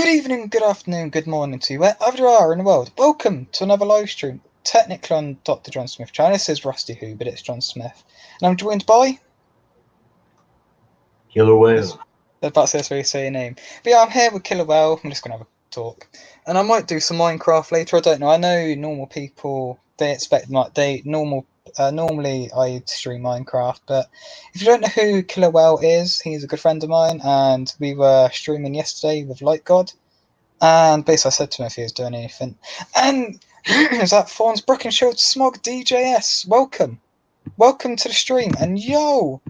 Good evening, good afternoon, good morning to you, wherever you are in the world. Welcome to another live stream, technically on Dr. John Smith channel. This is Rusty Who, but it's John Smith. And I'm joined by... Killer Whale. That's how you say your name. But yeah, I'm here with Killer Whale. I'm just going to have a talk. And I might do some Minecraft later, I don't know. I know normal people, they expect, normally I stream Minecraft, but if you don't know who Killer Whale is, he's a good friend of mine, and we were streaming yesterday with Light God. And basically I said to him if he was doing anything. And is that Thorns Brookenshield Smog DJS? Welcome. Welcome to the stream. And yo,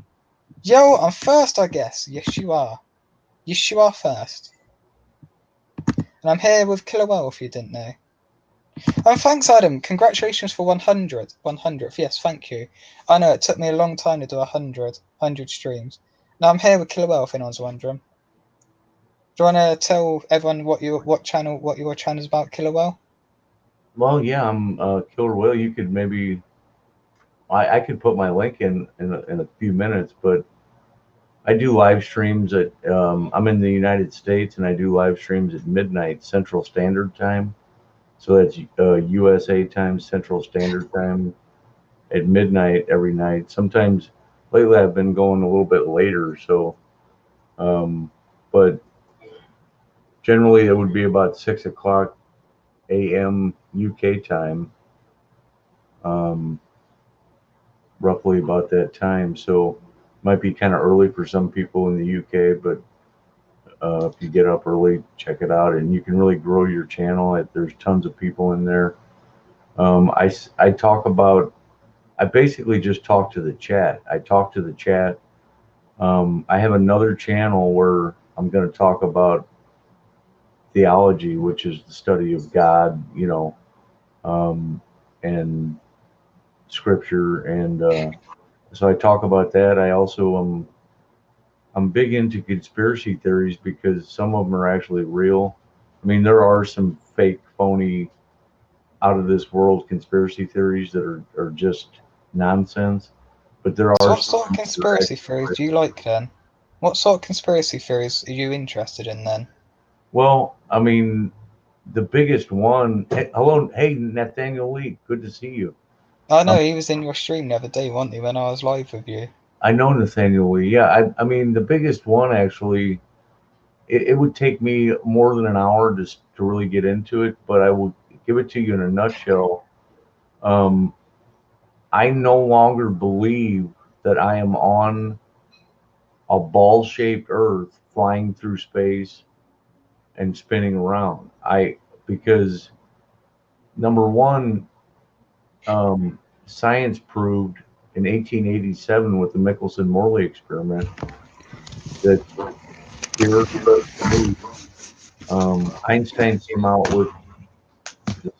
I'm first, I guess. Yes, you are. Yes, you are first. And I'm here with Killer Well, if you didn't know. And thanks, Adam. Congratulations for 100. 100th. Yes, thank you. I know it took me a long time to do 100 streams. Now I'm here with Killer Well, if anyone's wondering. Do you want to tell everyone what your channel is about, Killer Well? Well, yeah, I'm Killer Whale. You could maybe I could put my link in a few minutes, but I do live streams at I'm in the United States and I do live streams at midnight Central Standard Time. So that's USA time, Central Standard Time at midnight every night. Sometimes lately I've been going a little bit later, so but generally it would be about 6 o'clock a.m. UK time. Roughly about that time. So might be kind of early for some people in the UK, but if you get up early, check it out, and you can really grow your channel. There's tons of people in there. I talk about. I basically just talk to the chat. I talk to the chat. I have another channel where I'm going to talk about theology, which is the study of God, and scripture, and so I talk about that. I also I'm big into conspiracy theories because some of them are actually real. I mean, there are some fake, phony, out of this world conspiracy theories that are just nonsense. But there So are what sort of some that are conspiracy theories actually, do you like then? What sort of conspiracy theories are you interested in then? well, I mean, the biggest one. Hey, hello, hey Nathaniel Lee, good to see you. I Um, know he was in your stream the other day, wasn't he, when I was live with you? I know Nathaniel Lee. Yeah, I mean, the biggest one actually. It would take me more than an hour just to really get into it, but I will give it to you in a nutshell. Um, I no longer believe that I am on a ball shaped Earth flying through space and spinning around. Because number one, science proved in 1887 with the Michelson Morley experiment that the Earth doesn't move. Einstein came out with this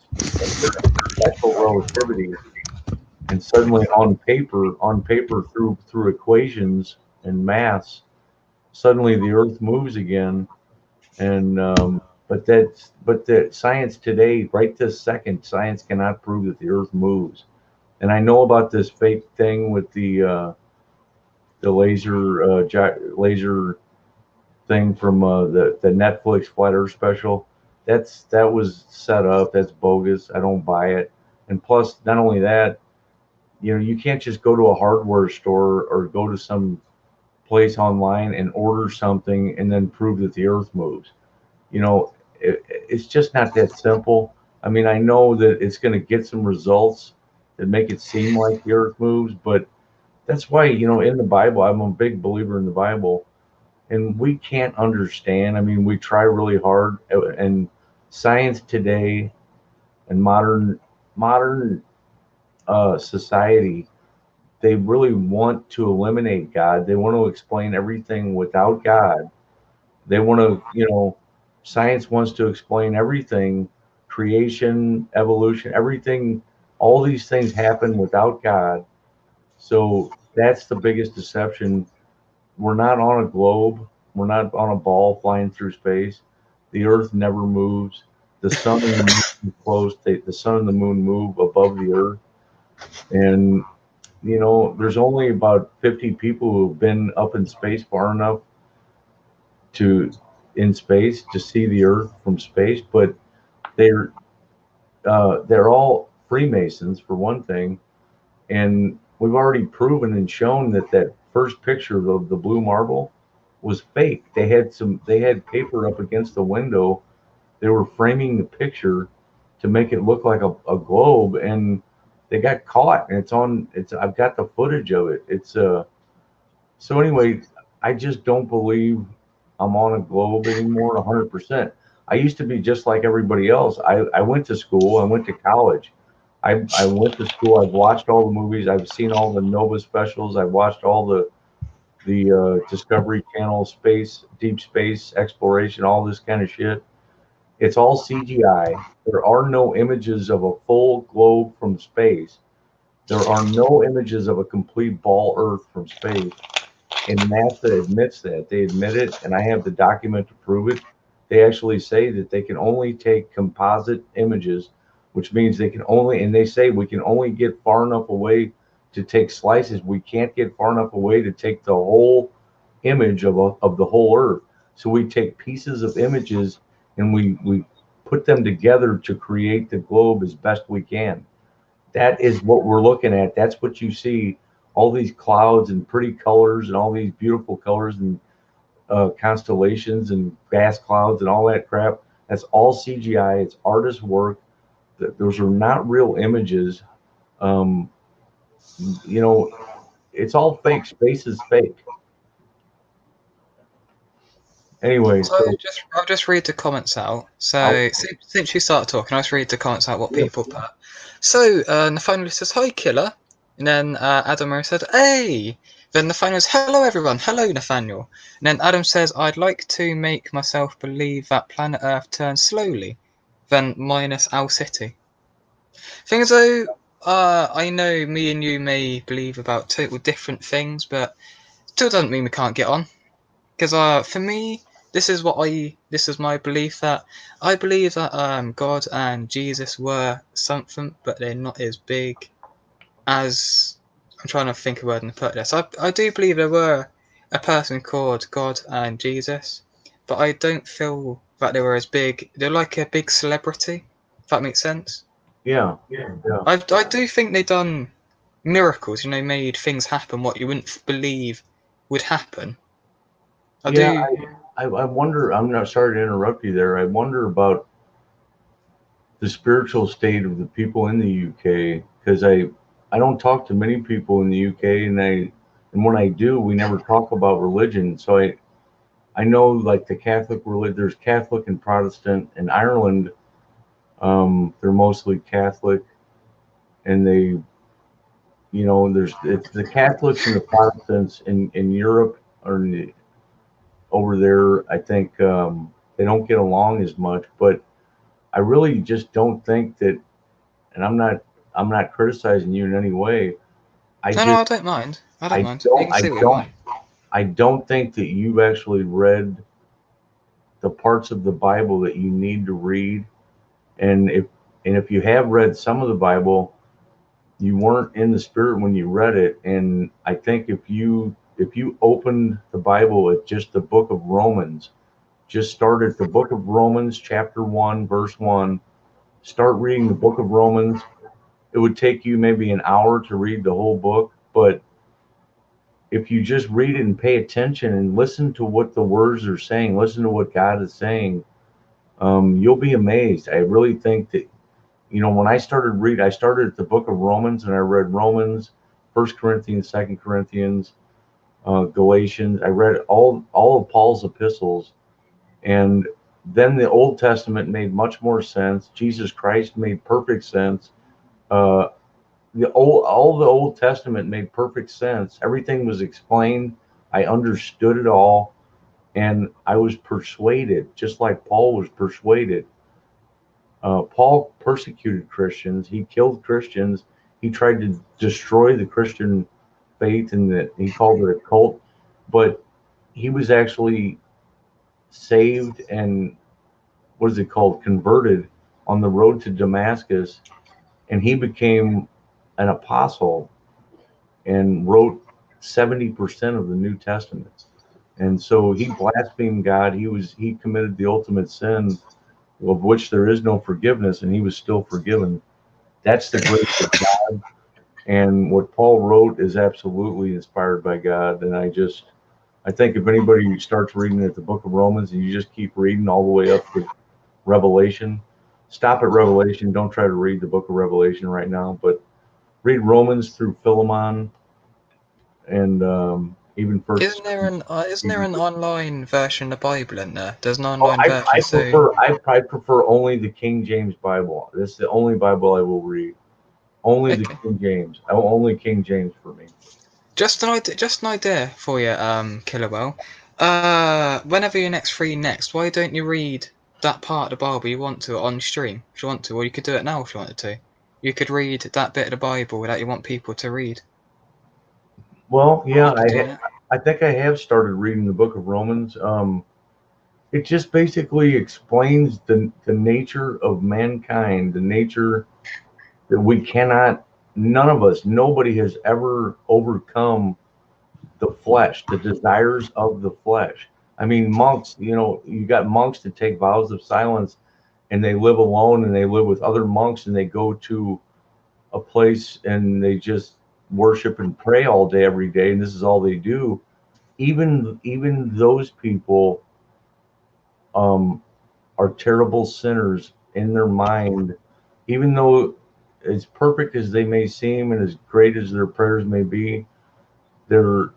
special relativity, and suddenly on paper through equations and maths, suddenly the Earth moves again. And but the science today, right this second, science cannot prove that the Earth moves. And I know about this fake thing with the laser thing from the Netflix Flat Earth special. That was set up. That's bogus. I don't buy it. And plus, not only that, you can't just go to a hardware store or go to some place online and order something and then prove that the Earth moves. It's just not that simple. I mean, I know that it's going to get some results that make it seem like the Earth moves, but that's why, in the Bible, I'm a big believer in the Bible, and we can't understand. I mean, we try really hard, and science today and modern society, they really want to eliminate God. They want to explain everything without God. They want to, science wants to explain everything, creation, evolution, everything. All these things happen without God. So that's the biggest deception. We're not on a globe. We're not on a ball flying through space. The Earth never moves. The sun and the moon are close. The sun and the moon move above the Earth. And there's only about 50 people who've been up in space far enough to in space to see the Earth from space, but they're all Freemasons for one thing, and we've already proven and shown that that first picture of the blue marble was fake. They had paper up against the window. They were framing the picture to make it look like a globe, and they got caught. And it's I've got the footage of it. So anyway, I just don't believe I'm on a globe anymore 100%. I used to be just like everybody else. I went to school, I went to college. I went to school, I've watched all the movies, I've seen all the Nova specials, I've watched all the Discovery Channel space, deep space exploration, all this kind of shit. It's all CGI. There are no images of a full globe from space. There are no images of a complete ball Earth from space. And NASA admits that. They admit it, and I have the document to prove it. They actually say that they can only take composite images, which means they can only, and they say we can only get far enough away to take slices. We can't get far enough away to take the whole image of the whole Earth. So we take pieces of images and we put them together to create the globe as best we can. That is what we're looking at. That's what you see, all these clouds and pretty colors and all these beautiful colors and constellations and gas clouds and all that crap. That's all CGI. It's artist work. Those are not real images. Um, you know, it's all fake. Space is fake. Anyway, So so I'll just read the comments out. So since you started talking, I'll just read the comments out what people put. So Nathaniel says, "Hi, killer," and then Adam Murray said, "Hey." Then Nathaniel says, "Hello, everyone. Hello, Nathaniel." And then Adam says, "I'd like to make myself believe that planet Earth turns slowly, then minus Owl City." Thing is, though, I know me and you may believe about total different things, but still doesn't mean we can't get on. Because for me, this is my belief that I believe that God and Jesus were something, but they're not as big as I'm trying to think of a word and put this. I do believe there were a person called God and Jesus, but I don't feel that they were as big. They're like a big celebrity. If that makes sense. yeah, I do think they done miracles. You know, made things happen what you wouldn't believe would happen. I yeah. do. I wonder. I'm not sorry to interrupt you there. I wonder about the spiritual state of the people in the UK because I don't talk to many people in the UK, and when I do, we never talk about religion. So I know like the Catholic religion. There's Catholic and Protestant in Ireland. They're mostly Catholic, and it's the Catholics and the Protestants in Europe or over there. I think they don't get along as much, but I really just don't think that, and I'm not criticizing you in any way. I No, just I don't mind. I don't I mind. You don't can say what you want. I don't think that you've actually read the parts of the Bible that you need to read. And if you have read some of the Bible, you weren't in the spirit when you read it. And I think if you opened the Bible at just the book of Romans, just start at the book of Romans, chapter 1, verse 1, start reading the book of Romans. It would take you maybe an hour to read the whole book, but if you just read it and pay attention and listen to what the words are saying, listen to what God is saying, you'll be amazed. I really think that, when I started at the book of Romans and I read Romans, First Corinthians, Second Corinthians, Galatians. I read all of Paul's epistles, and then the Old Testament made much more sense. Jesus Christ made perfect sense. Uh, all the Old Testament made perfect sense. Everything was explained. I understood it all, and I was persuaded, just like Paul was persuaded. Paul persecuted Christians. He killed Christians. He tried to destroy the Christian faith, and that he called it a cult. But he was actually saved and what is it called? Converted on the road to Damascus, and he became an apostle and wrote 70% of the New Testament. And so he blasphemed God. He committed the ultimate sin of which there is no forgiveness, and he was still forgiven. That's the grace of God. And what Paul wrote is absolutely inspired by God. And I think if anybody starts reading at the book of Romans and you just keep reading all the way up to Revelation, stop at Revelation. Don't try to read the book of Revelation right now, but read Romans through Philemon and even First. Isn't there an online version of the Bible in there? There's an Oh, online version, I prefer only the King James Bible. This is the only Bible I will read. Only the okay. King James. Only King James for me. Just an idea for you, Killerwell. Whenever you're next free next, why don't you read that part of the Bible you want to on stream, if you want to, or you could do it now if you wanted to. You could read that bit of the Bible that you want people to read. Well, yeah, You could do that. I think I have started reading the book of Romans. It just basically explains the nature of mankind, the nature that we cannot, none of us, nobody has ever overcome the flesh, the desires of the flesh. I mean, monks, you got monks that take vows of silence and they live alone and they live with other monks and they go to a place and they just worship and pray all day, every day, and this is all they do. Even those people um, are terrible sinners in their mind, even though as perfect as they may seem and as great as their prayers may be, they're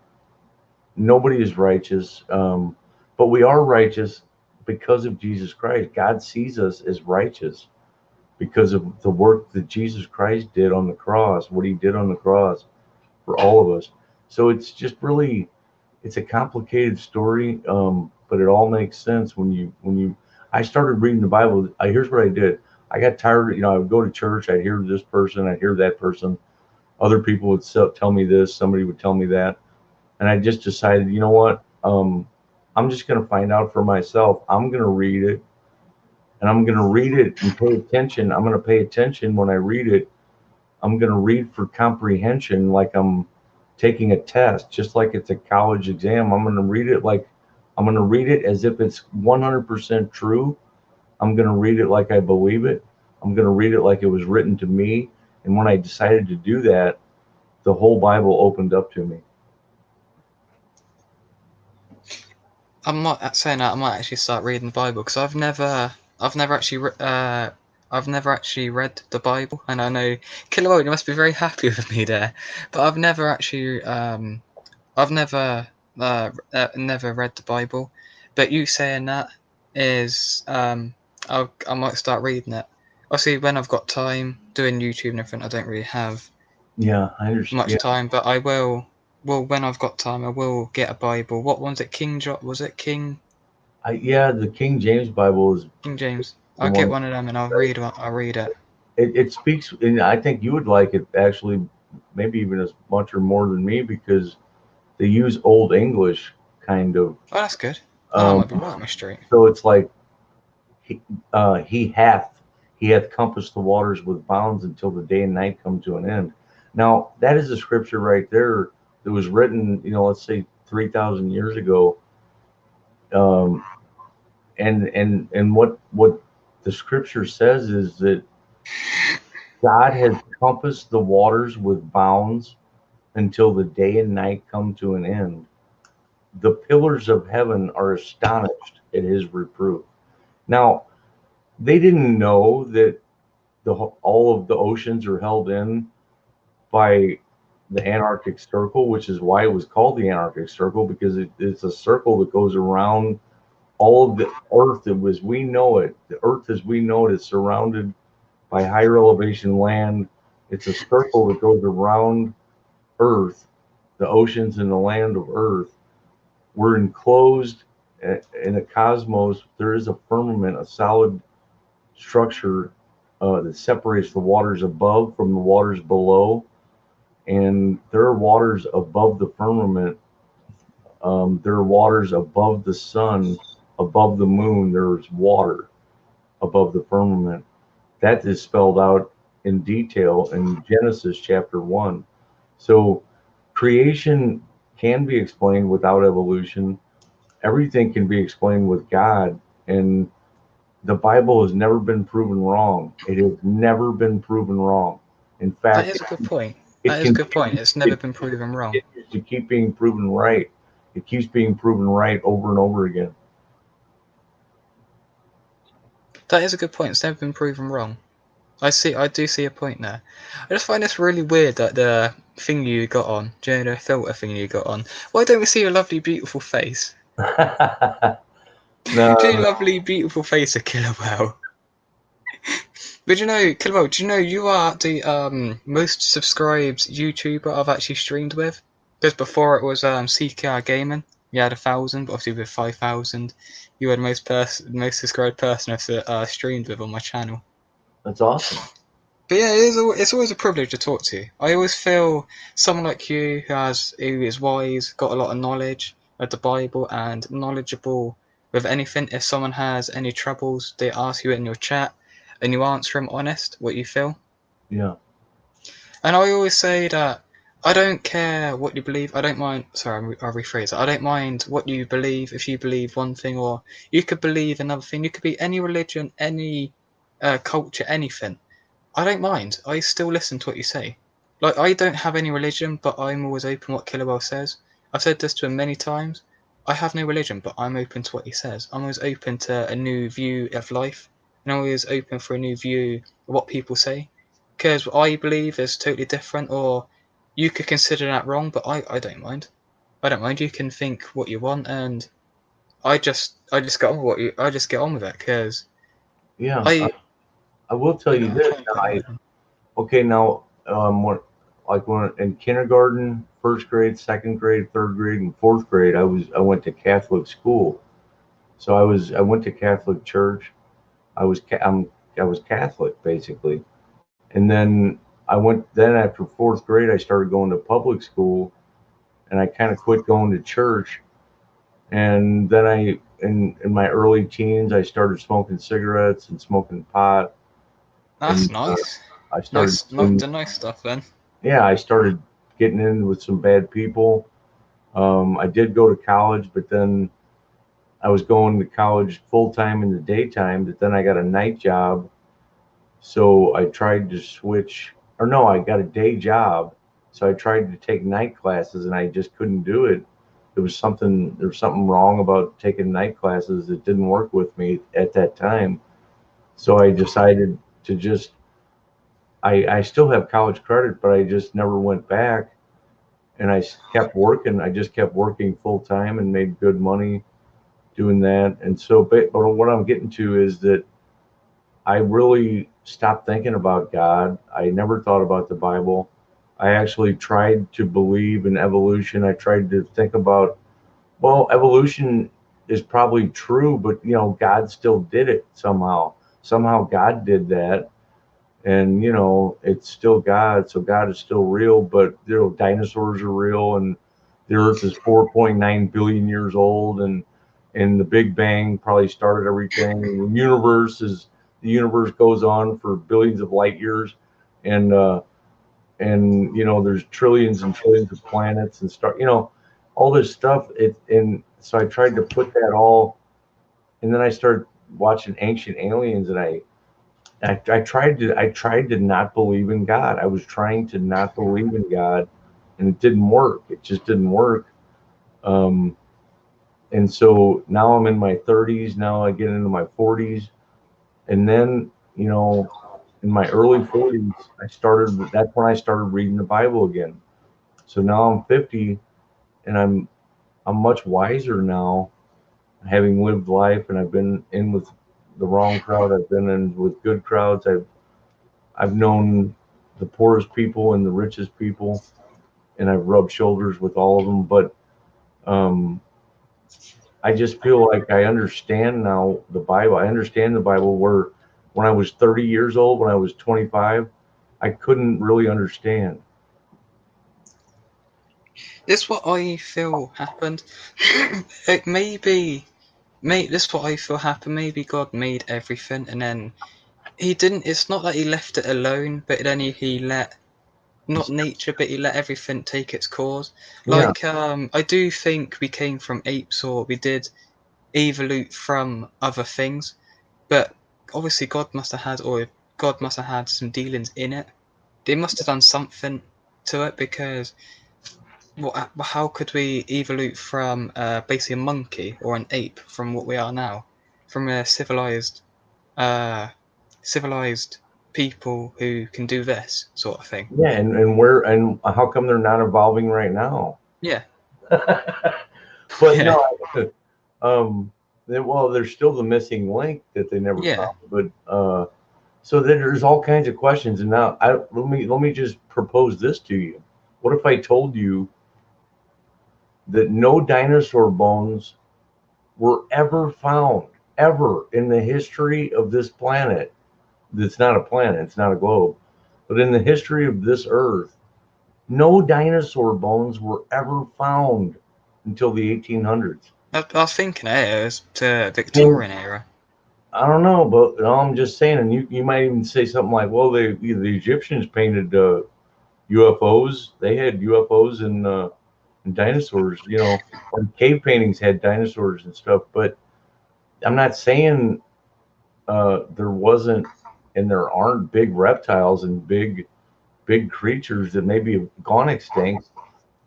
nobody is righteous, but we are righteous because of Jesus Christ. God sees us as righteous because of the work that Jesus Christ did on the cross, what he did on the cross for all of us. So it's just really, it's a complicated story, but it all makes sense when you. I started reading the Bible. Here's what I did. I got tired. I would go to church. I'd hear this person. I'd hear that person. Other people would tell me this. Somebody would tell me that, and I just decided, you know what? I'm just going to find out for myself. I'm going to read it, and I'm going to read it and pay attention. I'm going to pay attention when I read it. I'm going to read for comprehension like I'm taking a test, just like it's a college exam. I'm going to read it like I'm going to read it as if it's 100% true. I'm going to read it like I believe it. I'm going to read it like it was written to me. And when I decided to do that, the whole Bible opened up to me. I'm not saying that I might actually start reading the Bible because I've never actually read the Bible, and I know Kilroy, you must be very happy with me there, but I've never actually never read the Bible. But you saying that is I might start reading it. Obviously, when I've got time doing YouTube and everything, I don't really have Yeah, I understand. much time, but I will. Well, when I've got time, I will get a Bible. What one's it? Was it King The King James Bible is King James? the I'll get one. one of them and I'll read it. It speaks, and I think you would like it actually, maybe even as much or more than me because they use Old English kind of. Oh, that's good. Oh, that Um, might be right up my street. so it's like he, he hath compassed the waters with bounds until the day and night come to an end. Now that is a scripture right there that was written, let's say 3,000 years ago. Um, and what the scripture says is that God has compassed the waters with bounds until the day and night come to an end. The pillars of heaven are astonished at his reproof. Now, they didn't know that all of the oceans are held in by the Antarctic Circle, which is why it was called the Antarctic Circle, because it's a circle that goes around all of the Earth as we know it. The Earth as we know it is surrounded by higher elevation land. It's a circle that goes around Earth, the oceans and the land of Earth. We're enclosed in a cosmos. There is a firmament, a solid structure that separates the waters above from the waters below. And there are waters above the firmament. There are waters above the sun, above the moon. There's water above the firmament. That is spelled out in detail in Genesis chapter 1. So creation can be explained without evolution. everything can be explained with God, and the Bible has never been proven wrong. It has never been proven wrong. In That fact, is a good point. it That is a can good point. It's never been proven wrong. to keep being proven right. It keeps being proven right over and over again. That is a good point. It's never been proven wrong. I do see a point there. I just find this really weird that the thing you got on, do you know, the filter thing you got on. Why don't we see your lovely, beautiful face? No, Do your lovely, beautiful face of Killer Whale? But you know, Killer Whale, do you know you are the most subscribed YouTuber I've actually streamed with? Because before it was CKR Gaming, you had 1,000, but obviously with 5,000, you were the most subscribed person I've streamed with on my channel. that's awesome. But yeah, it's always a privilege to talk to you. I always feel someone like you who is wise, got a lot of knowledge of the Bible, and knowledgeable with anything. If someone has any troubles, they ask you in your chat, and you answer them honest what you feel. Yeah. And I always say that I don't care what you believe. I don't mind. Sorry, I'll rephrase it. I don't mind what you believe. If you believe one thing, or you could believe another thing. You could be any religion, any culture, anything. I don't mind. I still listen to what you say. Like, I don't have any religion, but I'm always open what Killerwell says. I've said this to him many times. I have no religion, but I'm open to what he says. I'm always open to a new view of life, and I'm always open for a new view of what people say. Because what I believe is totally different, or you could consider that wrong, but I don't mind. I don't mind. You can think what you want, and I just get on with I just get on with it, because Yeah. I, I will tell you you know, I'm this. trying to put you. Okay, now, when in kindergarten, first grade, second grade, third grade, and fourth grade, I went to Catholic school. So I went to Catholic church. I was Catholic basically, and then then after fourth grade, I started going to public school, and I kind of quit going to church. And then in my early teens, I started smoking cigarettes and smoking pot, That's and nice. I started Nice, not doing the nice stuff then. yeah, I started getting in with some bad people. I did go to college, but then I was going to college full time in the daytime, but then I got a night job. So I tried to switch, or no, I got a day job. So I tried to take night classes and I just couldn't do it. There was something wrong about taking night classes. It didn't work with me at that time. So I decided to I still have college credit, but I just never went back, and I kept working. I just kept working full time and made good money doing that. And so, but what I'm getting to is that I really stopped thinking about God. I never thought about the Bible. I actually tried to believe in evolution. I tried to think about, well, evolution is probably true, but God still did it somehow. Somehow God did that, and it's still God, so God is still real. But dinosaurs are real, and the Earth is 4.9 billion years old, and the Big Bang probably started everything. And the universe goes on for billions of light years, and there's trillions and trillions of planets and all this stuff. And so I tried to put that all, and then I started watching Ancient Aliens, and I tried to not believe in God. I was trying to not believe in God, and it didn't work. It just didn't work. Um, and so now I'm in my 30s. Now I get into my 40s, and then in my early 40s, That's when I started reading the Bible again. So now I'm 50, and I'm much wiser now, having lived life, and I've been in with the wrong crowd. I've been in with good crowds. I've known the poorest people and the richest people, and I've rubbed shoulders with all of them. But um, I just feel like I understand now the Bible. I understand the Bible where when I was 30 years old, when I was 25, I couldn't really understand. This is what I feel happened. This is what I feel happened. Maybe God made everything, and then He didn't. It's not that He left it alone, but then He let not nature, but you let everything take its course. Yeah. Like, I do think we came from apes, or we did evolute from other things, but obviously God must have had some dealings in it. They must have done something to it, because how could we evolute from basically a monkey or an ape from what we are now, from a uh, civilized people who can do this sort of thing? Yeah, and how come they're not evolving right now? Yeah, But yeah, no, well, there's still the missing link that they never yeah. found. But so then there's all kinds of questions. And now let me just propose this to you. What if I told you that no dinosaur bones were ever found, ever in the history of this planet? That's not a planet, it's not a globe, but in the history of this Earth, no dinosaur bones were ever found until the 1800s. I was thinking it was the And Victorian era. I don't know, but I'm just saying, and you might even say something like, well, the Egyptians painted UFOs. They had UFOs and dinosaurs, and cave paintings had dinosaurs and stuff. But I'm not saying there wasn't and there aren't big reptiles and big creatures that maybe have gone extinct.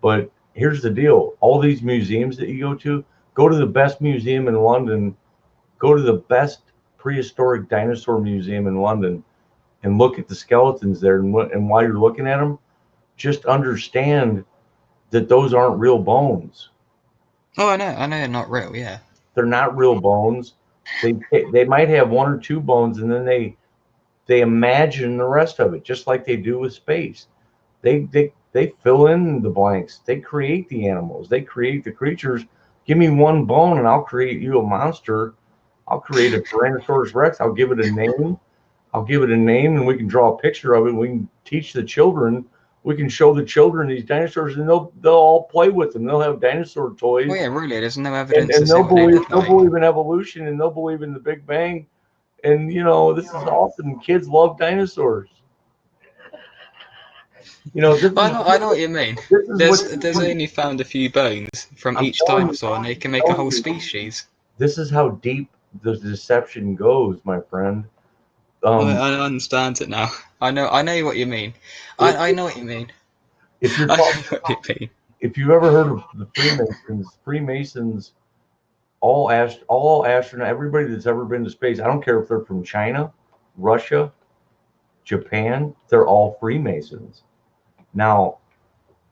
But here's the deal: all these museums that you go to the best museum in London, go to the best prehistoric dinosaur museum in London, and look at the skeletons there. And while you're looking at them, just understand that those aren't real bones. Oh, I know, they're not real. Yeah. They're not real bones. They might have one or two bones, and then they imagine the rest of it, just like they do with space. They fill in the blanks. They create the animals. They create the creatures. Give me one bone, and I'll create you a monster. I'll create a Tyrannosaurus Rex. I'll give it a name. And we can draw a picture of it. We can teach the children. We can show the children these dinosaurs, and they'll all play with them. They'll have dinosaur toys, Well, yeah, really. There's no and, evidence to and say they'll what they believe look they'll like. believe in evolution, and they'll believe in the Big Bang. And this is awesome. Kids love dinosaurs. This Well, is I know what you mean. this is There's only found a few bones from I'm each telling you, dinosaur, and they can make a telling whole you, species. this is how deep the deception goes, my friend. Um, I understand it now. I know what you mean. if, I know what you mean. if you're I talking, know what you mean. if you've ever heard of the Freemasons, all astronaut, everybody that's ever been to space, I don't care if they're from China, Russia, Japan, they're all Freemasons. Now,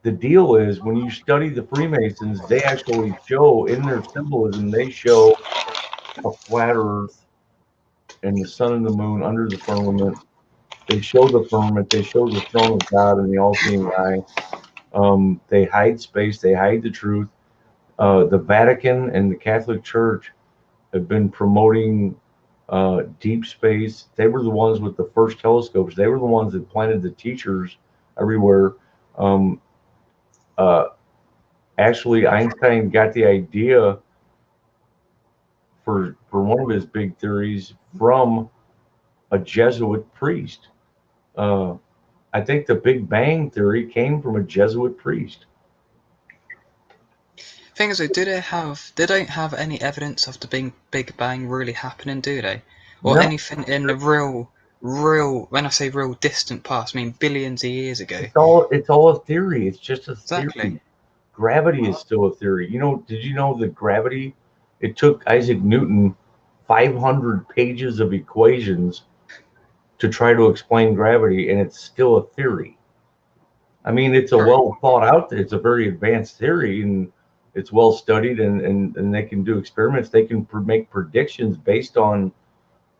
the deal is when you study the Freemasons, they actually show in their symbolism, they show a flat Earth and the sun and the moon under the firmament. They show the firmament. They show the throne of God and the all-seeing eye. They hide space. They hide the truth. The Vatican and the Catholic Church have been promoting deep space. They were the ones with the first telescopes. They were the ones that planted the teachers everywhere. Um, uh, Actually, Einstein got the idea for one of his big theories from a Jesuit priest. Uh, I think the Big Bang theory came from a Jesuit priest. Thing is, they don't have any evidence of the Big Bang really happening, do they? Or No, anything in the when I say real distant past, I mean billions of years ago. it's all a theory. It's just a Exactly. theory. Gravity is still a theory. Did you know that gravity? It took Isaac Newton 500 pages of equations to try to explain gravity, and it's still a theory. I mean, it's a True. well thought out. It's a very advanced theory, and it's well studied, and they can do experiments. They can make predictions based on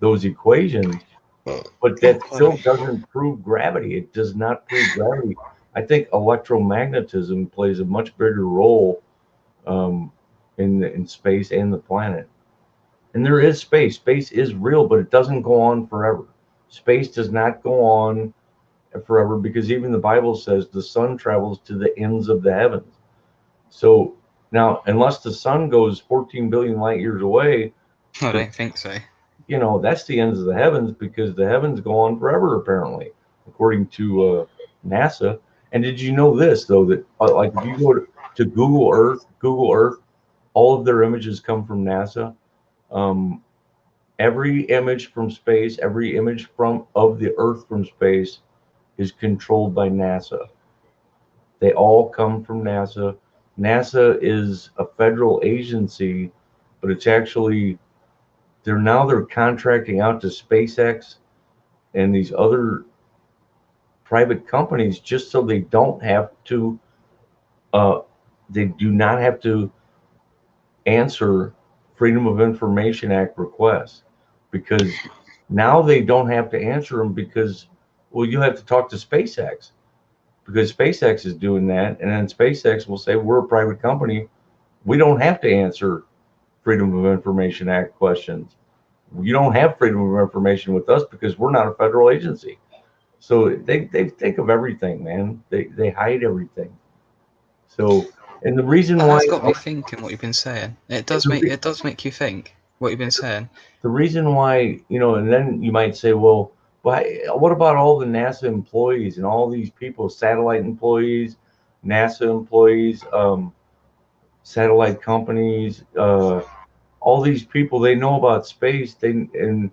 those equations, but Oh, that pardon. still doesn't prove gravity. It does not prove gravity. I think electromagnetism plays a much bigger role um, in space and the planet. And there is space. Space is real, but it doesn't go on forever. Space does not go on forever because even the Bible says the sun travels to the ends of the heavens. So now, unless the sun goes 14 billion light years away, I to, don't think so. that's the ends of the heavens because the heavens go on forever, apparently, according to NASA. And did you know this though, that like if you go to Google Earth, all of their images come from NASA. Um, every image from space, every image from of the Earth from space is controlled by NASA. They all come from NASA. NASA is a federal agency, but it's actually they're contracting out to SpaceX and these other private companies just so they don't have to uh, they do not have to answer Freedom of Information Act requests, because now they don't have to answer them because, well, you have to talk to SpaceX because SpaceX is doing that, and then SpaceX will say, we're a private company, we don't have to answer Freedom of Information Act questions. You don't have freedom of information with us because we're not a federal agency. So they think of everything, man. They hide everything. So, and the reason That why has got me thinking what you've been saying. It does make you think what you've been saying. the reason why, and then you might say, well, what about all the NASA employees and all these people, satellite employees, NASA employees, satellite companies, all these people, they know about space, and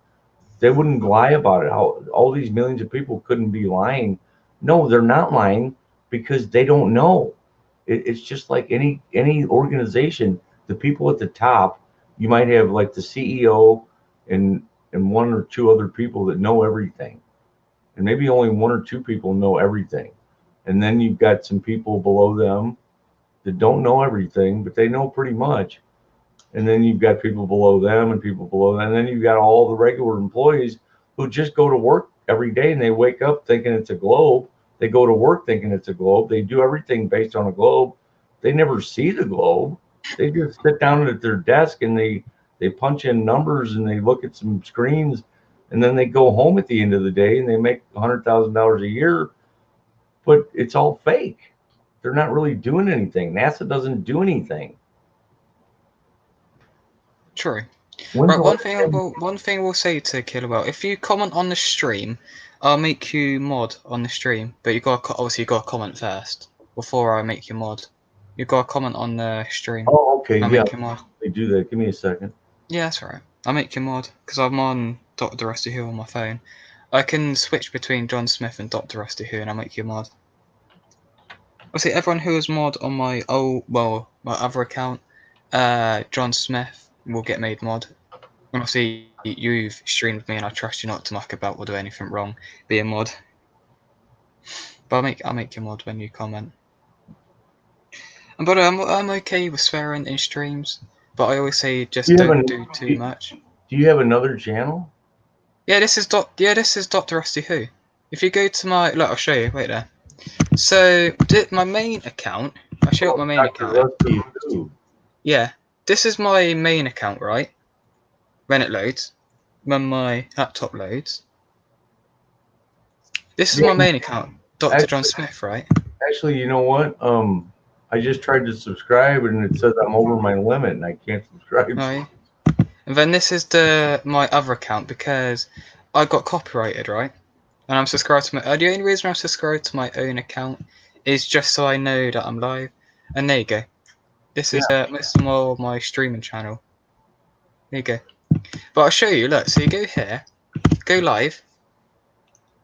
they wouldn't lie about it. How all these millions of people couldn't be lying? No, they're not lying because they don't know. It's just like any organization. The people at the top, you might have like the CEO and one or two other people that know everything, and maybe only one or two people know everything, and then you've got some people below them that don't know everything, but they know pretty much, and then you've got people below them and people below them, and then you've got all the regular employees who just go to work every day and they wake up thinking it's a globe. They go to work thinking it's a globe. They do everything based on a globe. They never see the globe. They just sit down at their desk and they punch in numbers and they look at some screens, and then they go home at the end of the day and they make $100,000 a year, but it's all fake. They're not really doing anything. NASA doesn't do anything. True. When's Right, the last time? one thing we'll say to Killwell, if you comment on the stream, I'll make you mod on the stream, but obviously you gotta comment first before I make you mod. You gotta comment on the stream. Oh, okay, I'll yeah, make you mod. they do that. Give me a second. Yeah, that's alright. I'll make you mod because I'm on Dr. Rusty Who on my phone. I can switch between John Smith and Dr. Rusty Who, and I'll make you mod. Obviously, everyone who is mod on my my other account, John Smith, will get made mod. And obviously, you've streamed with me, and I trust you not to muck about or do anything wrong. Be a mod. But I'll make you mod when you comment. And but I'm okay with swearing in streams, but I always say Do just you have don't an, do too much. do you have another channel? Yeah, this is Dr. Rusty Who. If you go to my look, I'll show you. Wait there. So my main account. I'll show you what my main Dr. account is. Rusty Who? Yeah, this is my main account, right? When it loads, when my laptop loads. This is Yeah, my main account, Dr. John actually, Smith, right? actually, you know what? I just tried to subscribe and it says I'm over my limit and I can't subscribe. Right. And then this is my other account because I got copyrighted, right? And I'm subscribed to my. The only reason I'm subscribed to my own account is just so I know that I'm live. And there you go. This is Yeah. this is more of my streaming channel. There you go. But I'll show you. Look, so you go here, go live,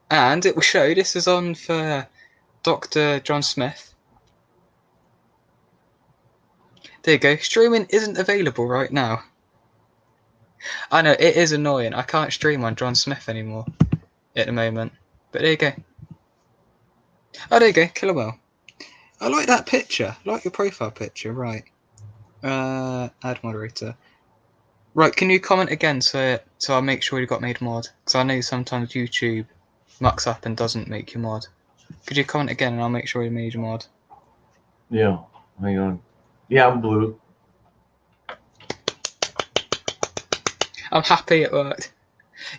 and it will show this is on for Dr. John Smith. There you go. Streaming isn't available right now. I know it is annoying. I can't stream on John Smith anymore at the moment. But there you go. Oh, there you go. Killerwell. I like that picture. I like your profile picture. Right. Add moderator. Right. Can you comment again so I'll make sure you got made mod? Because I know sometimes YouTube mucks up and doesn't make you mod. Could you comment again and I'll make sure you made you mod? Yeah. Hang on. Yeah, I'm blue. I'm happy it worked.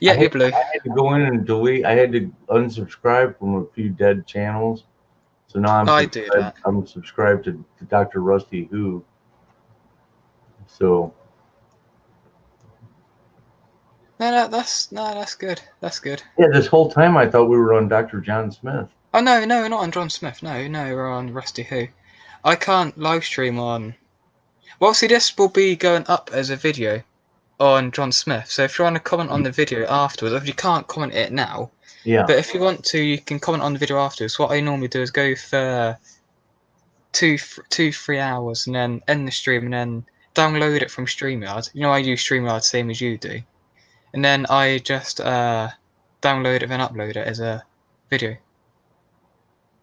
Yeah, you're blue. I had to go in and delete. I had to unsubscribe from a few dead channels. So now I do that. I'm subscribed to Dr. Rusty Who. So No, that's good. That's good. yeah, this whole time I thought we were on Dr. John Smith. Oh no, not on John Smith. No, we're on Rusty Who. I can't live stream on. Well, see, this will be going up as a video on John Smith. So if you want to comment on the video afterwards, if you can't comment it now, Yeah. but if you want to, you can comment on the video afterwards. What I normally do is go for 3 hours and then end the stream and then download it from StreamYard. You know, I use StreamYard same as you do, and then I just download it and upload it as a video.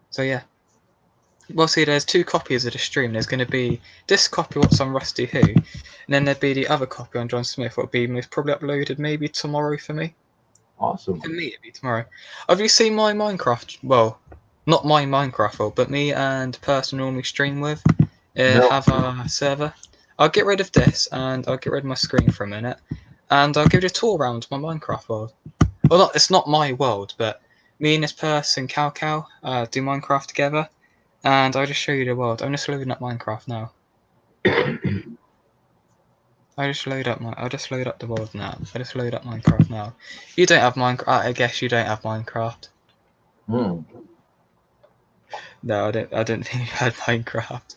So yeah. Well, see, there's 2 copies of the stream. There's going to be this copy, what's on Rusty Who, and then there'd be the other copy on John Smith, what would be most probably uploaded maybe tomorrow for me. Awesome. For me, it'd be tomorrow. Have you seen my Minecraft? Well, not my Minecraft world, but me and the person I normally stream with No. have a server. I'll get rid of this, and I'll get rid of my screen for a minute, and I'll give you a tour around my Minecraft world. Well, not, it's not my world, but me and this person, Cow, do Minecraft together. And I'll just show you the world. I'm just loading up Minecraft now. I'll just load up the world now. I just load up Minecraft now. You don't have Minecraft. I guess you don't have Minecraft. Hmm. No, I don't think you had Minecraft.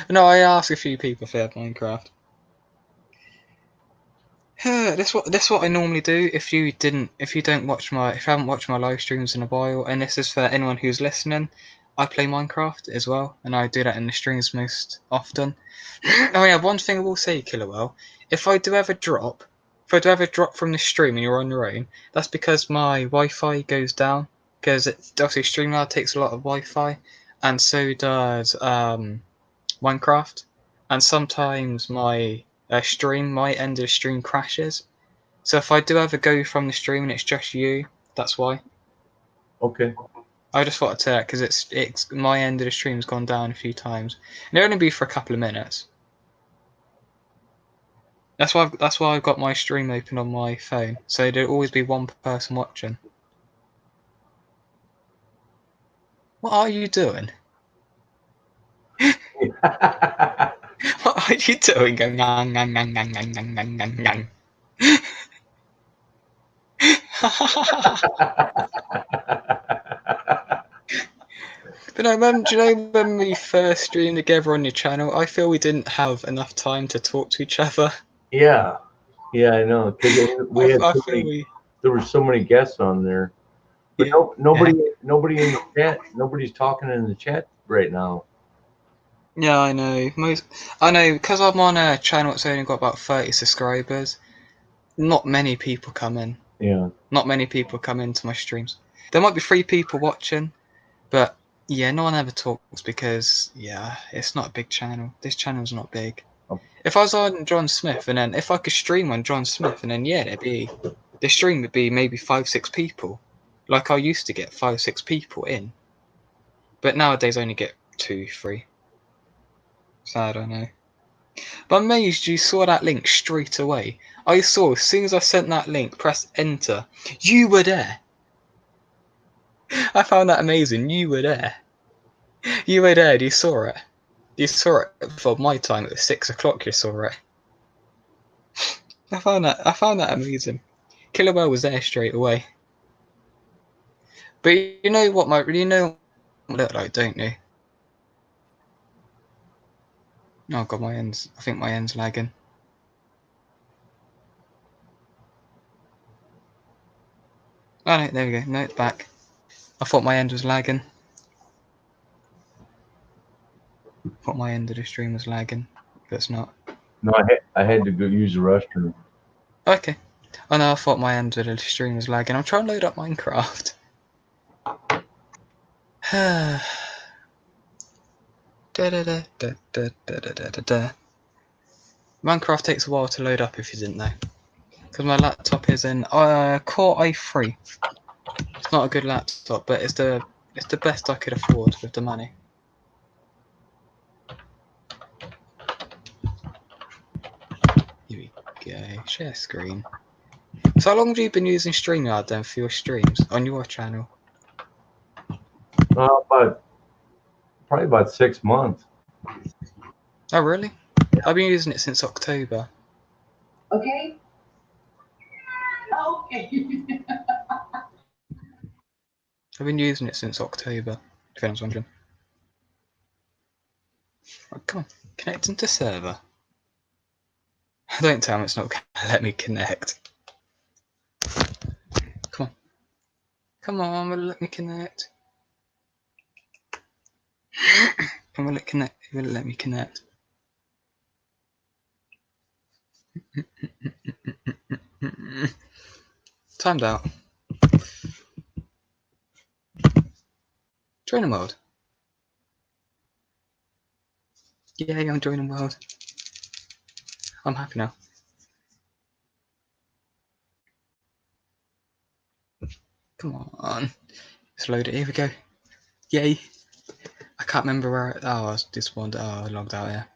No, I asked a few people if they had Minecraft. This what I normally do. If you haven't watched my live streams in a while, and this is for anyone who's listening, I play Minecraft as well, and I do that in the streams most often. Oh yeah, one thing I will say, Killerwell, if I do ever drop from the stream and you're on your own, that's because my Wi-Fi goes down, because obviously StreamYard takes a lot of Wi-Fi, and so does Minecraft, and sometimes my end of the stream crashes. So if I do ever go from the stream and it's just you, that's why. Okay. I just wanted to because it's my end of the stream's gone down a few times. And it'll only be for a couple of minutes. That's why I've got my stream open on my phone, so there'll always be one person watching. What are you doing? What are you doing? Going ngang ngang ngang ngang ngang ngang ngang ngang ngang. But no, do you know when we first streamed together on your channel, I feel we didn't have enough time to talk to each other. Yeah. Yeah, I know. Because we had so many. There were so many guests on there, but Yeah. nobody in the chat. Nobody's talking in the chat right now. Yeah, I know. I know because I'm on a channel that's only got about 30 subscribers. Not many people come in. Yeah. Not many people come into my streams. There might be 3 people watching, but yeah, no one ever talks because yeah, it's not a big channel. This channel's not big. Oh. If I was on John Smith and then if I could stream on John Smith and then yeah, the stream would be maybe 5-6 people. Like I used to get 5-6 people in. But nowadays I only get 2-3. Sad, I know. But I'm amazed you saw that link straight away. I saw as soon as I sent that link, press enter. You were there. I found that amazing. You were there. You were there. You saw it. You saw it for my time. It was 6 o'clock. You saw it. I found that amazing. Killerwell was there straight away. But you know what what I look like, don't you? Oh god, I think my end's lagging. Oh no, there we go. No, it's back. I thought my end was lagging. I thought my end of the stream was lagging, but it's not. No, I had to go use the restroom. Okay. Oh no, I thought my end of the stream was lagging. I'm trying to load up Minecraft. Minecraft takes a while to load up if you didn't know. Because my laptop is an Core i3. It's not a good laptop, but it's the best I could afford with the money. Here we go. Share screen. So how long have you been using StreamYard then for your streams on your channel? Probably about 6 months. Oh really? I've been using it since October. Okay. Okay. I've been using it since October, if anyone's wondering. Oh, come on, connect into server. Don't tell me it's not going to let me connect. Come on. Come on, will it let me connect? Will it connect? Will it let me connect? Timed out. Join the world. Yay, I'm joining world. I'm happy now. Come on. Let's load it. Here we go. Yay. I can't remember where I was despawned. I logged out here.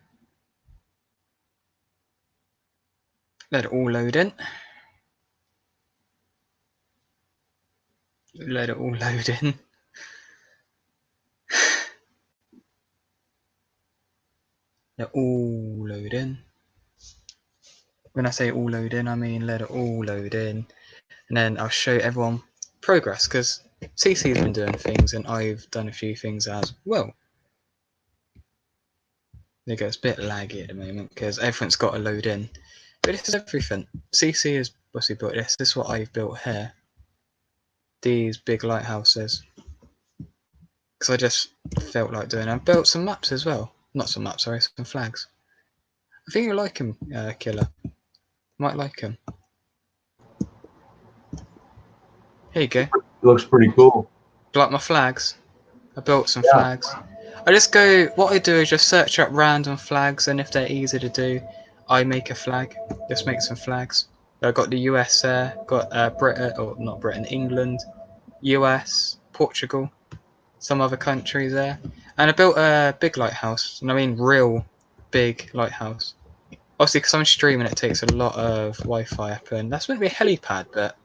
Let it all load in. Let it all load in. Let it all load in. When I say all load in, I mean let it all load in. And then I'll show everyone progress, because CC's been doing things and I've done a few things as well. There goes a bit laggy at the moment because everything's got to load in. But this is everything. CC has obviously built this. This is what I've built here. These big lighthouses. Because I just felt like doing it. I built some maps as well. Not some maps, sorry, some flags. I think you'll like them, Killer. Might like them. Here you go. It looks pretty cool. Do you like my flags? I built some flags. I just go, what I do is just search up random flags, and if they're easy to do, I make a flag. Just make some flags. I've got the US there, got Britain, or not Britain, England, US, Portugal, some other countries there. And I built a big lighthouse, and I mean real big lighthouse. Obviously, because I'm streaming, it takes a lot of Wi-Fi up, and that's meant to be a helipad, but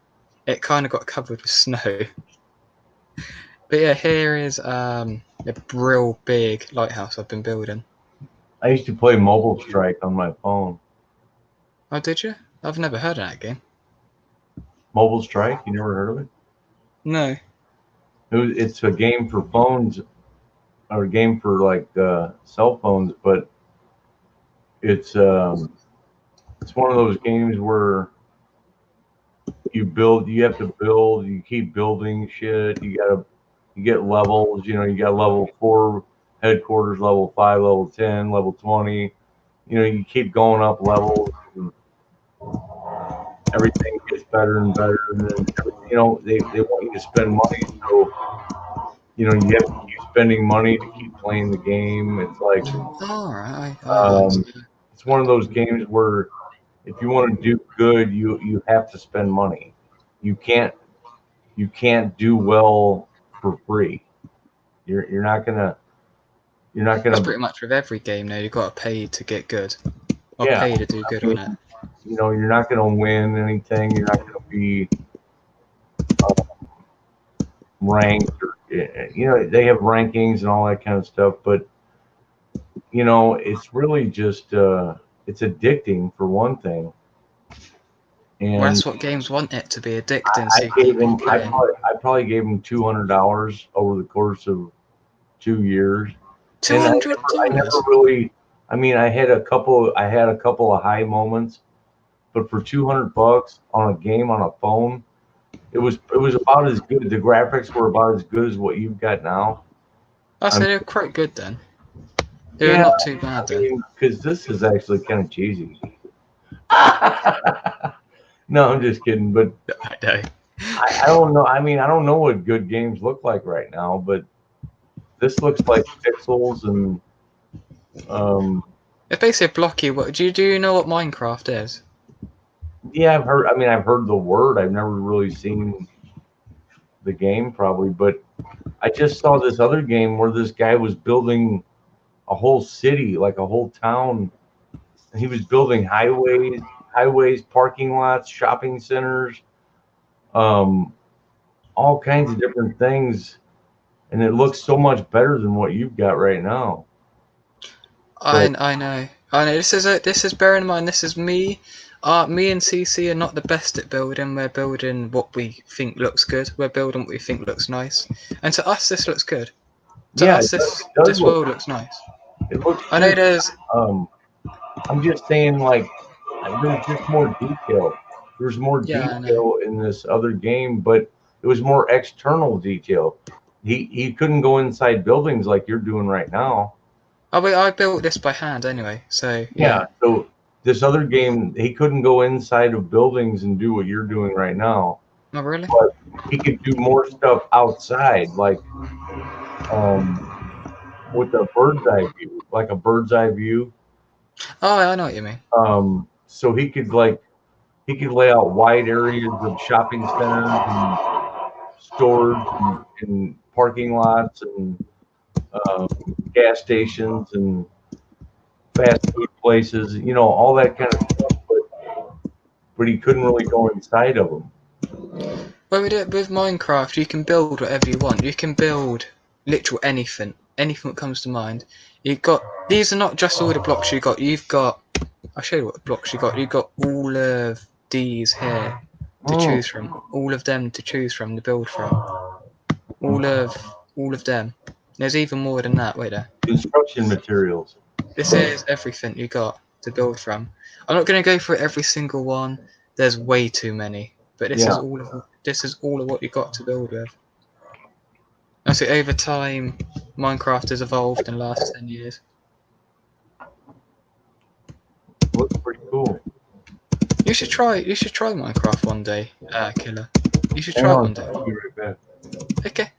it kind of got covered with snow. But yeah, here is a real big lighthouse I've been building. I used to play Mobile Strike on my phone. Oh, did you? I've never heard of that game. Mobile Strike? You never heard of it? No. It's a game for phones, or a game for like cell phones, but it's one of those games where you have to build, you keep building shit, you get levels, you got level 4 headquarters, level 5, level 10, level 20, you keep going up levels, and everything gets better and better, and then they want you to spend money, so you have to keep spending money to keep playing the game. It's like Alright, it's one of those games where if you want to do good, you have to spend money. You can't do well for free. You're not gonna that's pretty much with every game now. You've got to pay to get good, or pay to do good on it. You're not gonna win anything. You're not gonna be ranked, or they have rankings and all that kind of stuff, but it's really just it's addicting for one thing. And well, that's what games want it to be, addicting. I probably gave them $200 over the course of 2 years. $200. I never really. I mean, I had a couple of high moments, but for $200 on a game on a phone, it was about as good. The graphics were about as good as what you've got now. I said they're quite good then. They're not too bad then. Because this is actually kind of cheesy. No, I'm just kidding. But I don't know. I mean, I don't know what good games look like right now, but this looks like pixels and. It's basically blocky. Do you know what Minecraft is? Yeah, I've heard. I mean, I've heard the word. I've never really seen the game, probably, but I just saw this other game where this guy was building a whole city, like a whole town. And he was building highways, parking lots, shopping centers, all kinds of different things, and it looks so much better than what you've got right now. I know. This is bear in mind. This is me Me and CC are not the best at building. We're building what we think looks good. We're building what we think looks nice. And to us, this looks good. To Yeah, us, it does this look. world looks nice. It looks I know good. there's. I'm just saying, like, there's just more detail. There's more Yeah, I know. detail in this other game, but it was more external detail. He couldn't go inside buildings like you're doing right now. Oh wait, I built this by hand anyway. So Yeah. So this other game, he couldn't go inside of buildings and do what you're doing right now. Oh really? But he could do more stuff outside, like with a bird's eye view, like a bird's eye view. Oh, I know what you mean. So he could lay out wide areas of shopping centers and stores and parking lots and gas stations and fast food places, all that kind of stuff. But he couldn't really go inside of them. Well, with Minecraft, you can build whatever you want. You can build literal anything that comes to mind. These are not just all the blocks you got. I'll show you what blocks you got. You've got all of these here to choose from. All of them to choose from to build from. All of them. There's even more than that. Wait there. Construction materials. This is everything you got to build from. I'm not going to go through every single one. There's way too many. But this is all of what you got to build with. I see over time, Minecraft has evolved in the last 10 years. Looks pretty cool. You should try Minecraft one day, Killer. You should Hang try it on, one day. I'll be right back. Okay.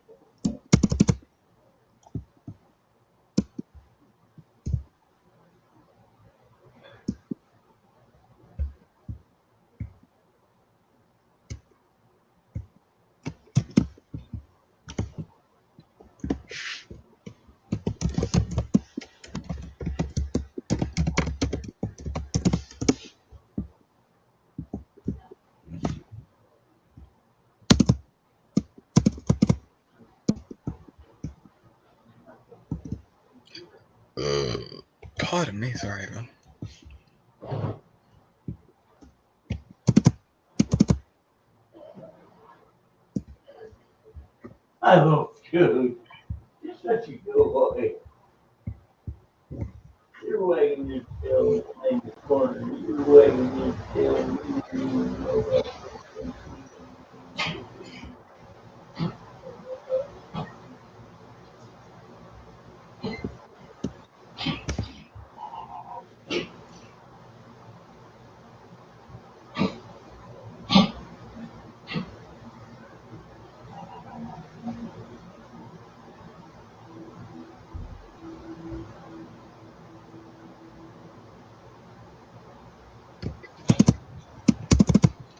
Pardon me, sorry everyone. I love you. Just let you go away. You're wagging your tail in the corner. You're wagging your tail.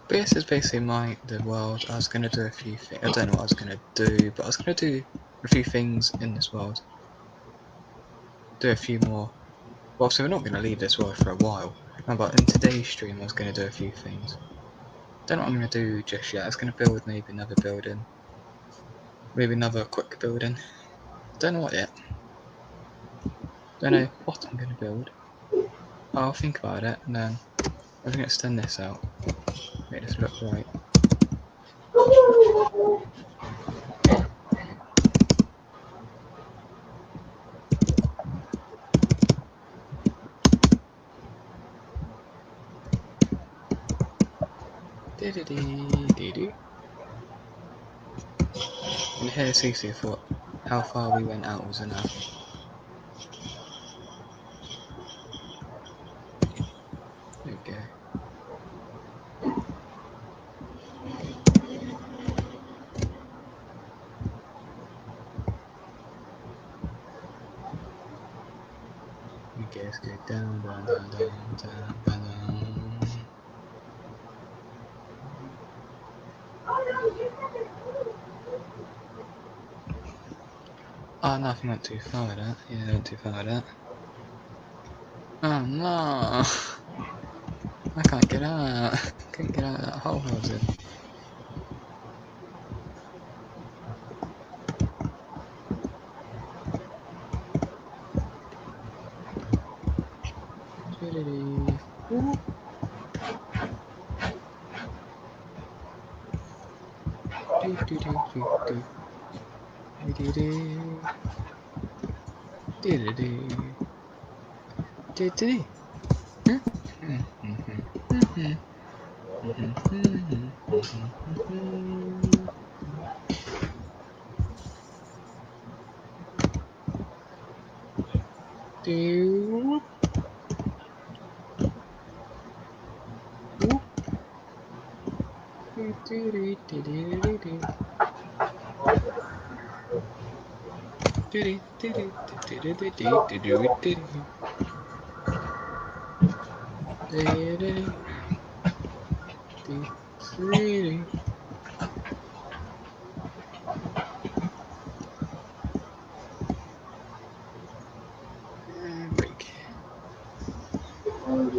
But this is basically the world. I was going to do a few things. I don't know what I was going to do, but I was going to do a few things in this world. Do a few more. Well, so we're not going to leave this world for a while. No, but in today's stream, I was going to do a few things. Don't know what I'm going to do just yet. I was going to build maybe another building. Maybe another quick building. Don't know what yet. Don't know what I'm going to build. I'll think about it and then I'm going to extend this out. Make this look right. And here CC thought how far we went out was enough. There we go. Okay, let's go down, down, down, down, down, down. Oh, nothing went too far with that. Yeah, went too far with that. Oh no! I can't get out. Can't get out of that hole I was in. Break. Okay.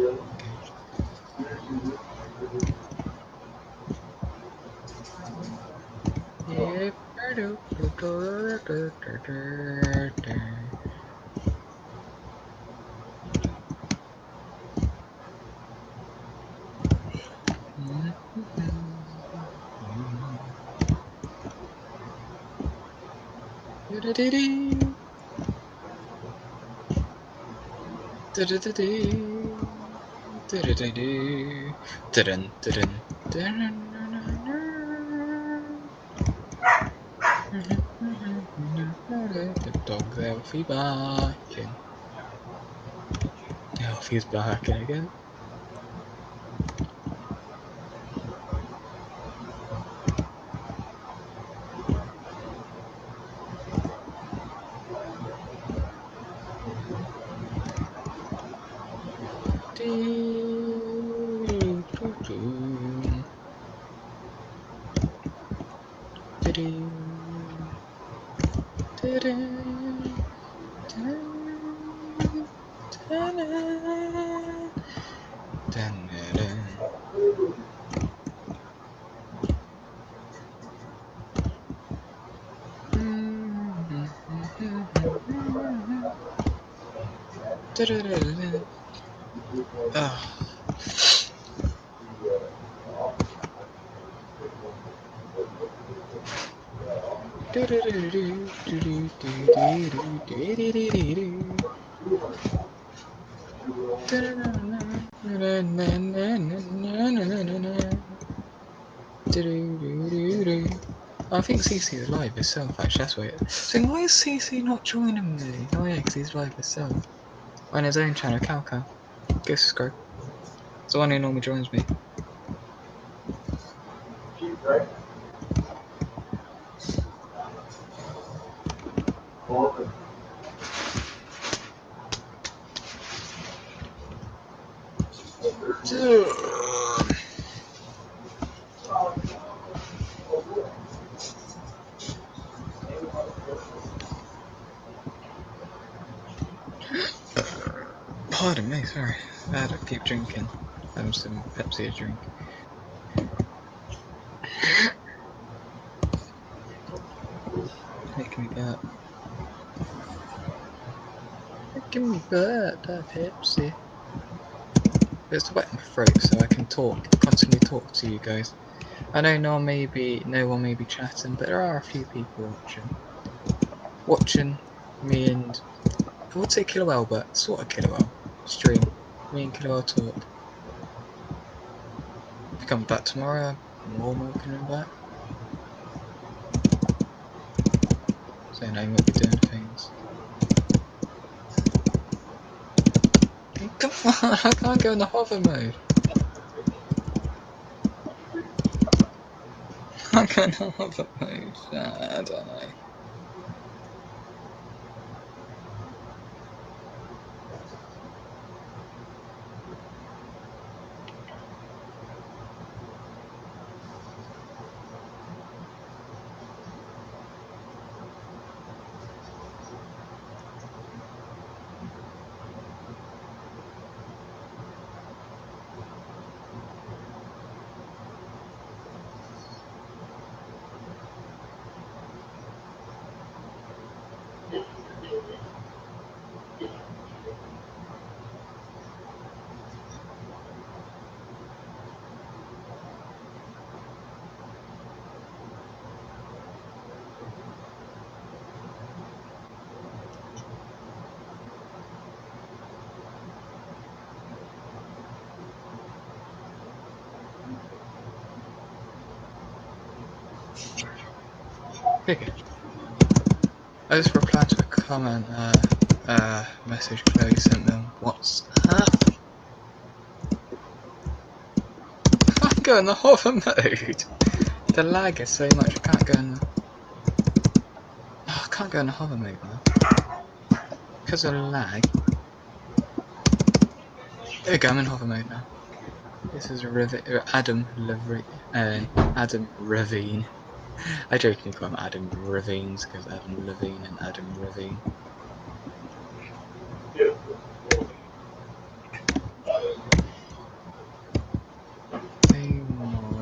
Yeah. The dog Elfie barking. Elfie's barking again. Oh. I think CC is live herself, actually, that's why. So why is CC not joining me? Oh yeah, because he's live herself. On his own channel, Calca. Go subscribe. It's the one who normally joins me. Pardon me, sorry. I had to keep drinking. Having some Pepsi to drink. Making me burp. Making me burp, that Pepsi. But it's to wet my throat so I can constantly talk to you guys. I know no one may be chatting, but there are a few people watching. Watching me and I would say Kilowell, but sort of Kilowell stream. Me and Kilowell talk. If he comes back tomorrow, I'm more than welcome him back. So now he might be doing things. Hey, come on, I can't go in the hover mode. I can't go in the hover mode. I don't know. Okay. I just replied to a comment, message Chloe sent them. What's up? I can't go in the hover mode. The lag is so much. I can't go in the. Oh, I can't go in the hover mode now because of lag. There we go. I'm in hover mode now. This is Adam Ravine. I jokingly call him Adam Ravines because Adam Levine and Adam Ravine.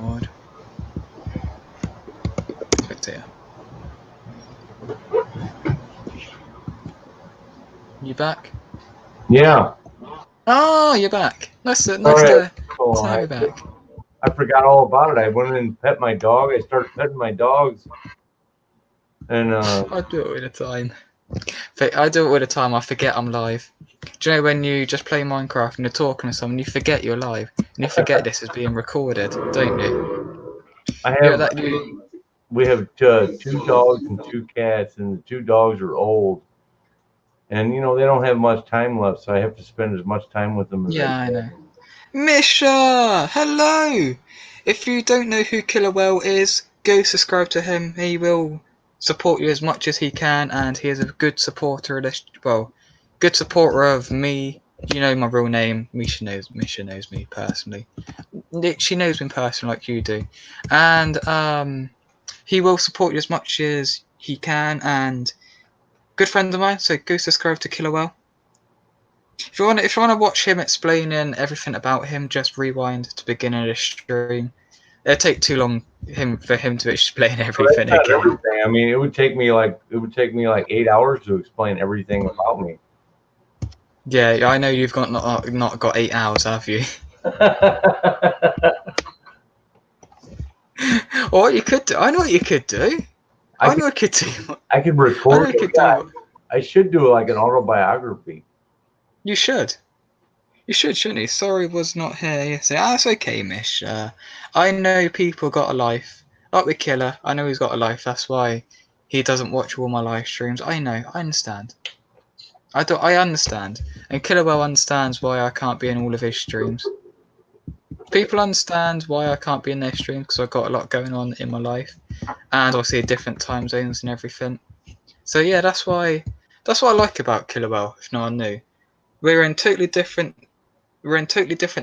Mod. Spectator. You back? Yeah. Oh, you're back. Nice to have you back. I forgot all about it. I went in and pet my dog. I started petting my dogs. And I do it all the time. I do it all the time. I forget I'm live. Do you know when you just play Minecraft and you're talking to someone, you forget you're live, and you forget this is being recorded, don't you? we have 2 dogs and 2 cats, and the 2 dogs are old, and they don't have much time left, so I have to spend as much time with them as I know. Misha, hello. If you don't know who Killer Whale is, go subscribe to him. He will support you as much as he can, and he is a good supporter of this. Well, good supporter of me. You know my real name. Misha knows me personally. She knows me personally like you do, and he will support you as much as he can. And good friend of mine, so go subscribe to Killer Whale. If you want to watch him explaining everything about him, just rewind to the beginning of the stream. It'll take too long for him to explain everything again. Everything. I mean, it would take me like 8 hours to explain everything about me. Yeah, I know you've got not got 8 hours, have you? Or what you could do? I know what you could do. I know what you could do. I could record. I should do like an autobiography. You should. You should, shouldn't you? Sorry was not here yesterday. That's okay, Mish. I know people got a life. Like with Killer, I know he's got a life. That's why he doesn't watch all my live streams. I know. I understand. I understand. And Killer Whale understands why I can't be in all of his streams. People understand why I can't be in their streams because I've got a lot going on in my life. And obviously different time zones and everything. So yeah, that's what I like about Killer Whale, if no one knew. We're in totally different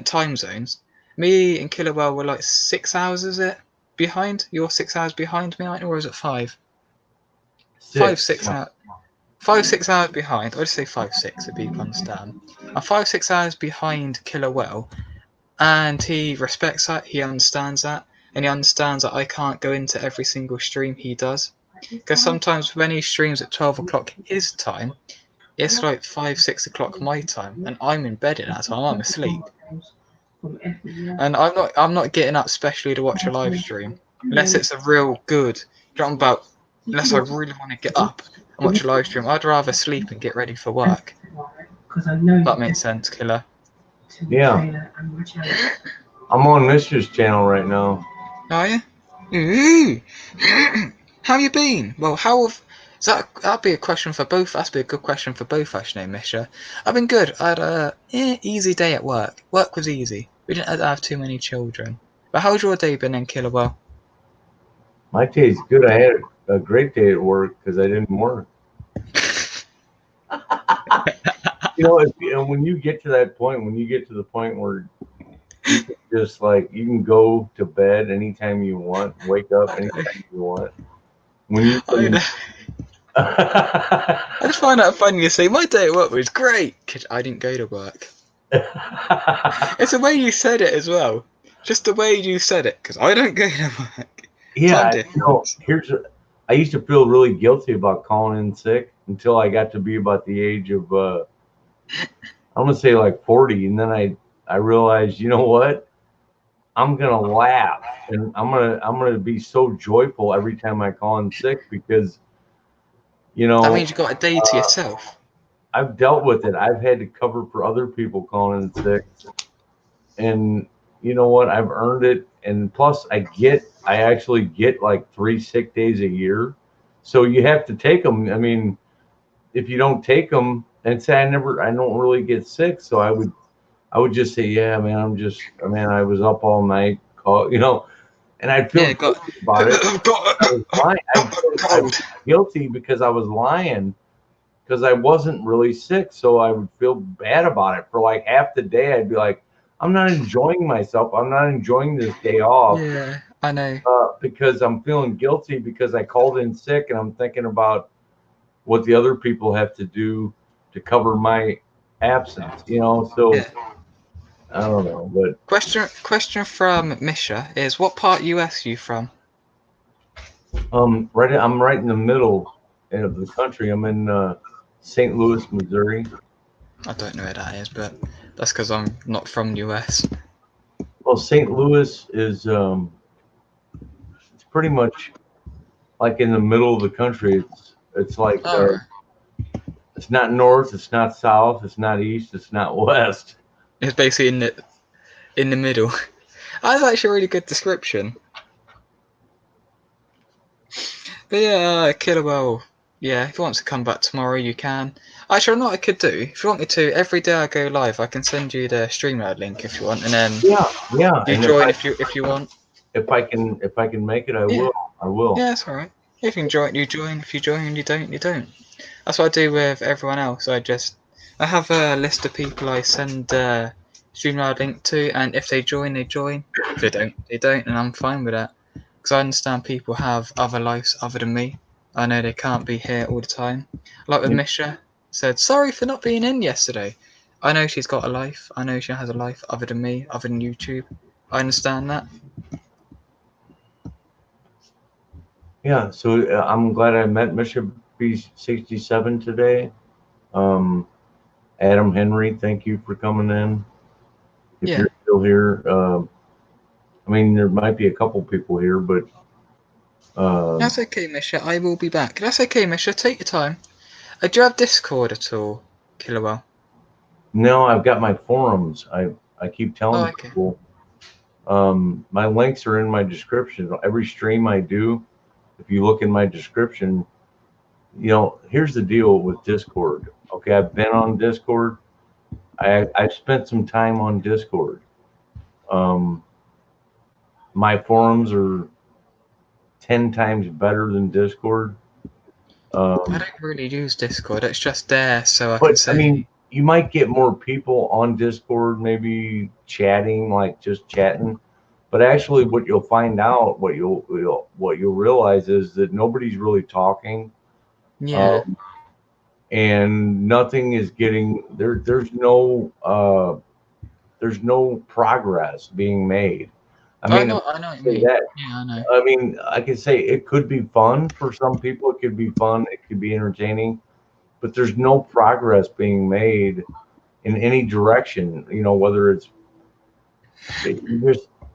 time zones. Me and Killer Whale were like 6 hours, is it? Behind? You're 6 hours behind me, or is it 5? 6 hours. 6 hours behind. I'd say 6 so people understand. I'm 6 hours behind Killer Whale, and he respects that, he understands that, and he understands that I can't go into every single stream he does. Because sometimes when he streams at 12 o'clock his time, it's like 6 o'clock my time, and I'm in bed at that time. I'm asleep, and I'm not getting up specially to watch a live stream unless it's a real good. Unless I really want to get up and watch a live stream, I'd rather sleep and get ready for work. That makes sense, Killer. Yeah, I'm on Mr.'s channel right now. Are you? Ooh. How you been? Well, that'd be a question for both. That'd be a good question for both, actually, Misha. I've been good. I had a easy day at work. Work was easy. We didn't have too many children. But how's your day been in Killer Whale? My day's good. I had a great day at work because I didn't work. When you get to that point, when you get to the point where you can just you can go to bed anytime you want, wake up anytime you want. I just find that funny you say my day at work was great because I didn't go to work. It's the way you said it as well. Just the way you said it, because I don't go to work. Yeah, I used to feel really guilty about calling in sick until I got to be about the age of I'm gonna say like 40, and then I realized, you know what? I'm gonna laugh, and I'm gonna be so joyful every time I call in sick because that means you got a day to yourself. I've dealt with it. I've had to cover for other people calling in sick, and you know what, I've earned it, and plus I actually get like 3 sick days a year, so you have to take them. I mean, if you don't take them, and say I don't really get sick, so I would just say, yeah, man, I was up all night, and I'd feel Yeah, guilty about it. I was lying. I was guilty because I was lying because I wasn't really sick, so I would feel bad about it for like half the day. I'd be like, I'm not enjoying myself. I'm not enjoying this day off yeah, I know. because I'm feeling guilty because I called in sick, and I'm thinking about what the other people have to do to cover my absence. So Yeah. I don't know, but Question from Misha is, what part US you from? I'm right in the middle of the country. I'm in St. Louis, Missouri. I don't know where that is, but that's because I'm not from US. Well, St. Louis is it's pretty much like in the middle of the country. It's like Oh, it's not north, it's not south, it's not east, it's not west. it's basically in the middle. That's actually a really good description. But yeah, Killawell. Yeah, if you want to come back tomorrow, you can. Actually, I know what I could do. If you want me to, every day I go live, I can send you the StreamYard link if you want, and then Yeah, yeah. you And join if you want. if I can make it, I Yeah, will. I will. yeah, that's all right. If you can join, you join. If you join and you don't, you don't. That's what I do with everyone else. I have a list of people I send StreamYard link to, and if they join, they join. If they don't, and I'm fine with that. Because I understand people have other lives other than me. I know they can't be here all the time. Like with You- Misha, said, sorry for not being in yesterday. I know she's got a life. I know she has a life other than me, other than YouTube. I understand that. Yeah. So I'm glad I met Misha B67 today. Um, Adam Henry, thank you for coming in. If Yeah, you're still here, I mean, there might be a couple people here, but uh, that's okay, Misha. I will be back. That's okay, Misha. Take your time. Do you have Discord at all, Killerwell? no, I've got my forums. I keep Oh, telling okay. people. My links are in my description. Every stream I do, if you look in my description, here's the deal with Discord. Okay, I've been on Discord. I've spent some time on Discord. Um, my forums are 10 times better than Discord. I Um, don't really use Discord. It's just there so I can but I say, mean, you might get more people on Discord, maybe chatting, like just chatting. But actually, what you'll find out, what you'll realize is that nobody's really talking, yeah. um, and nothing is getting there. There's no progress being made. I mean, I know what you say mean. that. Yeah, I know. I mean, I could say it could be fun for some people. It could be fun. It could be entertaining, but there's no progress being made in any direction. Whether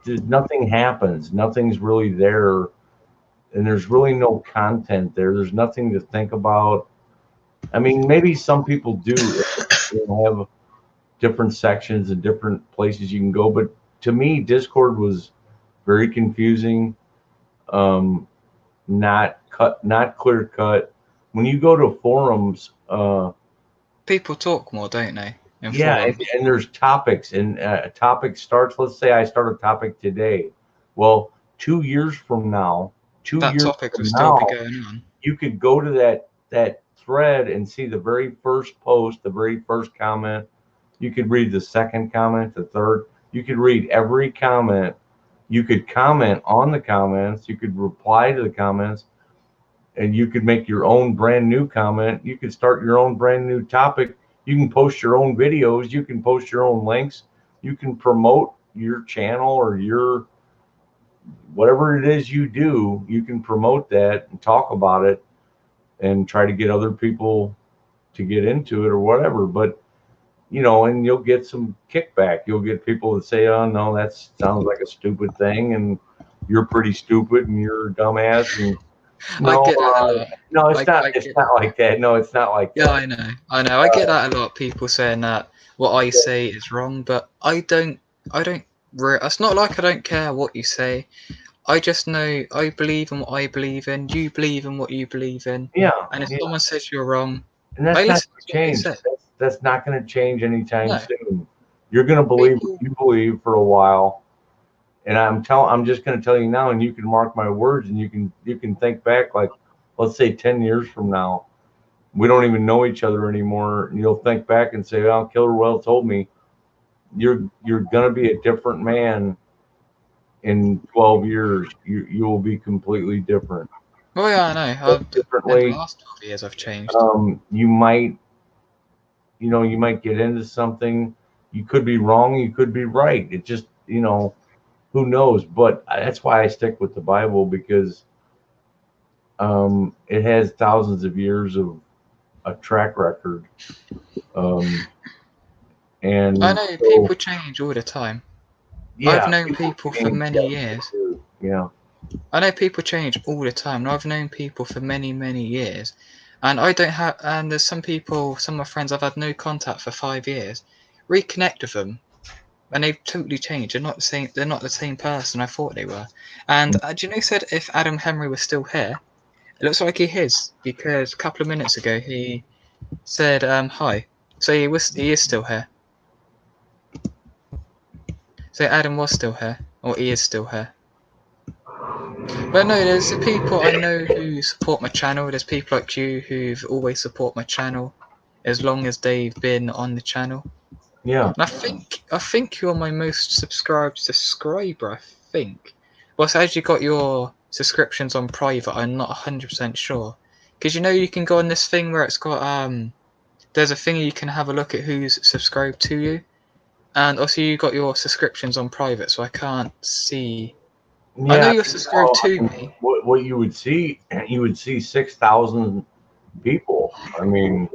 nothing happens. Nothing's really there, and there's really no content there. There's nothing to think about. I mean, maybe some people do have different sections and different places you can go, but to me, Discord was very confusing. Um, not clear cut. When you go to forums, People talk more, don't they, in yeah, and, forums? and there's topics, and a topic starts. Let's say I start a topic today. Well, 2 years from now, two That years topic will from still be now, going on. you could go to that thread and see the very first post, the very first comment. You could read the second comment, the third. You could read every comment. You could comment on the comments. You could reply to the comments, and you could make your own brand new comment. You could start your own brand new topic. You can post your own videos. You can post your own links. You can promote your channel or your whatever it is you do. You can promote that and talk about it and try to get other people to get into it or whatever. But and you'll get some kickback. You'll get people that say, "Oh no, that sounds like a stupid thing," and you're pretty stupid and you're a dumbass. And I no, get that a lot. no, it's not. I It's get. not like that. No, it's not like Yeah, that. I know. I get that a lot. People saying that what I say is wrong, but I don't. It's not like I don't care what you say. I just know I believe in what I believe in. You believe in what you believe in. Yeah, And if yeah. someone says you're wrong, And I that's not listen going to to what they change. say. That's not going to change anytime No, soon. You're going to believe what people. you believe for a while, and I'm just going to tell you now, and you can mark my words, and you can think back, like, let's say 10 years from now, we don't even know each other anymore, and you'll think back and say, "Well, Killer Well told me you're going to be a different man in 12 years. You will be completely different." Well, yeah, I know. In the Differently, last 12 years, I've changed. you might, you might get into something. You could be wrong. You could be right. It just, who knows? But that's why I stick with the Bible, because it has thousands of years of a track record. Um, I and know so, people change all the time. I've yeah, known people people for change. many years. Yeah, I know people change all the time, and I've known people for many, many years. And I don't have, and there's some people, some of my friends, I've had no contact for 5 years. Reconnect with them, and they've totally changed. They're not the same. They're not the same person I thought they were. And do you know, said if Adam Henry was still here, it looks like he is because a couple of minutes ago he said hi. So he is still here. So Adam was still here, or he is still here. But no, there's the people I know who support my channel. There's people like you who've always support my channel as long as they've been on the channel. yeah. And I think you're my most subscribed subscriber, I think. Well, so as you got your subscriptions on private, I'm not 100% sure. Because you can go on this thing where it's got there's a thing you can have a look at who's subscribed to you. And also you got your subscriptions on private, so I can't see. I know Yeah, you're subscribed to me. what you would see 6,000 people. I mean,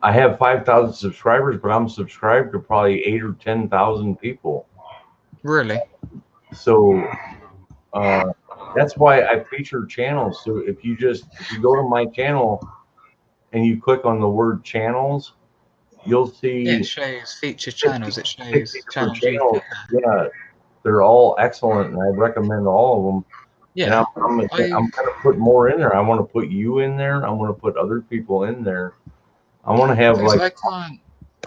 I have 5,000 subscribers, but I'm subscribed to probably 8 or 10,000 people. Really? So uh, that's why I feature channels. So if you go to my channel and you click on the word channels, you'll Yeah, it see shows featured 50, channels. It 50 shows different channels you channels. can. Yeah, they're all excellent, and I recommend all of them. And Yeah, I'm gonna put more in there. I want to put you in there. I want to put other people in there. I want to have because like,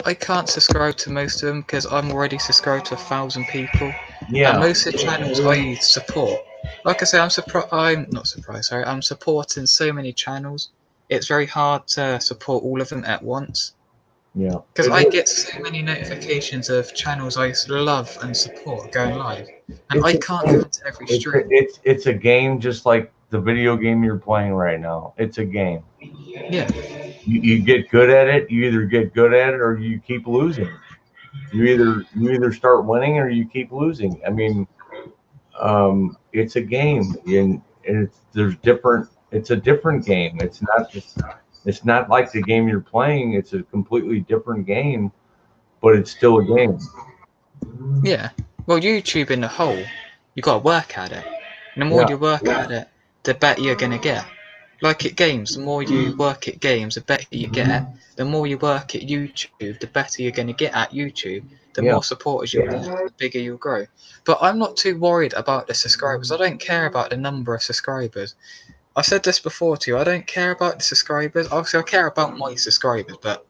I can't subscribe to most of them because I'm already subscribed to 1,000 people, and yeah, most of the channels I support. Like I say, I'm not surprised. Sorry, I'm supporting so many channels. It's very hard to support all of them at once yeah. because I get so many notifications of channels I love and support going live, and It's I a can't go game. into every stream. It's a game, just like the video game you're playing right now. It's a game. Yeah, You get good at it. You either get good at it or you keep losing. You either start winning or you keep losing. I mean, it's a game, and there's different. It's a different game. It's not like the game you're playing. It's a completely different game, but it's still a game. yeah. Well, YouTube in the whole, you got to work at it. And the more Yeah, you work at it, the better you're gonna get. Like at games, the more you work at games, the better you get. The more you work at YouTube, the better you're gonna get at YouTube. The yeah. more supporters you'll get, the bigger you'll grow. But I'm not too worried about the subscribers. I don't care about the number of subscribers. I've said this before too. I don't care about the subscribers. Obviously, I care about my subscribers, but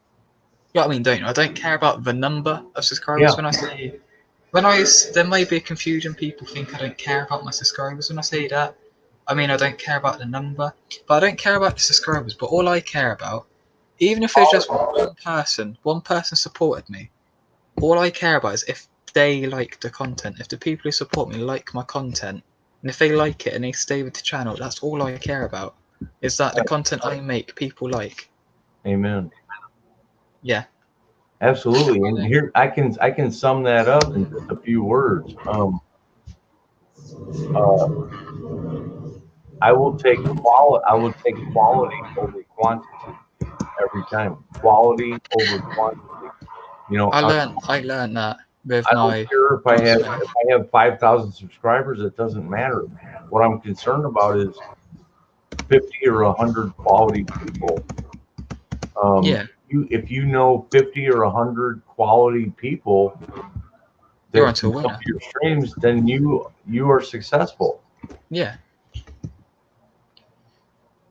you know what I mean, don't you? I don't care about the number of subscribers Yeah, when I say there may be a confusion. People think I don't care about my subscribers when I say that. I mean, I don't care about the number, but I don't care about the subscribers. But all I care about, even if there's just one person supported me, all I care about is if they like the content. If the people who support me like my content, and if they like it and they stay with the channel, that's all I care about. Is that the content I make people like? amen. Yeah. Absolutely. And here I can sum that up in just a few words. Uh, I will take quality over quantity every time. Quality over quantity. You know, I learned that with I don't my care if I John have Smith. 5,000 subscribers. It doesn't matter. What I'm concerned about is 50 or 100 quality people. Yeah. If you know 50 or 100 quality people, You're that onto a can come winner. to your streams, then you are successful. Yeah.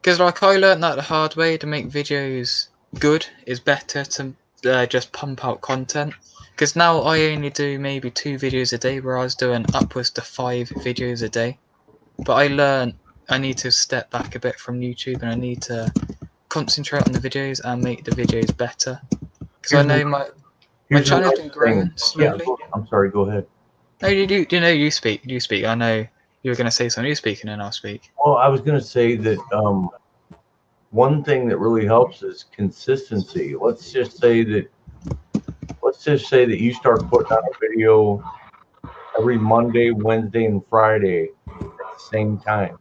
Because like I learned that the hard way. To make videos good is better to just pump out content. Because now I only do maybe 2 videos a day, where I was doing upwards to 5 videos a day. But I learned I need to step back a bit from YouTube, and I need to concentrate on the videos and make the videos better. Because I know my channel's been growing Yeah, slowly. I'm sorry. Go ahead. No, you speak. You speak. I know you were going to say something. You speak, and then I'll speak. Well, I was going to say that one thing that really helps is consistency. Let's just say that you start putting out a video every Monday, Wednesday, and Friday at the same time.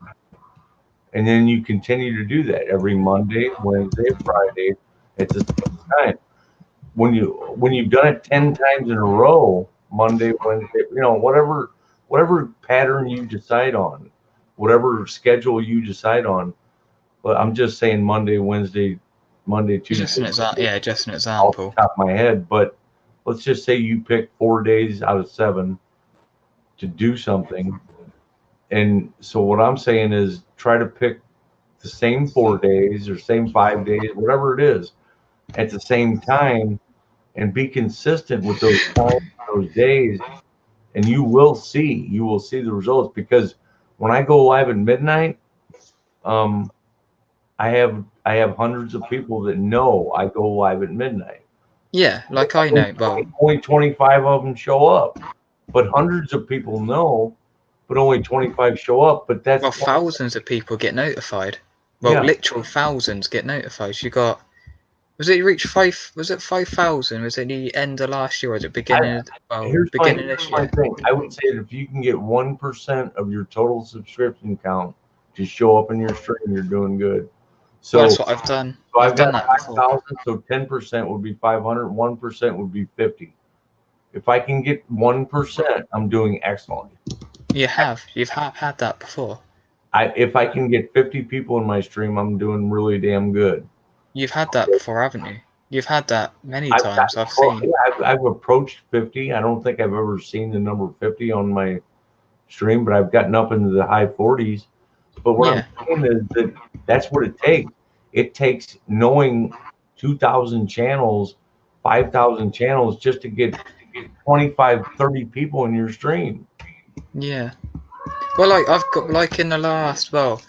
And then you continue to do that every Monday, Wednesday, Friday at the same time. When you've done it 10 times in a row, Monday, Wednesday, whatever pattern you decide on, whatever schedule you decide on. But I'm just saying Monday, Tuesday. Just an example. Yeah, just an Off example. the top of my head, but let's just say you pick 4 days out of 7 to do something. And so what I'm saying is try to pick the same 4 days or same 5 days, whatever it is, at the same time, and be consistent with those times, those days, and you will see the results. Because when I go live at midnight, I have hundreds of people that know I go live at midnight. Yeah, like I know. Well, only 25 of them show up, but hundreds of people know, but only 25 show up. But that's thousands of people get notified. Well, yeah. literal thousands get notified. You got. Was it reached 5? Was it 5,000? Was it the end of last year, or was it beginning? Beginning this My year. thing. I would say that if you can get 1% of your total subscription count to show up in your stream, you're doing good. So Well, that's what I've done. So I've done got that before. 5,000. So 10% would be 500. 1% would be 50. If I can get 1%, I'm doing excellent. You've had that before. If I can get 50 people in my stream, I'm doing really damn good. You've had that before, haven't you? You've had that many times. I've seen. Yeah, I've approached 50. I don't think I've ever seen the number 50 on my stream, but I've gotten up into the high 40s. But what I'm saying is that's what it takes. It takes knowing 2,000 channels, 5,000 channels just to get 25, 30 people in your stream. Yeah. Well, like I've got in the last. Well,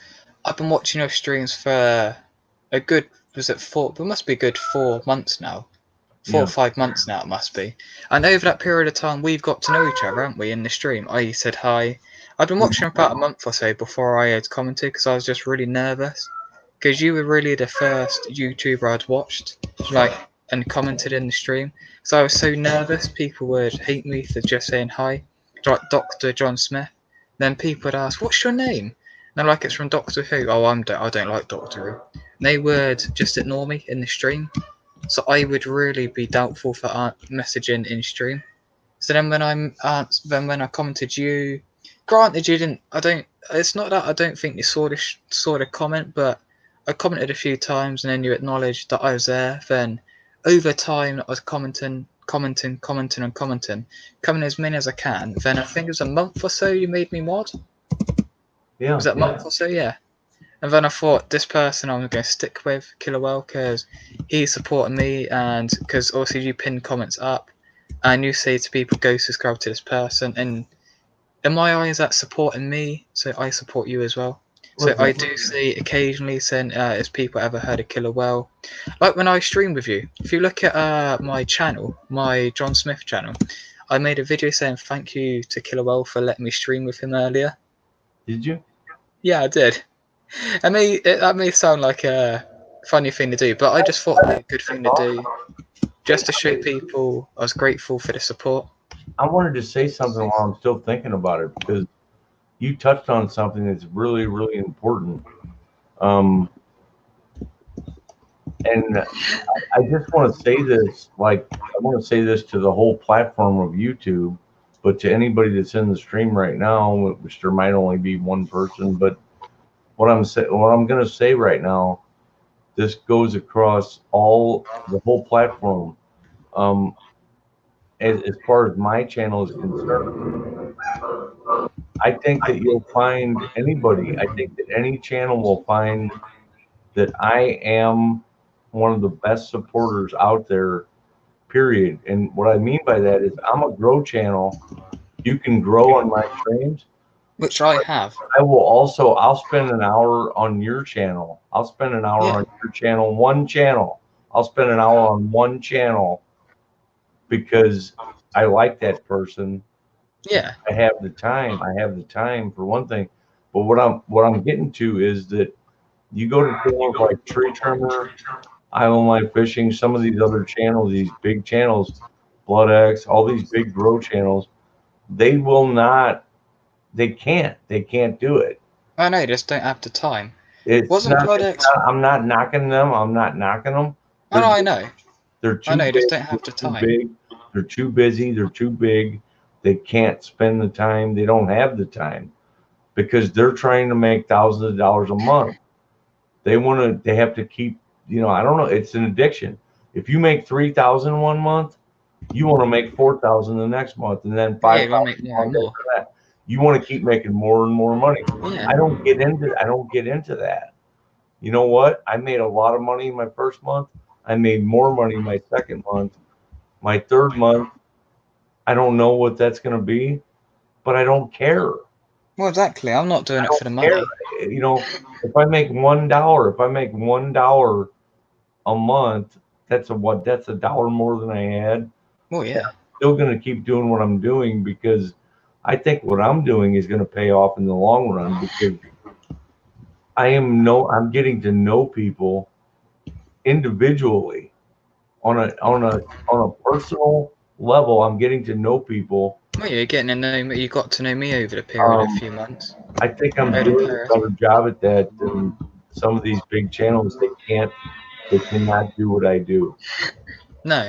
I've been watching your streams for a good. Was it 4? It must be a good 4 months now. 4 or 5 months now, it must be. And over that period of time, we've got to know each other, haven't we, in the stream? I said hi. I've been watching about a month or so before I had commented, because I was just really nervous. Because you were really the first YouTuber I'd watched, and commented in the stream. So I was so nervous people would hate me for just saying hi, like Dr. John Smith. Then people would ask, "What's your name?" And I'm like, "It's from Doctor Who." "Oh, I don't like Doctor Who." And they would just ignore me in the stream. So I would really be doubtful for messaging in stream. So then when I commented you, granted you didn't. It's not that I don't think you saw the comment, but I commented a few times, and then you acknowledged that I was there. Then over time, I was commenting, coming as many as I can. Then I think it was a month or so you made me mod. Yeah. Was that a month or so? Yeah. And then I thought, this person I'm going to stick with, Killerwell, because he's supporting me, and because also you pin comments up, and you say to people, go subscribe to this person. And in my eyes, that's supporting me, so I support you as well. So I do see occasionally saying, has people ever heard of Killerwell? Like when I stream with you, if you look at my channel, my John Smith channel, I made a video saying thank you to Killerwell for letting me stream with him earlier. Did you? Yeah, I did. That may sound like a funny thing to do, but I just thought it'd be a good thing to do, just to show people I was grateful for the support. I wanted to say something while I'm still thinking about it, because you touched on something that's really, really important. And I just want to say this, I want to say this to the whole platform of YouTube, but to anybody that's in the stream right now, which there might only be one person, but what I'm going to say right now, this goes across the whole platform. as far as my channel is concerned, I think that you'll find anybody. I think that any channel will find that I am one of the best supporters out there, period. And what I mean by that is I'm a grow channel. You can grow on my streams. Which I have. I'll spend an hour on your channel. I'll spend an hour Yeah. on your channel, one channel. I'll spend an hour on one channel because I like that person. Yeah. I have the time. I have the time for one thing. But what I'm getting to is that you go to channels like Tree Trimmer, Island Life Fishing, some of these other channels, these big channels, Blood X, all these big grow channels, they will not, they can't do it. I know, just don't have the time. It's Wasn't not, Blood it's X? not, I'm not knocking them. I'm not knocking them. Oh, no, I They're, know. they're I too know, big. just don't have the They're too time. big. They're too busy. They're too big. They can't spend the time. They don't have the time because they're trying to make thousands of dollars a month. They have to keep, I don't know. It's an addiction. If you make 3,000 one month, you want to make 4,000 the next month, and then Yeah, we'll 5,000 make more and more. after that. You want to keep making more and more money. Yeah. I don't get into that. You know what? I made a lot of money my first month. I made more money my second month. My third month, I don't know what that's going to be, but I don't care. Well, exactly. I'm not doing I it for the don't money. care. If I make $1 a month, that's a dollar more than I had. Well, yeah. I'm still going to keep doing what I'm doing because I think what I'm doing is going to pay off in the long run because I'm getting to know people individually on a personal level. I'm getting to know people. Well, you're getting to know me. You got to know me over the period of a Um, few months. I think I'm Over the doing period. a better job at that than some of these big channels. They cannot do what I do. No.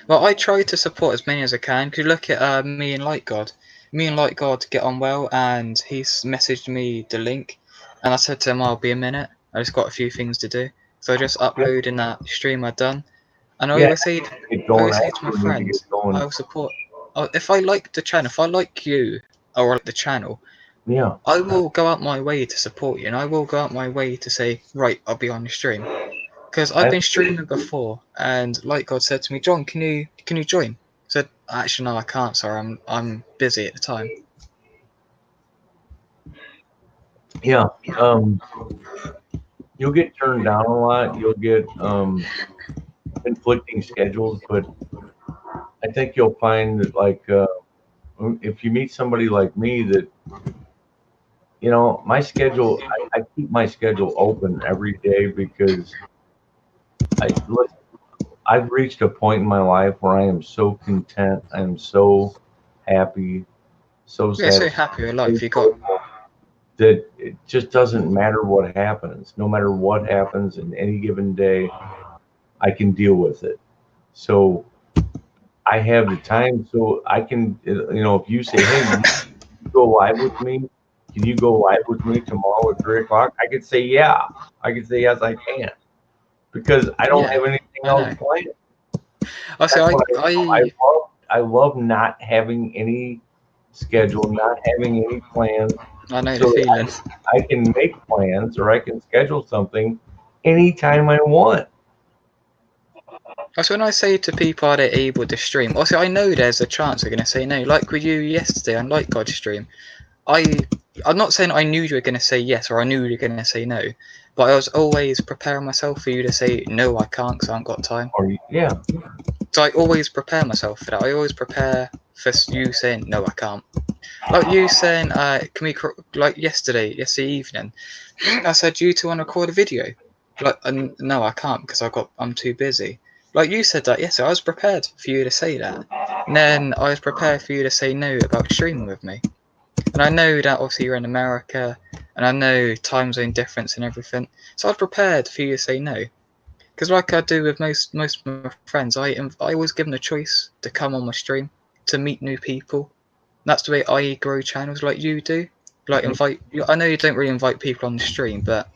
Well, I try to support as many as I can. Because look at me and Light God. Me and Light God get on well, and he's messaged me the link, and I said to him, "I'll be a minute. I just got a few things to do." So I just uploading that stream I'd done, and Yeah, I get going. always I say to my actually need to friends, get going. I will support. If I like the channel, if I like you or like the channel, Yeah. I will go out my way to support you, and I will go out my way to say, right, I'll be on the stream. Because I've been streaming before, and like God said to me, John, can you join? I said, actually no, I can't. Sorry, I'm busy at the time. Yeah. You'll get turned down a lot. You'll get conflicting schedules, but I think you'll find that if you meet somebody like me that my schedule, I keep my schedule open every day because I've reached a point in my life where I am so content. I am so happy, so Yeah, so satisfied, happy with so life. You got joyful that it just doesn't matter what happens. No matter what happens in any given day, I can deal with it. So I have the time, so I can, if you say, "Hey, man, you go live with me? Can you go live with me tomorrow at 3 o'clock?" I could say, "Yeah." I could say, "Yes, I can," because I don't yeah, have anything I else know. planned. I say That's what I I love not having any schedule, not having any plans, I know the so that feeling. I can make plans or I can schedule something anytime I want. That's when I say to people, are they able to stream? Also, I know there's a chance they're gonna say no. Like with you yesterday on Light God stream, I'm not saying I knew you were gonna say yes or I knew you were gonna say no, but I was always preparing myself for you to say no, I can't because I haven't got time. Yeah, So I always prepare myself for that. I always prepare for you saying no, I can't. Like you saying, can we like yesterday evening? I said, "Do you two want to record a video?" Like, no, I can't because I'm too busy. Like you said that yesterday. I was prepared for you to say that. And then I was prepared for you to say no about streaming with me. And I know that obviously you're in America, and I know time zone difference and everything. So I was prepared for you to say no. Because like I do with most of my friends, I always give them a choice to come on my stream, to meet new people. That's the way I grow channels like you do. Like I know you don't really invite people on the stream, but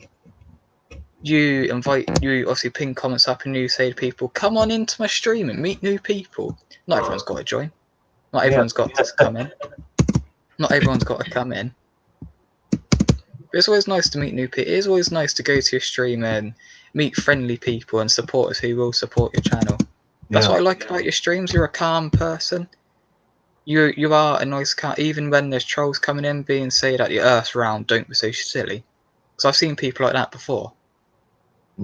you obviously ping comments up and you say to people, come on into my stream and meet new people. Not everyone's got to join. Not everyone's got to come in. Not everyone's got to come in. But it's always nice to meet new people. It is always nice to go to your stream and meet friendly people and supporters who will support your channel. That's what I like about your streams. You're a calm person. You are a nice calm. Even when there's trolls coming in being say that the Earth's round, don't be so silly. Because I've seen people like that before.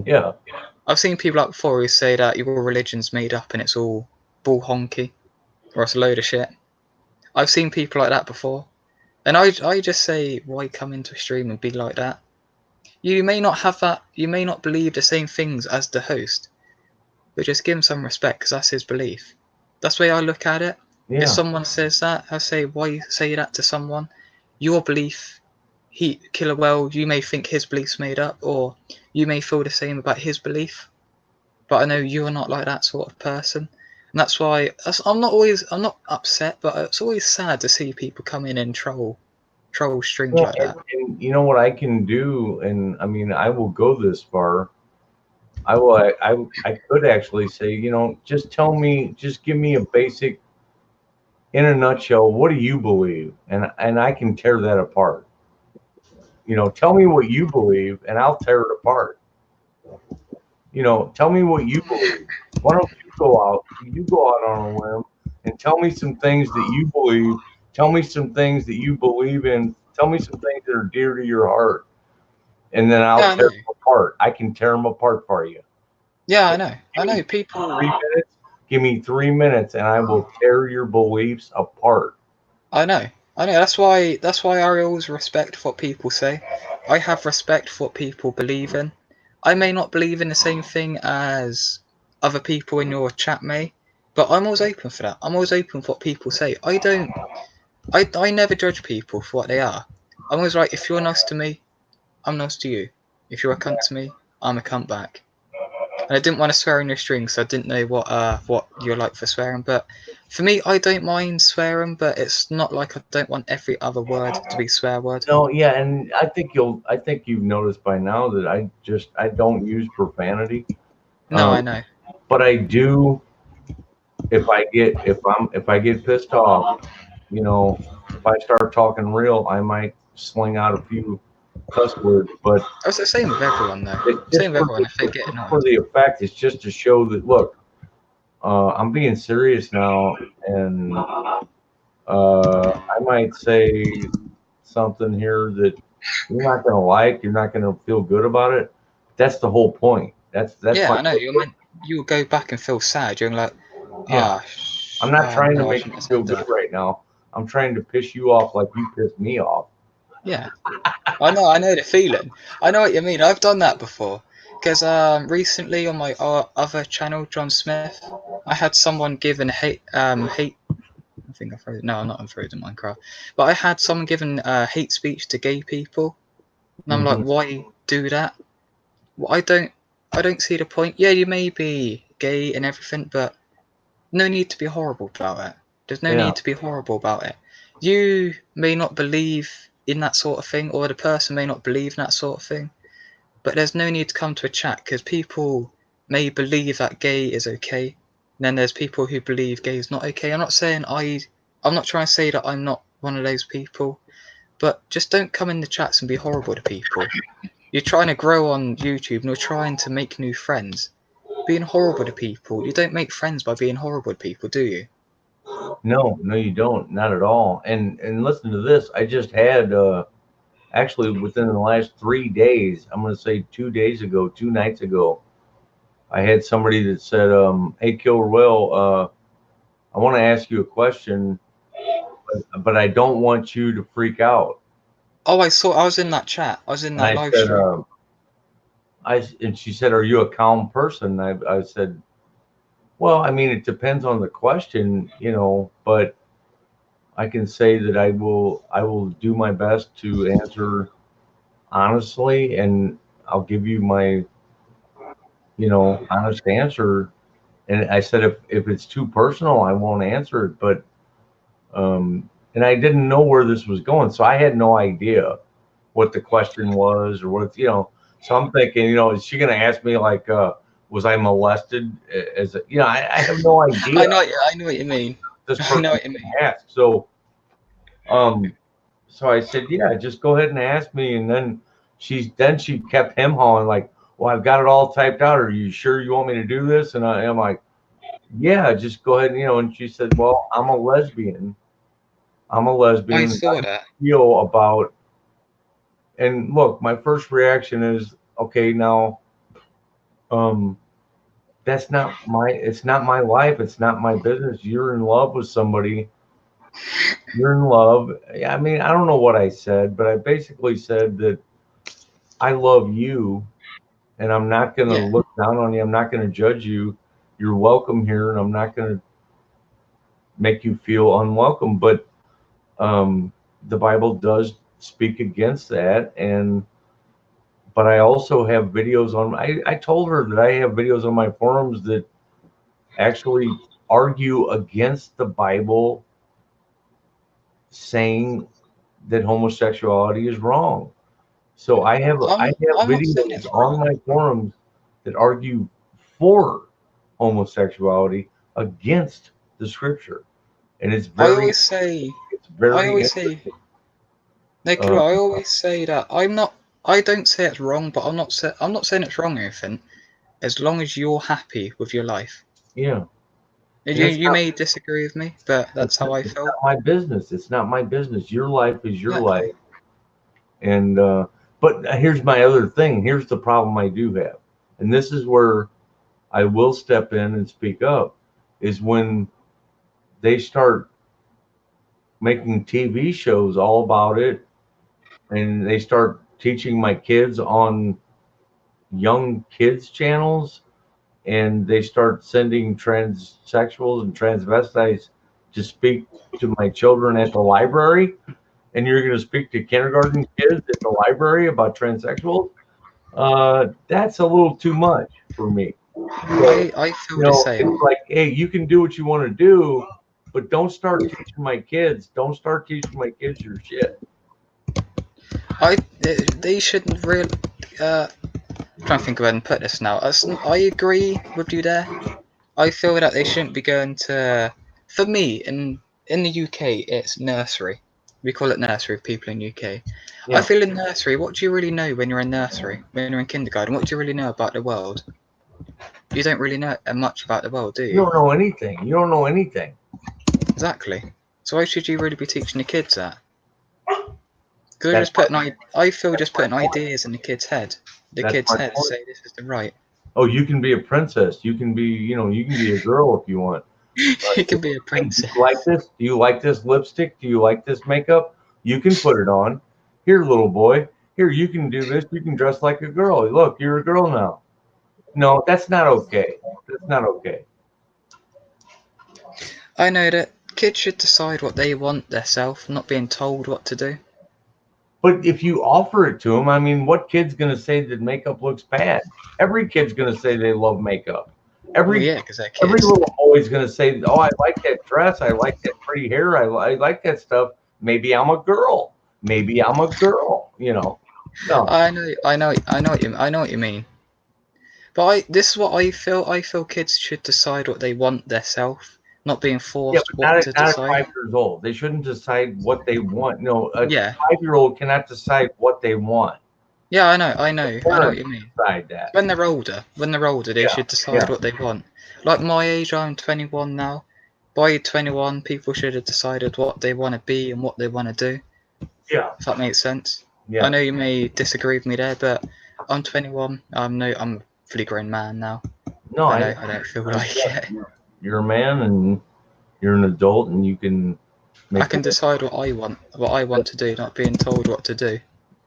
Yeah. I've seen people like before who say that your religion's made up and it's all bull honky, or it's a load of shit. I've seen people like that before. And I just say, why come into a stream and be like that? You may not have that, you may not believe the same things as the host, but just give him some respect because that's his belief. That's the way I look at it. Yeah. If someone says that, I say, why say that to someone? Your belief, Killer Well, you may think his belief's made up, or you may feel the same about his belief. But I know you are not like that sort of person. And that's why I'm not upset, but it's always sad to see people come in and troll streams like that. And you know what I can do, and I mean, I will go this far. I could actually say, you know, just give me a basic, in a nutshell, what do you believe? And I can tear that apart. You know, tell me what you believe and I'll tear it apart. You know, tell me what you believe. Why don't you go out on a limb and tell me some things that you believe. Tell me some things that you believe in. Tell me some things that are dear to your heart. And then I'll tear them apart. I can tear them apart for you. Yeah, I know. I know people. 3 minutes. Give me 3 minutes, and I will tear your beliefs apart. I know. That's why I always respect what people say. I have respect for what people believe in. I may not believe in the same thing as other people in your chat may, but I'm always open for that. I'm always open for what people say. I never judge people for what they are. I'm always like, if you're nice to me, I'm nice to you. If you're a cunt to me, I'm a cunt back. And I didn't want to swear in your string, so I didn't know what you're like for swearing. But for me, I don't mind swearing, but it's not like I don't want every other word to be swear word. No, yeah, and I think you've noticed by now that I don't use profanity. No, I know. But I do if I get pissed off, you know, if I start talking real, I might sling out a few cuss words, but it's the same with everyone though. Same with everyone if they get annoyed. For the effect, it's just to show that look, I'm being serious now, and I might say something here that you're not gonna like, you're not gonna feel good about it. That's the whole point. That's yeah, I know. You'll go back and feel sad. You're like, yeah. I'm not trying to make you feel good right now. I'm trying to piss you off like you pissed me off. Yeah, I know the feeling. I know what you mean. I've done that before. Because recently on my other channel, John Smith, I had someone giving hate. I think I froze. No, I'm not unfrozen Minecraft. But I had someone giving hate speech to gay people, and I'm like, why do that? Well, I don't see the point. Yeah, you may be gay and everything, but no need to be horrible about it. There's no need to be horrible about it. You may not believe in that sort of thing, or the person may not believe in that sort of thing, but there's no need to come to a chat because people may believe that gay is okay, and then there's people who believe gay is not okay. I'm not trying to say that I'm not one of those people, but just don't come in the chats and be horrible to people. You're trying to grow on YouTube and you're trying to make new friends. Being horrible to people, you don't make friends by being horrible to people, do you? No, you don't. Not at all. And listen to this. I just had actually within the last 3 days, I'm going to say 2 nights ago, I had somebody that said, hey, Killer Will, I want to ask you a question, but I don't want you to freak out. Oh, I was in that chat. I was in that live stream. And she said, are you a calm person? I said, well, I mean, it depends on the question, you know, but I can say that I will do my best to answer honestly, and I'll give you my, you know, honest answer. And I said, if it's too personal, I won't answer it. But, and I didn't know where this was going. So I had no idea what the question was or what, you know, so I'm thinking, you know, is she going to ask me like, was I molested as a, you know, I have no idea. I know what you mean. this I person know what you mean. asked. So I said, yeah, just go ahead and ask me. And then she kept him hauling like, well, I've got it all typed out. Are you sure you want me to do this? And I'm like, yeah, just go ahead. And she said, well, I'm a lesbian. I saw that. Feel about, and look, my first reaction is, okay, now, it's not my life. It's not my business. You're in love with somebody. You're in love. I mean, I don't know what I said, but I basically said that I love you and I'm not going to look down on you. I'm not going to judge you. You're welcome here and I'm not going to make you feel unwelcome. But the Bible does speak against that. But I also have videos on, I told her that I have videos on my forums that actually argue against the Bible saying that homosexuality is wrong. So I have videos on my forums that argue for homosexualty against the scripture, and it's very. I always say that I don't say it's wrong, but I'm not saying it's wrong or anything. As long as you're happy with your life. Yeah. You may disagree with me, but that's how I feel. It's not my business. It's not my business. Your life is your life. And but here's my other thing. Here's the problem I do have, and this is where I will step in and speak up, is when they start making TV shows all about it, and they start teaching my kids on young kids channels, and they start sending transsexuals and transvestites to speak to my children at the library, and you're going to speak to kindergarten kids at the library about transsexuals. That's a little too much for me. So, I feel the same. It's like, hey, you can do what you want to do, but don't start teaching my kids. Don't start teaching my kids your shit. They shouldn't really. I'm trying to think of how to put this now. I agree with you there. I feel that they shouldn't be going to. For me, in the UK, it's nursery. We call it nursery. People in UK. Yeah. I feel in nursery. What do you really know when you're in nursery? When you're in kindergarten, what do you really know about the world? You don't really know much about the world, do you? You don't know anything. You don't know anything. Exactly. So why should you really be teaching the kids that? Because I feel just putting ideas in the kid's head. The kid's head say this is the right. Oh, you can be a princess. You can be, you can be a girl if you want. You can be a princess. Do you like this? Do you like this lipstick? Do you like this makeup? You can put it on. Here, little boy. Here, you can do this. You can dress like a girl. Look, you're a girl now. No, that's not okay. That's not okay. I know that kids should decide what they want themselves, not being told what to do. But if you offer it to them, I mean, what kid's going to say that makeup looks bad? Every kid's going to say they love makeup. Every little boy's going to say, oh, I like that dress. I like that pretty hair. I like that stuff. Maybe I'm a girl. Maybe I'm a girl, No. I know what you mean. But this is what I feel. I feel kids should decide what they want themselves, not being forced to decide. Not at 5 years old. They shouldn't decide what they want. No, a 5-year-old cannot decide what they want. Yeah, I know what you mean. Decide that. When they're older, they should decide what they want. Like my age, I'm 21 now. By 21, people should have decided what they want to be and what they want to do. Yeah. If that makes sense. Yeah. I know you may disagree with me there, but I'm 21. I'm a fully grown man now. No, I don't feel like it. You're a man and you're an adult, and you can. I can decide what I want to do, not being told what to do.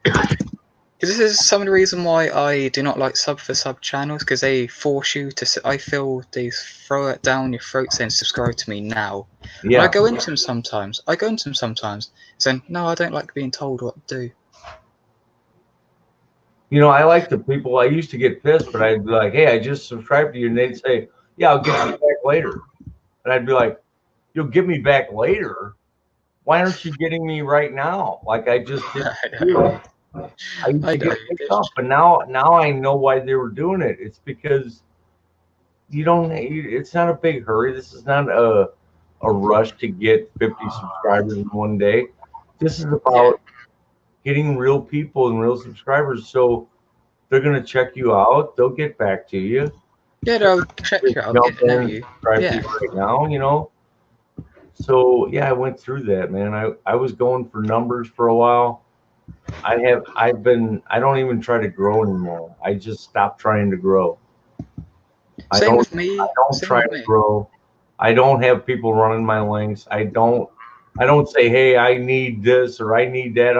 Because this is some of the reason why I do not like sub for sub channels, because they force you to. I feel they throw it down your throat saying subscribe to me now. Yeah. And I go into them sometimes, saying no, I don't like being told what to do. I like the people. I used to get pissed, but I'd be like, hey, I just subscribed to you, and they'd say, yeah, I'll get you back later. And I'd be like, you'll get me back later? Why aren't you getting me right now? Like I just did. I used to get pissed off, but now I know why they were doing it. It's because it's not a big hurry. This is not a a rush to get 50 subscribers in one day. This is about getting real people and real subscribers. So they're going to check you out. They'll get back to you. Yeah, they'll check you out, Jump get to know in and you. subscribe to Yeah. you right now, you know. So yeah, I went through that, man. I was going for numbers for a while. I don't even try to grow anymore. I just stopped trying to grow. Same with I me. don't Same try with to me. grow. I don't have people running my links. I don't say, hey, I need this or I need that.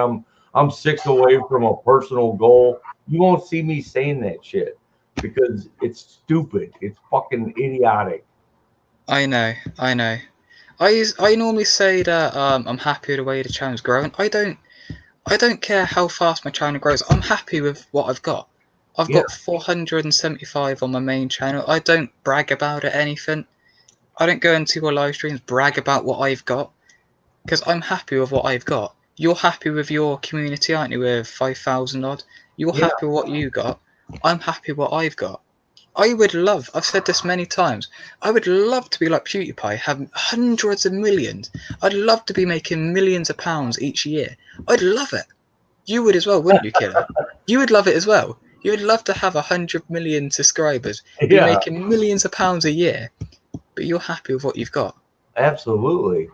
I'm 6 away from a personal goal. You won't see me saying that shit because it's stupid. It's fucking idiotic. I know. I normally say that I'm happy with the way the channel's growing. I don't care how fast my channel grows. I'm happy with what I've got. I've Yeah. got 475 on my main channel. I don't brag about it anything. I don't go into a live streams brag about what I've got because I'm happy with what I've got. You're happy with your community, aren't you? With 5,000 odd. You're Yeah. happy with what you got. I'm happy with what I've got. I've said this many times, I would love to be like PewDiePie, have hundreds of millions. I'd love to be making millions of pounds each year. I'd love it. You would as well, wouldn't you, Killer? You would love it as well. You would love to have 100 million subscribers, be Yeah, making millions of pounds a year, but you're happy with what you've got. absolutely.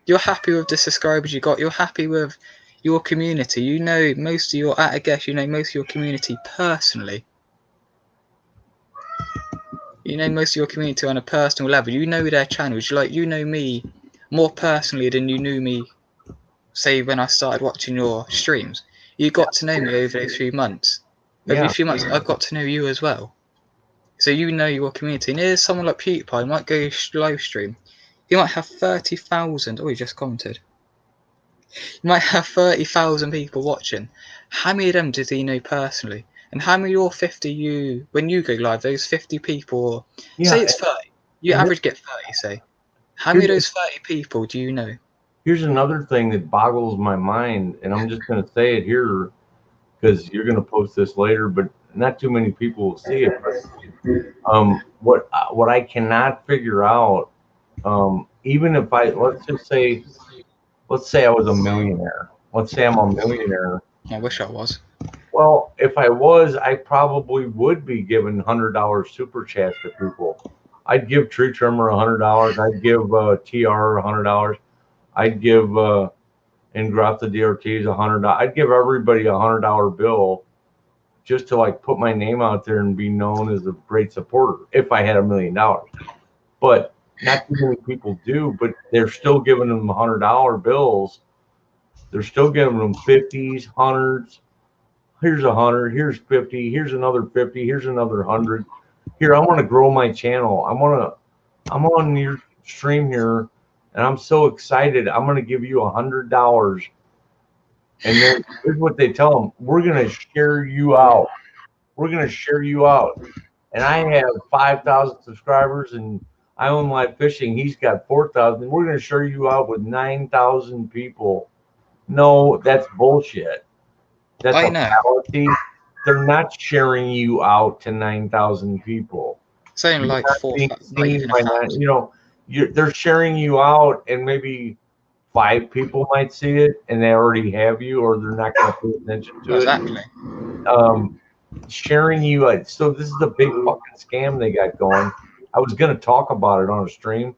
You're happy with the subscribers you got. You're happy with your community. You know most of your, at a guess, you know most of your community personally. You know most of your community on a personal level. You know their channels. Like you know me more personally than you knew me, say when I started watching your streams. You got to know me over those few months. Every Yeah. few months, I've got to know you as well. So you know your community. And here's someone like PewDiePie might go live stream. He might have 30,000. Oh, he just commented. He might have 30,000 people watching. How many of them does he know personally? And how many of your 50 when you go live, those 50 people, Yeah. say it's 30, you And average get 30, say. How many here's of those 30 people do you know? here's another thing that boggles my mind, and I'm just going to say it here because you're going to post this later, but not too many people will see it. But what I cannot figure out, even if let's say I was a millionaire. Let's say I'm a millionaire. I wish I was. Well, if I was, I probably would be giving $100 super chats to people. I'd give Tree Trimmer $100. I'd give TR $100. I'd give and drop the DRTs $100. I'd give everybody $100 bill just to like put my name out there and be known as a great supporter if I had $1 million. But not too many people do, but they're still giving them $100 bills. They're still giving them 50s, hundreds. Here's 100, here's 50, here's another 50, here's another 100. Here, I want to grow my channel. I'm on your stream here and I'm so excited. I'm going to give you $100. And then here's what they tell them: we're going to share you out. We're going to share you out. And I have 5,000 subscribers and I own Live Fishing. He's got 4,000. We're going to share you out with 9,000 people. No, that's bullshit. That's I a know. fallacy. They're not sharing you out to 9,000 people. It's only You're like not four, being not seen even by nine. 1,000. You know, they're sharing you out, and maybe 5 people might see it, and they already have you, or they're not going to pay attention to it. Exactly. Sharing you. So this is a big fucking scam they got going. I was going to talk about it on a stream.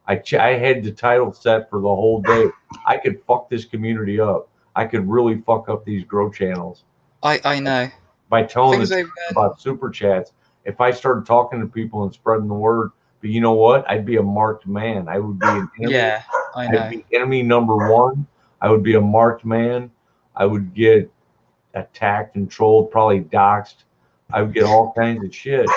I had the title set for the whole day. I could fuck this community up. I could really fuck up these grow channels I know. by telling Things the over truth about super chats. If I started talking to people and spreading the word, but you know what? I'd be a marked man. I would be an enemy. Yeah, I know. I'd be enemy number one. I would be a marked man. I would get attacked and trolled, probably doxxed. I would get all kinds of shit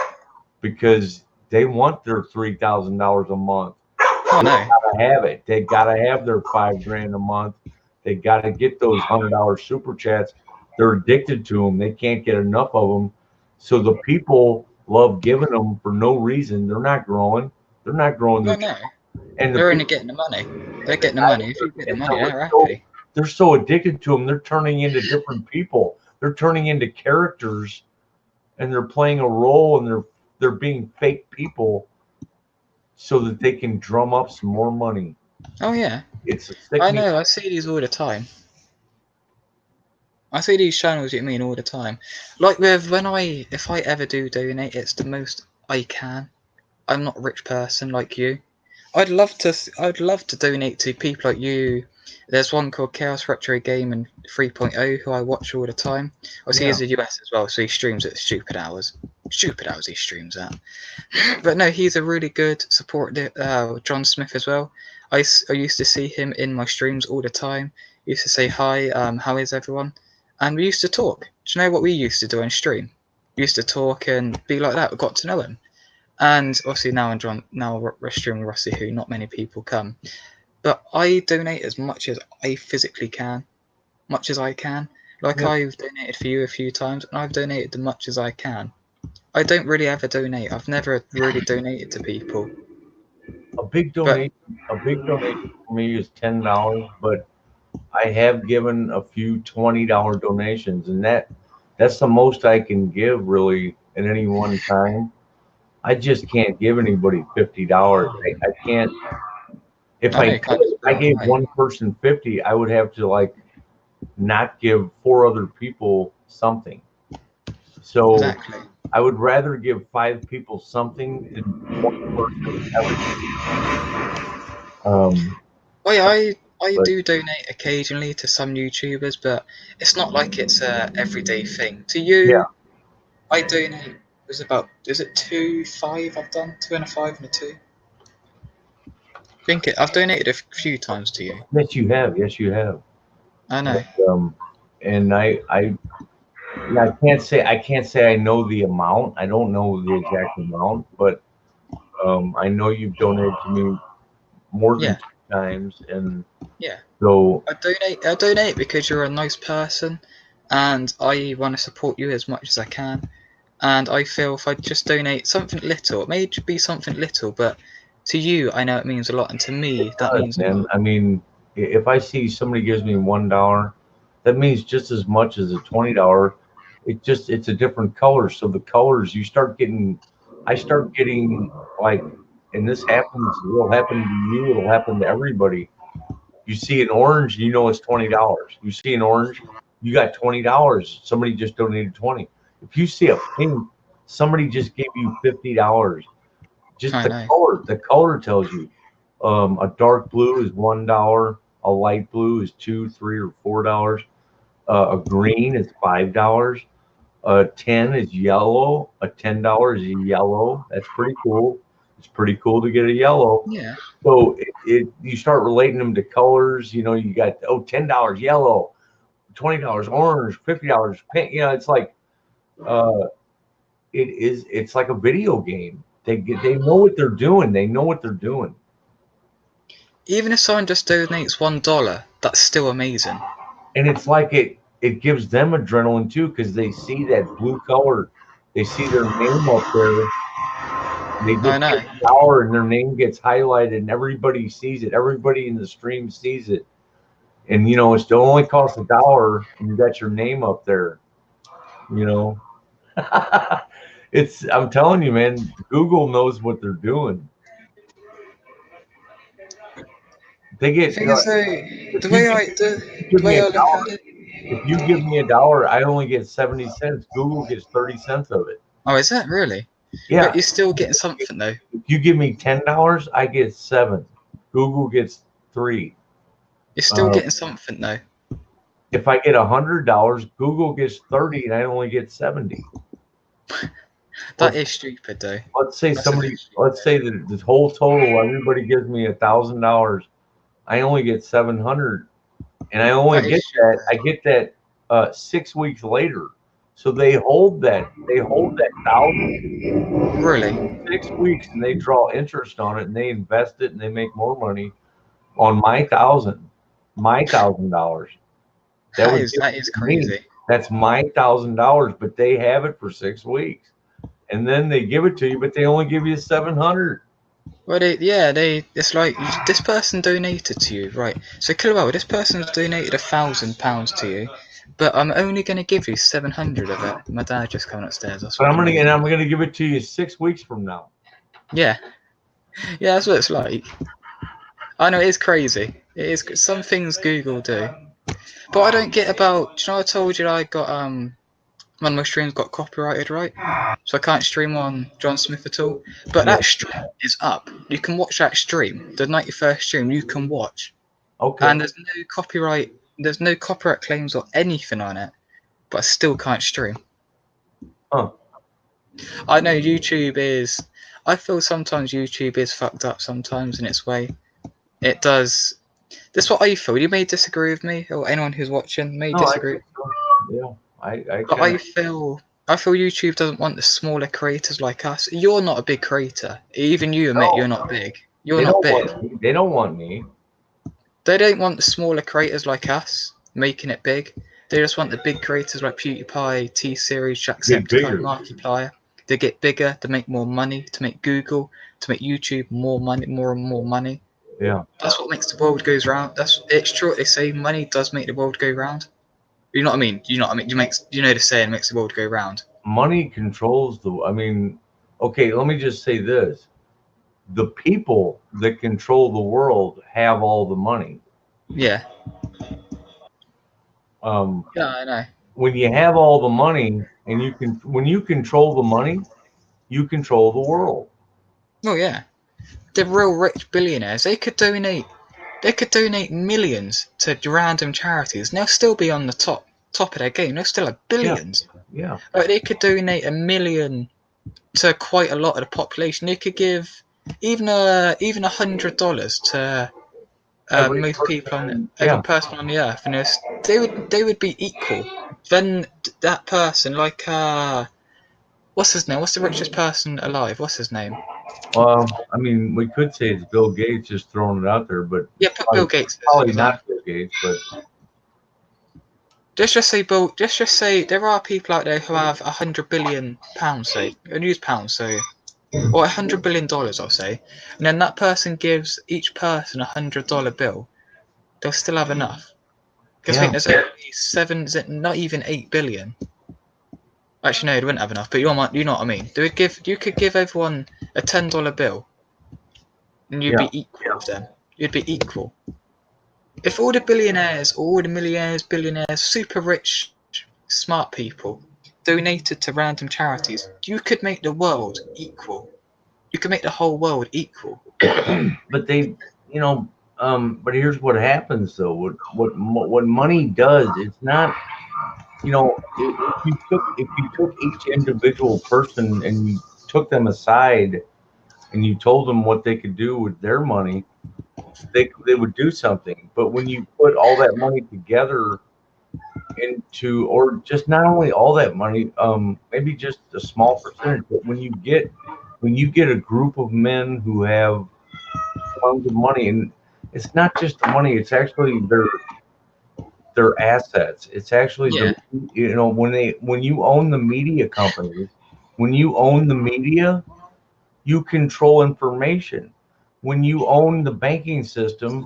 because they want their $3,000 a month. I know. Gotta have it. They gotta have their $5,000 a month. They gotta get those $100 super chats. They're addicted to them. They can't get enough of them. So the people love giving them for no reason. They're not growing. They're not growing No, their. no. And the They're only people, getting the money. They're getting the money. If you get the and money, so they're happy. they're so addicted to them. They're turning into different people. They're turning into characters, and they're playing a role, and they're being fake people. so that they can drum up some more money. Oh yeah, It's a I sickening. know. I see these all the time. I see these channels you mean all the time. Like with if I ever do donate, it's the most I can. I'm not a rich person like you. I'd love to donate to people like you. There's one called Chaos Retro Gaming 3.0 who I watch all the time. Obviously, he's a US as well, so he streams at stupid hours. Stupid hours he streams at. But no, he's a really good supporter. John Smith as well. I used to see him in my streams all the time. He used to say hi, how is everyone? And we used to talk. Do you know what we used to do on stream? We used to talk and be like that. We got to know him. And obviously now we're streaming Rusty, who not many people come. But I donate as much as I physically can, much as I can. Like Yep. I've donated for you a few times, and I've donated as much as I can. I don't really ever donate. I've never really donated to people. A big But donation for me is $10, but I have given a few $20 donations, and that's the most I can give really at any one time. I just can't give anybody $50. I can't. If I know you can't just put I it on gave right. one person 50, I would have to like not give four other people something. So Exactly. I would rather give 5 people something than one person everything. I But do donate occasionally to some YouTubers, but it's not like it's a everyday thing. To yeah, you, I donate. Is it 2.5 I've done? 2.5 and a 2. I've donated a few times to you. yes, you have. Yes, you have. I know. Um, and yeah, I can't say I know the amount. I don't know the exact amount, but I know you've donated to me more than Yeah, 2 times, and yeah. so I donate because you're a nice person, and I want to support you as much as I can. And I feel if I just donate something little, it may be something little, but to you, I know it means a lot, and to me, it that does, means a man. lot. I mean, if I see somebody gives me $1, that means just as much as a $20. It's a different color. So the colors I start getting like, and this happens. It'll happen to you. It'll happen to everybody. You see an orange, you know it's $20. You see an orange, you got $20. Somebody just donated 20. If you see a pink, somebody just gave you $50. Just I know. the color tells you. A dark blue is $1. A light blue is $2, $3, or $4. A green is $5. A 10 is yellow. A $10 is yellow. That's pretty cool. It's pretty cool to get a yellow. Yeah. So you start relating them to colors. You know, you got $10 yellow, $20 orange, $50 pink. You know, it's like uh, it's like a video game. They know what they're doing. They know what they're doing. Even if someone just donates $1, that's still amazing. And it's like it gives them adrenaline too because they see that blue color. They see their name up there. They I just know. hit power and their name gets highlighted and everybody sees it. Everybody in the stream sees it. And you know, it's only costs $1 and you got your name up there. You know. I'm telling you, man, Google knows what they're doing. They get Thing is, though, if you give, the me way a I look dollar, at it. if you give me $1, I only get 70 cents. Google gets 30 cents of it. Oh, is that really? But Yeah. you're still getting something though. If you give me $10, I get 7. Google gets 3. You're still Uh, getting something though. if I get $100, Google gets 30 and I only get 70. That Let's, is stupid though. let's say That's a bit let's stupid. say that the whole total, everybody gives me $1,000. I only get 700, and That is I stupid. get that 6 weeks later. So they hold that 1,000 Really? 6 weeks, and they draw interest on it, and they invest it, and they make more money on my $1,000. That was given That is to me. crazy. That's my $1,000, but they have it for 6 weeks, and then they give it to you, but they only give you 700. Well, it's like this person donated to you, right? So, Kilwell, this person's donated £1,000 to you, but I'm only going to give you 700 of it. My dad just coming upstairs. That's But what the noise I'm is. gonna give it to you 6 weeks from now. Yeah, Yeah, that's what it's like. I know it is crazy. It is some things Google do, but I don't get about. Do you know I told you I got one of my streams got copyrighted, right? So I can't stream on John Smith at all. But Yeah. that stream is up. You can watch that stream, the 91st stream. You can watch, Okay. and there's no copyright. There's no copyright claims or anything on it, but I still can't stream. Huh. I know YouTube is. I feel sometimes YouTube is fucked up sometimes in its way. It does. That's what I feel. You may disagree with me, or anyone who's watching may No, disagree. yeah. I But kind I feel YouTube doesn't want the smaller creators like us. You're not a big creator. Even you admit No. you're not big. You're They not don't big. want me. They don't want me. They don't want the smaller creators like us making it big. They just want the big creators like PewDiePie, T-Series, Get Jacksepticeye, bigger. Markiplier. They get bigger, to make more money, to make Google, to make YouTube more money, more and more money. Yeah. That's what makes the world goes round. It's true what they say. Money does make the world go round. You know what I mean? You know what I mean? You know the saying makes the world go round. Money controls the. I mean, okay. Let me just say this: the people that control the world have all the money. Yeah. Um, Yeah, I know. when you have all the money, and when you control the money, you control the world. Oh yeah. The real rich billionaires, they could donate millions to random charities and they'll still be on the top of their game. They'll still have billions. Yeah. Like they could donate $1 million to quite a lot of the population. They could give even $100 to Every most people person, every yeah. person on the earth, and they would be equal. Then that person, like what's his name? What's the richest person alive? What's his name? I mean, we could say it's Bill Gates just throwing it out there, but Yeah, put Bill Gates as an probably example. not Bill Gates, but Just say Bill. Just say there are people out there who have £100 billion, say, and use pounds, so, or $100 billion, I'll say, and then that person gives each person $100 bill. They'll still have enough. Because I think there's only not even 8 billion. Actually, no, they wouldn't have enough. But you know what I mean. You could give everyone a $10 bill, and you'd be equal with them. You'd be equal. If all the billionaires, all the millionaires, billionaires, super rich, smart people donated to random charities, you could make the world equal. You could make the whole world equal. but they, you know, but here's what happens though. What money does, it's not, you know, if you took each individual person and you took them aside and you told them what they could do with their money, they would do something. But when you put all that money together into, or just not only all that money, maybe just a small percentage, but when you get a group of men who have tons of money, and it's not just the money, it's actually their assets. It's actually Yeah. when you own the media companies, when you own the media, you control information. When you own the banking system,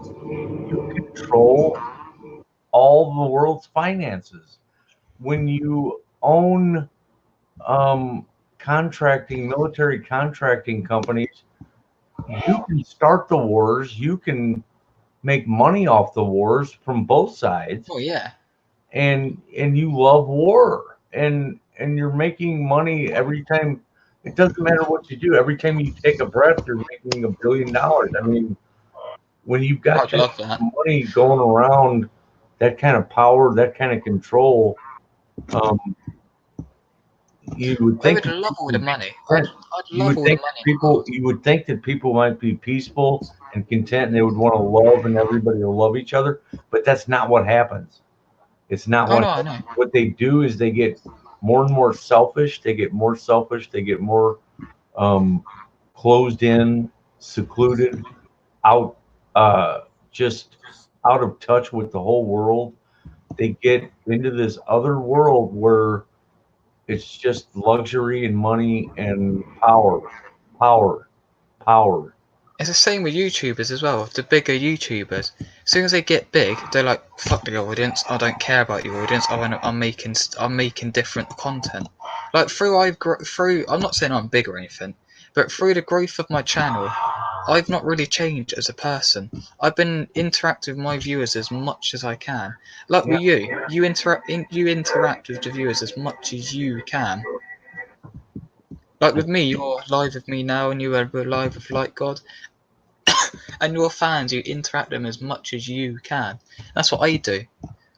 you control all the world's finances. When you own military contracting companies, you can start the wars. You can make money off the wars from both sides, Oh yeah. and you love war, and you're making money every time. It doesn't matter what you do. Every time you take a breath, you're making $1 billion. I mean, when you've got I'd that love that. money going around, that kind of power, that kind of control, you would I think would that love all the people, money. I'd you love would all the think money in the people, world. you would think that people might be peaceful and content, and they would want to love, and everybody will love each other. But that's not what happens. It's not Oh what no, I know. what they do is they get more and more selfish. They get more selfish. They get more um, closed in, secluded, out, just out of touch with the whole world. They get into this other world where it's just luxury and money and power, power, power. It's the same with YouTubers as well. The bigger YouTubers, as soon as they get big, they're like, "Fuck the audience. I don't care about the audience. I'm making different content." Like through I'm not saying I'm big or anything, but through the growth of my channel, I've not really changed as a person. I've been interacting with my viewers as much as I can. Like with you interact with the viewers as much as you can. Like with me, you're live with me now, and you are live with Like God, and your fans, you interact with them as much as you can. That's what I do.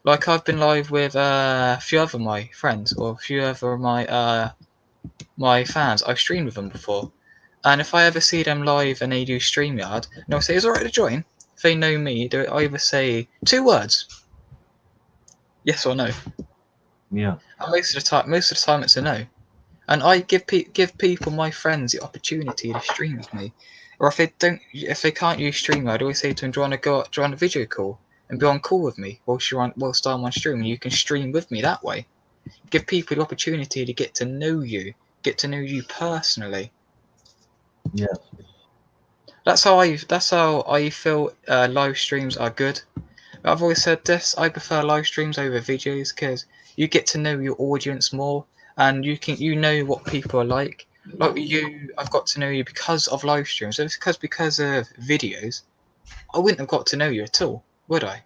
Like I've been live with a few other my friends or a few other of my fans. I've streamed with them before, and if I ever see them live and they do StreamYard, and I'll say, "Is it alright to join?" If they know me, they either say 2 words, yes or no. Yeah. And most of the time, it's a no. And I give people, my friends, the opportunity to stream with me. Or if they can't use StreamYard, I'd always say to them, "Do you want to join a video call and be on call with me whilst I'm on stream, and you can stream with me that way." Give people the opportunity to get to know you personally. Yes. That's how I feel live streams are good. I've always said this. I prefer live streams over videos because you get to know your audience more, and you know what people are like. Like with you, I've got to know you because of live streams. So it's because of videos, I wouldn't have got to know you at all, would I?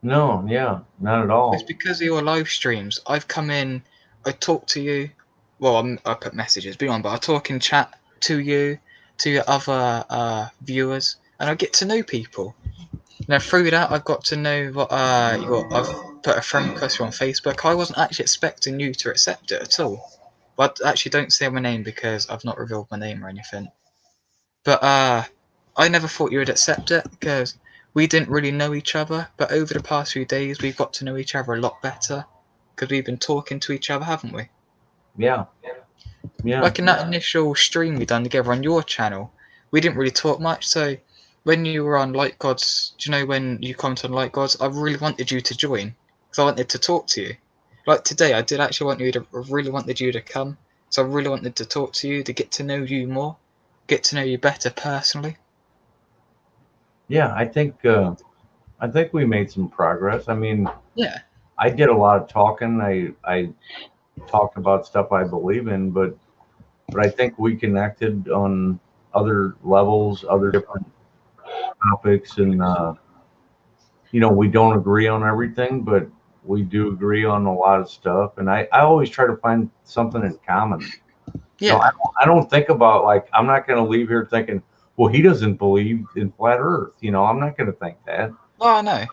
No, yeah, not at It's all. because of your live streams. I've come in, I talk to you. Well, I put messages beyond, but I talk in chat to you, to your other viewers, and I get to know people. Now through that, I've got to know what I've put a friend request on Facebook. I wasn't actually expecting you to accept it at all. But actually, don't say my name because I've not revealed my name or anything. But I never thought you would accept it because we didn't really know each other. But over the past few days, we've got to know each other a lot better because we've been talking to each other, haven't we? Yeah, yeah, Like in that initial stream we done together on your channel, we didn't really talk much. So when you were on Light Gods, do you know when you commented on Light Gods, I really wanted you to join because I wanted to talk to you. Like today, I did actually really wanted you to come. So I really wanted to talk to you to get to know you more, get to know you better personally. yeah. I think we made some progress. I mean, Yeah, I did a lot of talking. I talked about stuff I believe in, but I think we connected on other levels, other different topics, and we don't agree on everything, but we do agree on a lot of stuff. And I always try to find something in common. yeah. I don't think about, like, I'm not going to leave here thinking, well, he doesn't believe in flat Earth. I'm not going to think that. Oh, I know.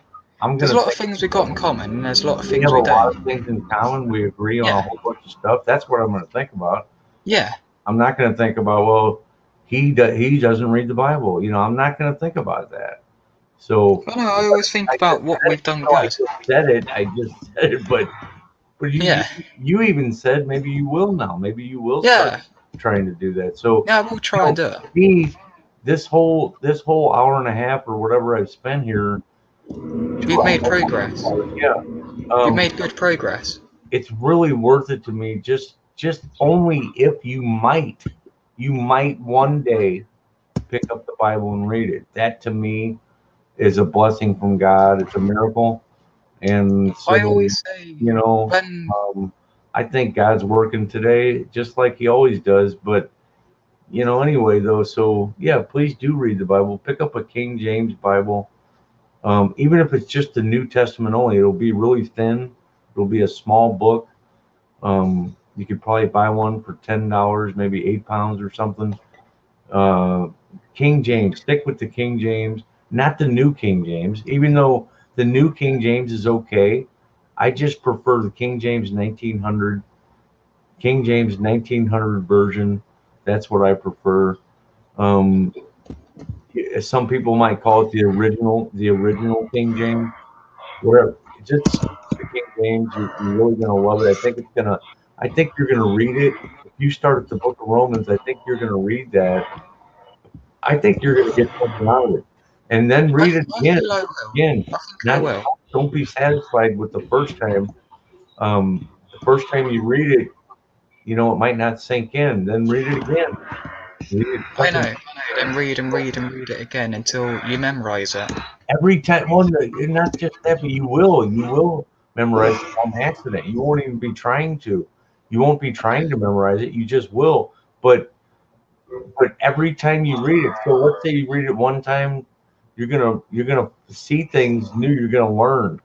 I'm There's going a to lot of think things we got in common, and there's a lot of we things have a we lot don't. of things in common. We agree on a Yeah, whole bunch of stuff. That's what I'm going to think about. yeah. I'm not going to think about, well, he doesn't read the Bible. I'm not going to think about that. So I know. I always think I about just what said it. we've done I good. just said it. I just said it. But you Yeah, you even said maybe you will now. Maybe you will start yeah, trying to do that. So yeah. We'll you try and know, do it. me, this whole hour and a half or whatever I've spent here, We've made progress. yeah, We've um, made good progress. it's really worth it to me. Just only if you might one day pick up the Bible and read it. That to me is a blessing from God. It's a miracle, and so I always say you know, when um, I think God's working today, just like He always does. But anyway, though, so yeah, please do read the Bible. Pick up a King James Bible. Even if it's just the New Testament only, it'll be really thin. It'll be a small book. You could probably buy one for $10, maybe 8 pounds or something. Uh, King James, stick with the King James, not the New King James. Even though the New King James is okay, I just prefer the King James 1900 version. That's what I prefer. Um, some people might call it the original King James. Whatever, just the King James. You're really gonna love it. I think you're gonna read it. If you start at the Book of Romans, I think you're gonna read that. I think you're gonna get something out of it, and then read it I again. feel I will. Again, I think I not will. don't be satisfied with the first time. The first time you read it, it might not sink in. Then read it again. Read it a I know. second. I know. Then read and read and read it again until you memorize it. Every time. Well, not just that, but you will memorize it on accident. You won't even be trying to. You won't be trying to memorize it. You just will. But but every time you read it, so let's say you read it one time, you're gonna see things new. You're gonna learn,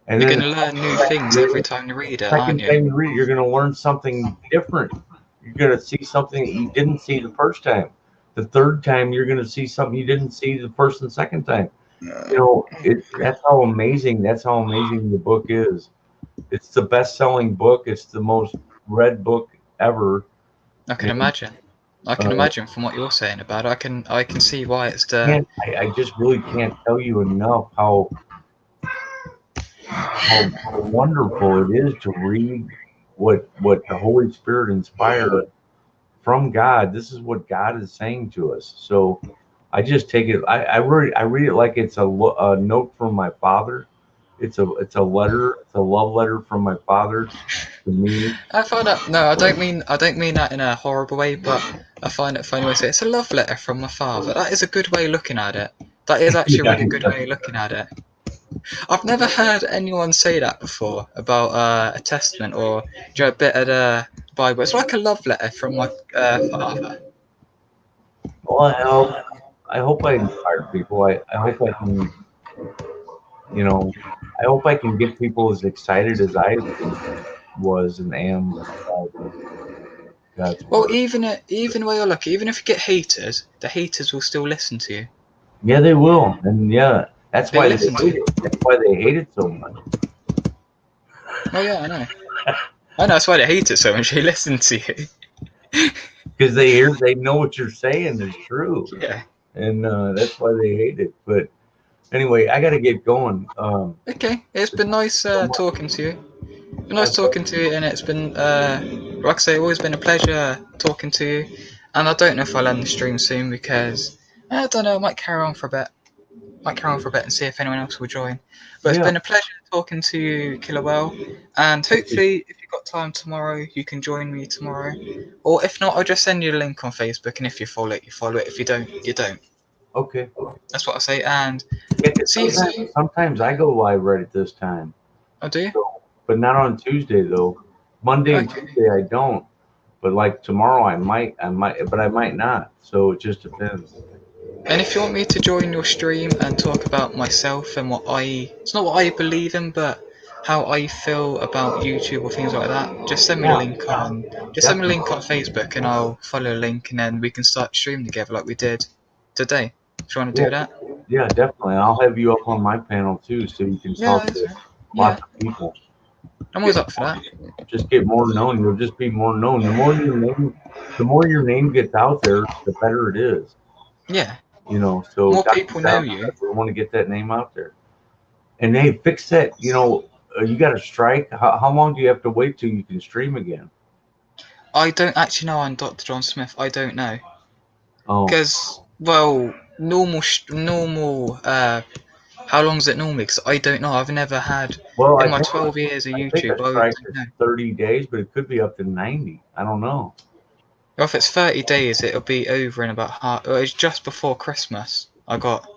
and You're then going to learn new things every time you read it, aren't second you? time you read it, you're gonna learn something different. You're gonna see something that you didn't see the first time. The third time, you're gonna see something you didn't see the first and second time. That's how amazing. That's how amazing the book is. It's the best-selling book. It's the most read book ever. I can And imagine. I can uh, imagine from what you're saying about it. I can see why it's the. I just really can't tell you enough how wonderful it is to read what the Holy Spirit inspired from God. This is what God is saying to us. So I just take it. I read it like it's a note from my father. It's a letter. It's a love letter from my father to me. I find that no, I don't mean that in a horrible way, but I find it funny when I say it's a love letter from my father. That is a good way of looking at it. That is actually a Yeah, really good way of looking at it. I've never heard anyone say that before about a testament or a bit of the Bible. It's like a love letter from my father. well, I hope I inspire people. I hope I can, you know, I hope I can get people as excited as I was and am about God's Well, word. even where you're lucky, even if you get haters, the haters will still listen to you. Yeah, they will, and yeah, that's They why they listen to hate you. it. That's why they hate it so much. Oh yeah, I know. I know that's why they hate it so much. They listen to you. Because they know what you're saying is true, Yeah. and that's why they hate it. But anyway, I got to get going. Okay. It's been nice talking to you. Nice I've, talking to you, and it's been, like I say, always been a pleasure talking to you. And I don't know if I'll end the stream soon because I don't know. I might carry on for a bit. Might carry on for a bit and see if anyone else will join. But it's yeah, been a pleasure talking to you, Killerwell. And hopefully, if you've got time tomorrow, you can join me tomorrow. Or if not, I'll just send you the link on Facebook. And if you follow it, you follow it. If you don't, you don't. okay. That's what I say. And Yeah, 'cause see you soon. sometimes I go live right at this time. I'll do. So, but not on Tuesday though. Monday and Okay. Tuesday I don't. But like tomorrow but I might not. So it just depends. And if you want me to join your stream and talk about myself and it's not what I believe in, but how I feel about YouTube or things like that, Yeah, just send me a definitely. link on Facebook and I'll follow the link and then we can start streaming together like we did today. If you want to Yeah, do that? yeah, definitely. I'll have you up on my panel too, so you can Yeah, talk that's to right. Yeah, lots of people. I'm Get always up for that. just get more known. You'll just be more known. The more your name gets out there, the better it is. Yeah, So more Dr. people know Dow, you. we want to get that name out there. And hey, fix that. You got a strike. How long do you have to wait till you can stream again? I don't actually know I'm Dr. John Smith. I don't know. Oh, Because, well, how long is it normally? Because I don't know. I've never had well, in my 12 years of I think YouTube. a I strike don't is know. 30 days, but it could be up to 90. I don't know. Well, if it's 30 days, it'll be over in about half. Well, it's just before Christmas. I got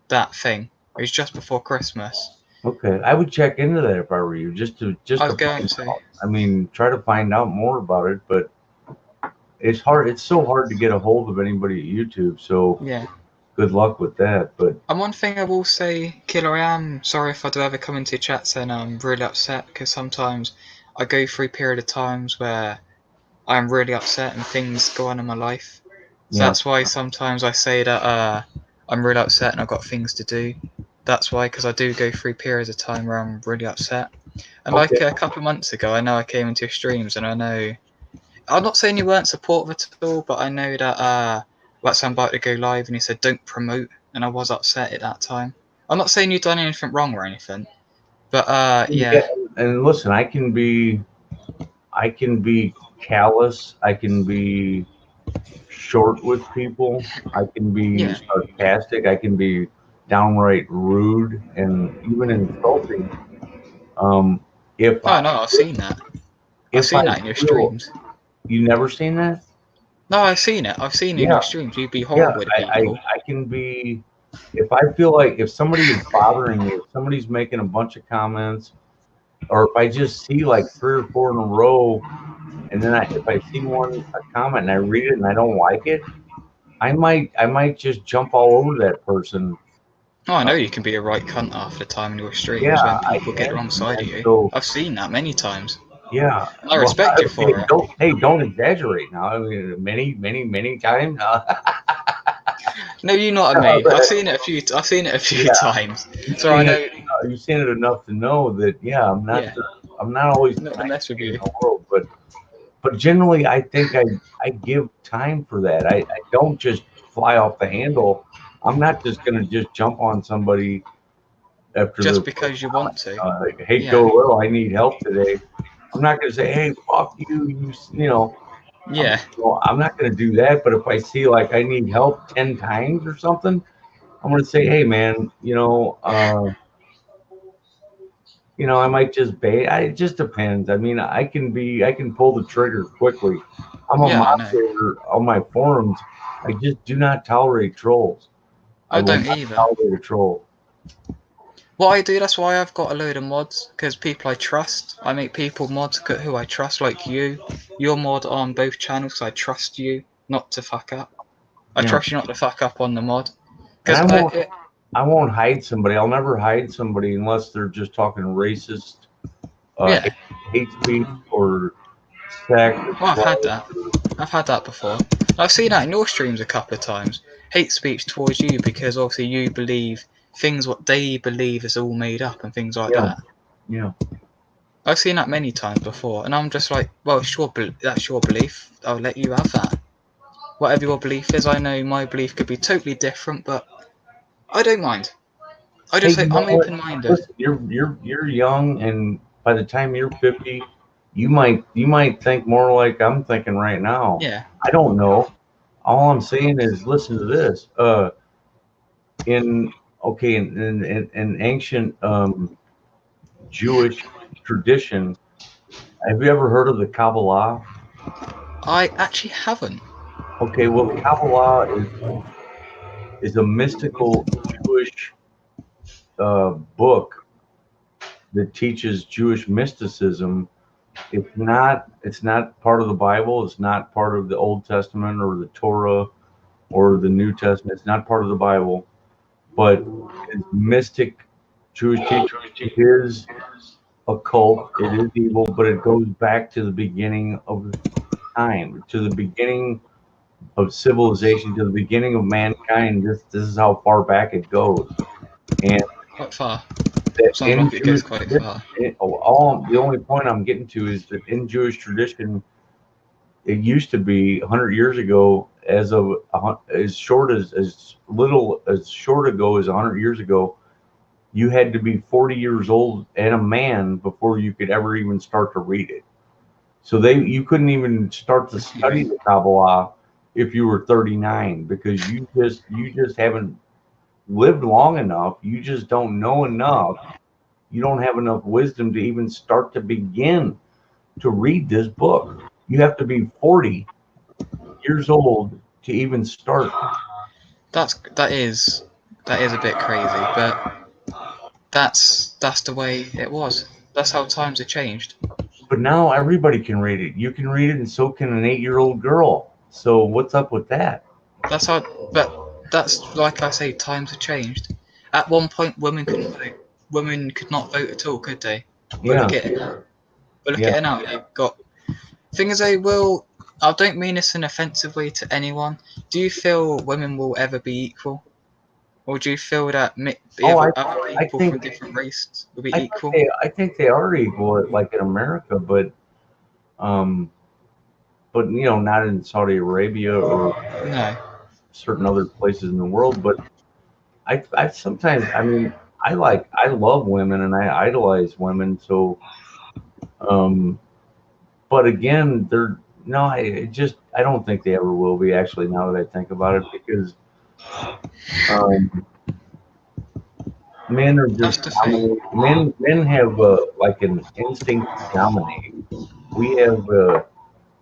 that thing. It was just before Christmas. Okay, I would check into that if I were you, just I was to going find to. out. I mean, try to find out more about it, but it's hard. It's so hard to get a hold of anybody at YouTube. So Yeah. good luck with that. But And one thing I will say, Killer, I am sorry if I do ever come into your chat saying I'm really upset because sometimes I go through a period of times where I'm really upset and things go on in my life. So yeah, that's why sometimes I say that I'm really upset and I've got things to do. That's why, because I do go through periods of time where I'm really upset. And okay, like a couple of months ago, I know I came into your streams and I know I'm not saying you weren't supportive at all, but I know that that's I'm about to go live and you said don't promote, and I was upset at that time. I'm not saying you've done anything wrong or anything, but yeah. yeah, And listen, I can be callous. I can be short with people. I can be yeah. sarcastic. I can be downright rude and even insulting. Um, if Oh I no, I've seen that. I've if I seen that in your feel streams. you never seen that, No, I've seen it. I've seen it in yeah, your streams. You'd be yeah. horrible to people. I can be if I feel like if somebody is bothering me, if somebody's making a bunch of comments, or if I just see like 3 or 4 in a row, and then if I see a comment and I read it and I don't like it, I might just jump all over that person. Oh, I know you can be a right cunt half the time in your Yeah, streams when I people get the can, wrong side of man. you. So I've seen that many times. yeah, And I well, respect you hey, for it. don't exaggerate now. I mean, many times. No, you know what I mean. I've seen it a few. I've seen it a few Yeah, times, you've so I seen it. know. You've seen it enough to know that yeah, Yeah, I'm not always the not to nicest mess with guy in you. the world, but generally, I think I give time for that. I don't just fly off the handle. I'm not just gonna just jump on somebody after the Just because you want to. like, hey Yeah, Joel, I need help today. I'm not gonna say, hey, fuck you, you know. yeah. Well, I'm not gonna do that. But if I see like I need help 10 times or something, I'm gonna say, hey man, I might just bait. It just depends. I mean, I can pull the trigger quickly. I'm a Yeah, I know. moderator on my forums. I just do not tolerate trolls. I I will don't not either. tolerate a troll. What I do, that's why I've got a load of mods, because people I trust. I make people mods who I trust, like you. You're mod on both channels, so I trust you not to fuck up. I Yeah, trust you not to fuck up on the mod. and Because I won't hide somebody. I'll never hide somebody unless they're just talking racist, yeah, hate speech, or sex or well, I've had drugs. that. I've had that before. I've seen that in your streams a couple of times. Hate speech towards you because obviously you believe things what they believe is all made up and things like Yeah, that. yeah. I've seen that many times before, and I'm just like, well, sure, that's your belief. I'll let you have that. Whatever your belief is, I know my belief could be totally different, but I don't mind. I Hey, just say you know I'm what? open-minded. Listen, you're young, and by the time you're 50, you might think more like I'm thinking right now. Yeah, I don't know. All I'm saying is, listen to this. In okay, in ancient Jewish tradition, have you ever heard of the Kabbalah? I actually haven't. Okay, well, Kabbalah is a mystical Jewish book that teaches Jewish mysticism. It's not part of the Bible. It's not part of the Old Testament or the Torah or the New Testament. It's not part of the Bible, but it's mystic Jewish teaching. It is occult. It is evil, but it goes back to the beginning of time, to the beginning of civilization, to the beginning of mankind. This is how far back it goes. And Quite far. that Sounds in like it goes Jewish quite tradition, far. the only point I'm getting to is that in Jewish tradition, it used to be 100 years ago, as short as little as short ago as 100 years ago, you had to be 40 years old and a man before you could ever even start to read it. So you couldn't even start to study Really? the Kabbalah if you were 39 because you just haven't lived long enough. You just don't know enough. You don't have enough wisdom to even start to begin to read this book. You have to be 40 years old to even start. That is a bit crazy, but that's the way it was. That's how times have changed. But now everybody can read it. You can read it, and so can an 8-year-old girl. So what's up with that? That's how. But that's like I say, times have changed. At one point, women couldn't vote. Women could not vote at all, could they? But Yeah, look at it now. But look yeah. at it now. You've got thing is, they will. I don't mean this in an offensive way to anyone. Do you feel women will ever be equal, or do you feel that Oh, other I people think from different races will be I think equal? they are equal, like in America, um, but not in Saudi Arabia or No. certain other places in the world. But I sometimes, I mean, I love women and I idolize women. So, um, but again, they're no, I don't think they ever will be. Actually, now that I think about it, because um, men are That's just the thing. dominate. Men have like an instinct to dominate. We have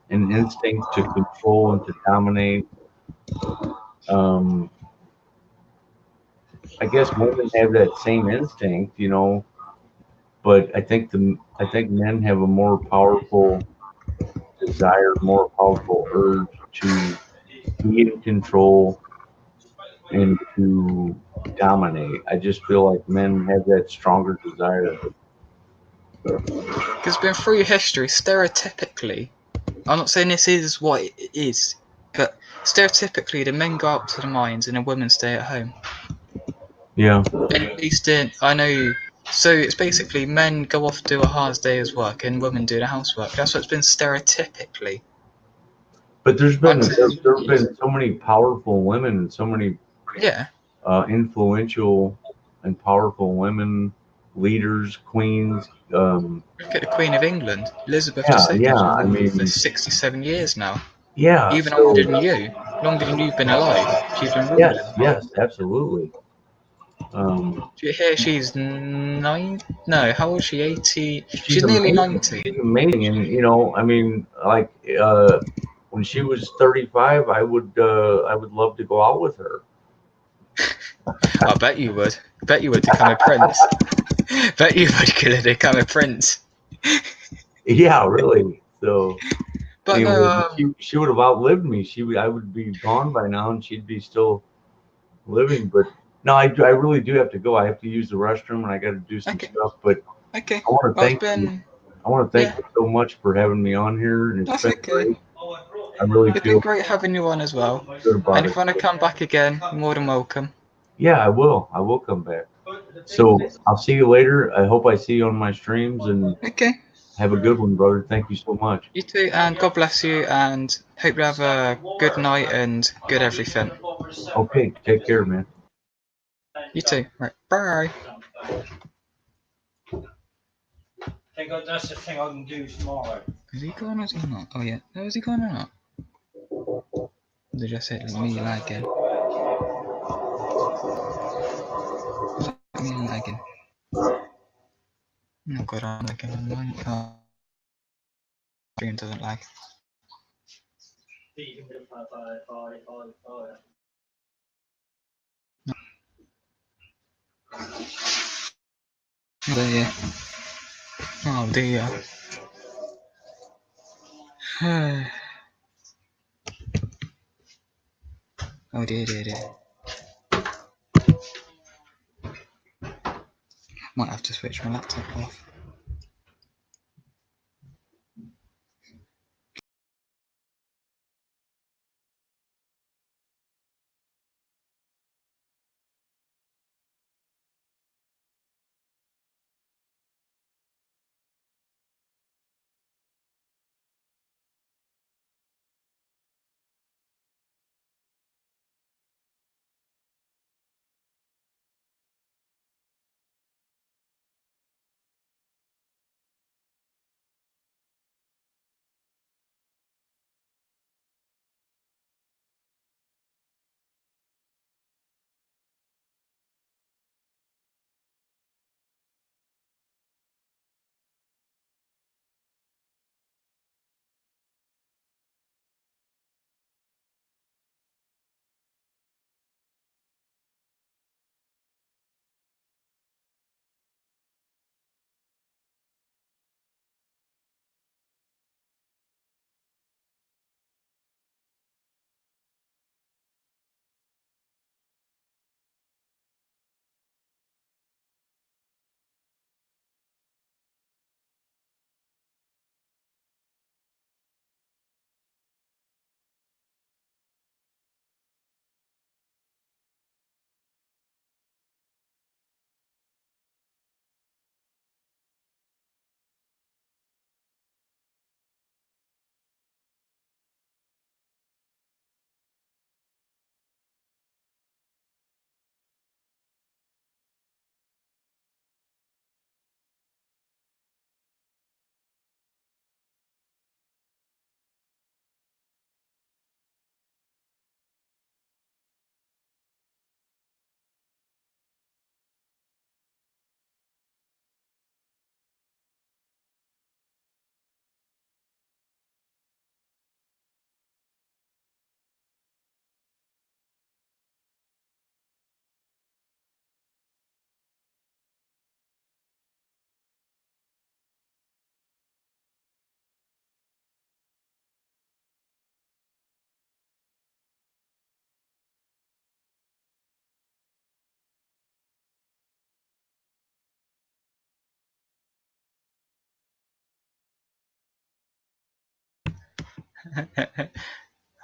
an instinct to control and to dominate. Um, I guess women have that same instinct, but I think men have a more powerful desire, more powerful urge to be in control and to dominate. I just feel like men have that stronger desire. Because been through history, stereotypically, I'm not saying this is what it is, but stereotypically, the men go out to the mines and the women stay at home. Yeah, At least I know. So it's basically men go off do a hard day's work and women do the housework. That's what's been stereotypically. but I'm saying, there've been so many powerful women and so many yeah. influential and powerful women leaders, queens. Look at the Queen of England, Elizabeth Yeah, II. yeah. She's been I ruling for mean, 67 years now. yeah. Even longer So than you. Longer than you've been alive. She's been ruling. yes, yes, absolutely. Do you hear she's 9? No, how old is she? 80? She's She's nearly amazing. 90. She's amazing, and I mean, like when she was 35, I would love to go out with her. I bet you would. Bet you would become a prince. Bet you would kill her to become a prince. Yeah, really. So But no, anyway, she would have outlived me. I would be gone by now, and she'd be still living. But no, I really do have to go. I have to use the restroom, and I got to do some okay, stuff. But okay. I want to Well, it's thank you. been, I want to thank yeah, you so much for having me on here, and it's that's been okay. great. I really It's been feel great having you on as well. good And about if it. you want to come back again, you're more than welcome. Yeah, I will. I will come back. So I'll see you later. I hope I see you on my streams, and Okay, have a good one, brother. Thank you so much. you too, and God bless you, and hope you have a good night and good everything. Okay, take care, man. You too. Right, bye. Thank God that's the thing I can do tomorrow. Is he gone or is he not? Oh yeah, no, is he gone or not? They just hit me lagging. Is that me lagging? Oh god, I'm lagging on mine. Stream doesn't lag. Oh dear. Oh dear. Oh dear, dear, dear. Might have to switch my laptop off.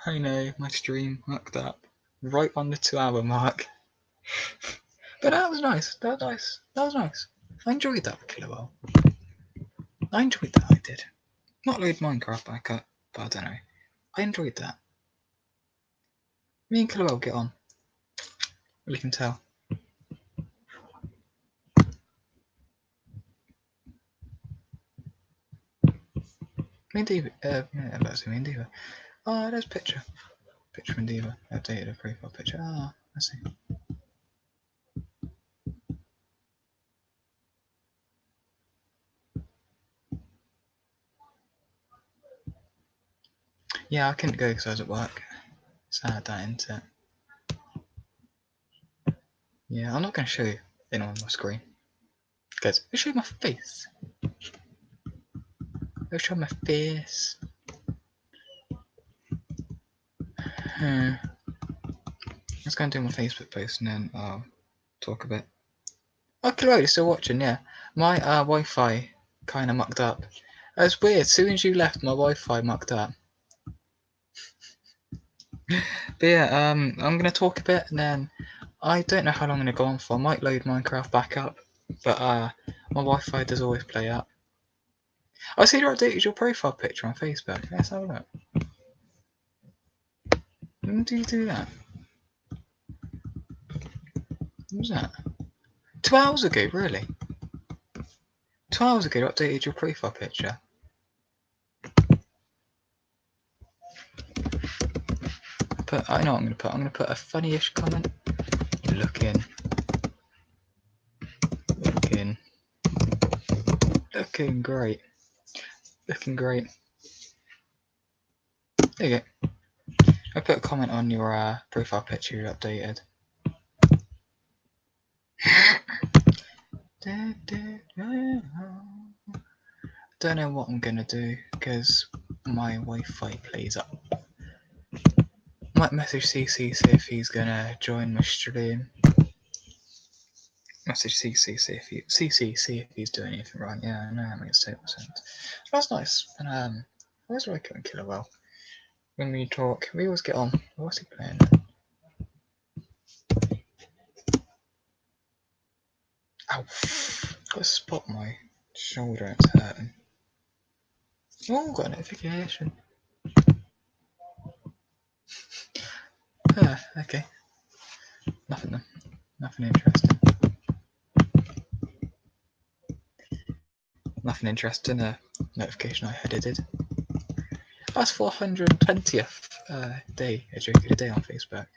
I know, my stream mucked up. Right on the 2-hour mark. But that was nice. That was nice. That was nice. I enjoyed that with Killerwell. I enjoyed that, I did. Not load Minecraft back up, but I don't know. I enjoyed that. Me and Killerwell get on. You can tell. Me and Diva. Yeah, that's me and Diva. Oh, there's a picture. Picture from Diva. Updated a profile picture. Ah, I see. Yeah, I couldn't go because I was at work. Sad that, isn't it? Yeah, I'm not going to show you in on my screen. Because I'll show you my face. I'll show my face. Let's go and do my Facebook post and then I'll talk a bit. Oh, Chloe, you're still watching, yeah. My Wi-Fi kind of mucked up. It's weird, as soon as you left, my Wi-Fi mucked up. But yeah, I'm going to talk a bit and then I don't know how long I'm going to go on for. I might load Minecraft back up, but my Wi-Fi does always play up. I see you updated your profile picture on Facebook. Let's have a look. When do you do that? What was that? 2 hours ago, really? 2 hours ago you updated your profile picture. But I know what I'm going to put. I'm going to put a funny-ish comment. Looking great. Looking great. There you go. I put a comment on your profile picture you updated. Don't know what I'm gonna do because my Wi-Fi plays up. Might message CC see if he's gonna join my stream. Message CC see if he's doing anything right. Yeah, I know how many statements. That's nice. And where's Rico and Killerwell? When we talk, we always get on. What's he playing? Ow! Got a spot on my shoulder. It's hurting. Oh, got a notification. Okay. Nothing then. Nothing interesting. Nothing interesting. A notification I edited. That's 420th day, a joke of the day on Facebook.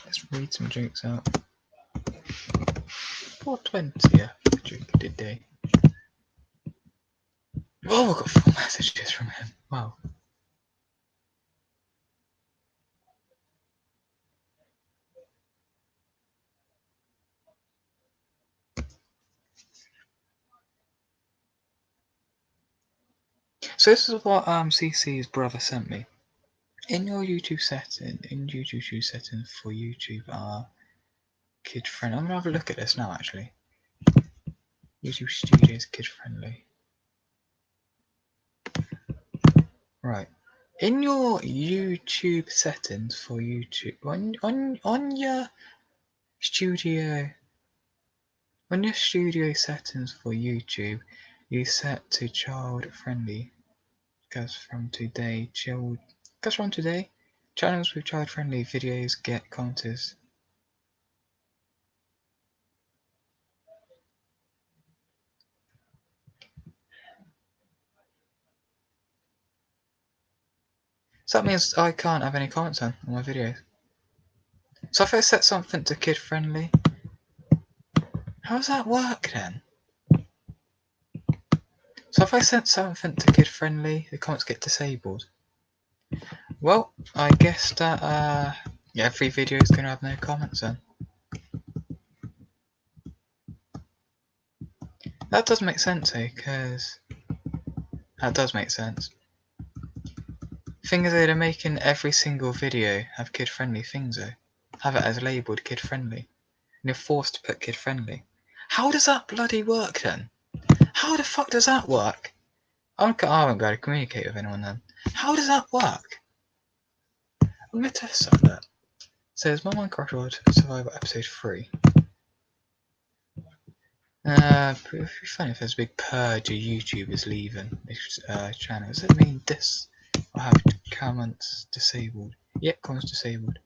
Let's read some jokes out. 420th, a joke of the day. Oh, I got 4 messages from him. Wow. So this is what CC's brother sent me. In your YouTube setting, settings for YouTube are kid friendly. I'm gonna have a look at this now actually. YouTube Studios kid friendly. Right. In your YouTube settings for YouTube on your studio settings for YouTube, you set to child friendly. Because from today, channels with child friendly videos get counters. So that means I can't have any comments on my videos. So if I set something to kid friendly, how does that work then? So if I set something to kid friendly, the comments get disabled. Well, I guess that every video is gonna have no comments then. That does make sense, because that does make sense. Thing is, they're making every single video have kid friendly things though. Have it as labelled kid friendly. And you're forced to put kid friendly. How does that bloody work then? How the fuck does that work? I haven't got to communicate with anyone then. How does that work? I'm gonna test some of that. Says my Minecraft World Survivor episode 3. It'd be funny if there's a big purge of YouTubers leaving this channel. Does that mean this? I have comments disabled. Yep, comments disabled.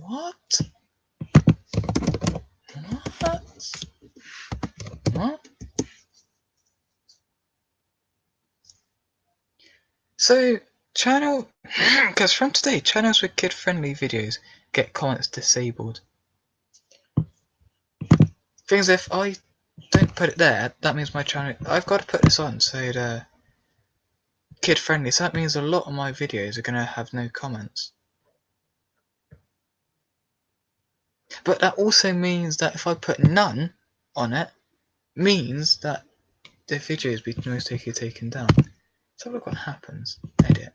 What? What? What? So, channel, because from today, channels with kid-friendly videos get comments disabled. Things if I don't put it there, that means my channel, I've got to put this on so the kid-friendly, so that means a lot of my videos are going to have no comments. But that also means that if I put none on it, means that the video has been most likely taken down. So look what happens. Edit.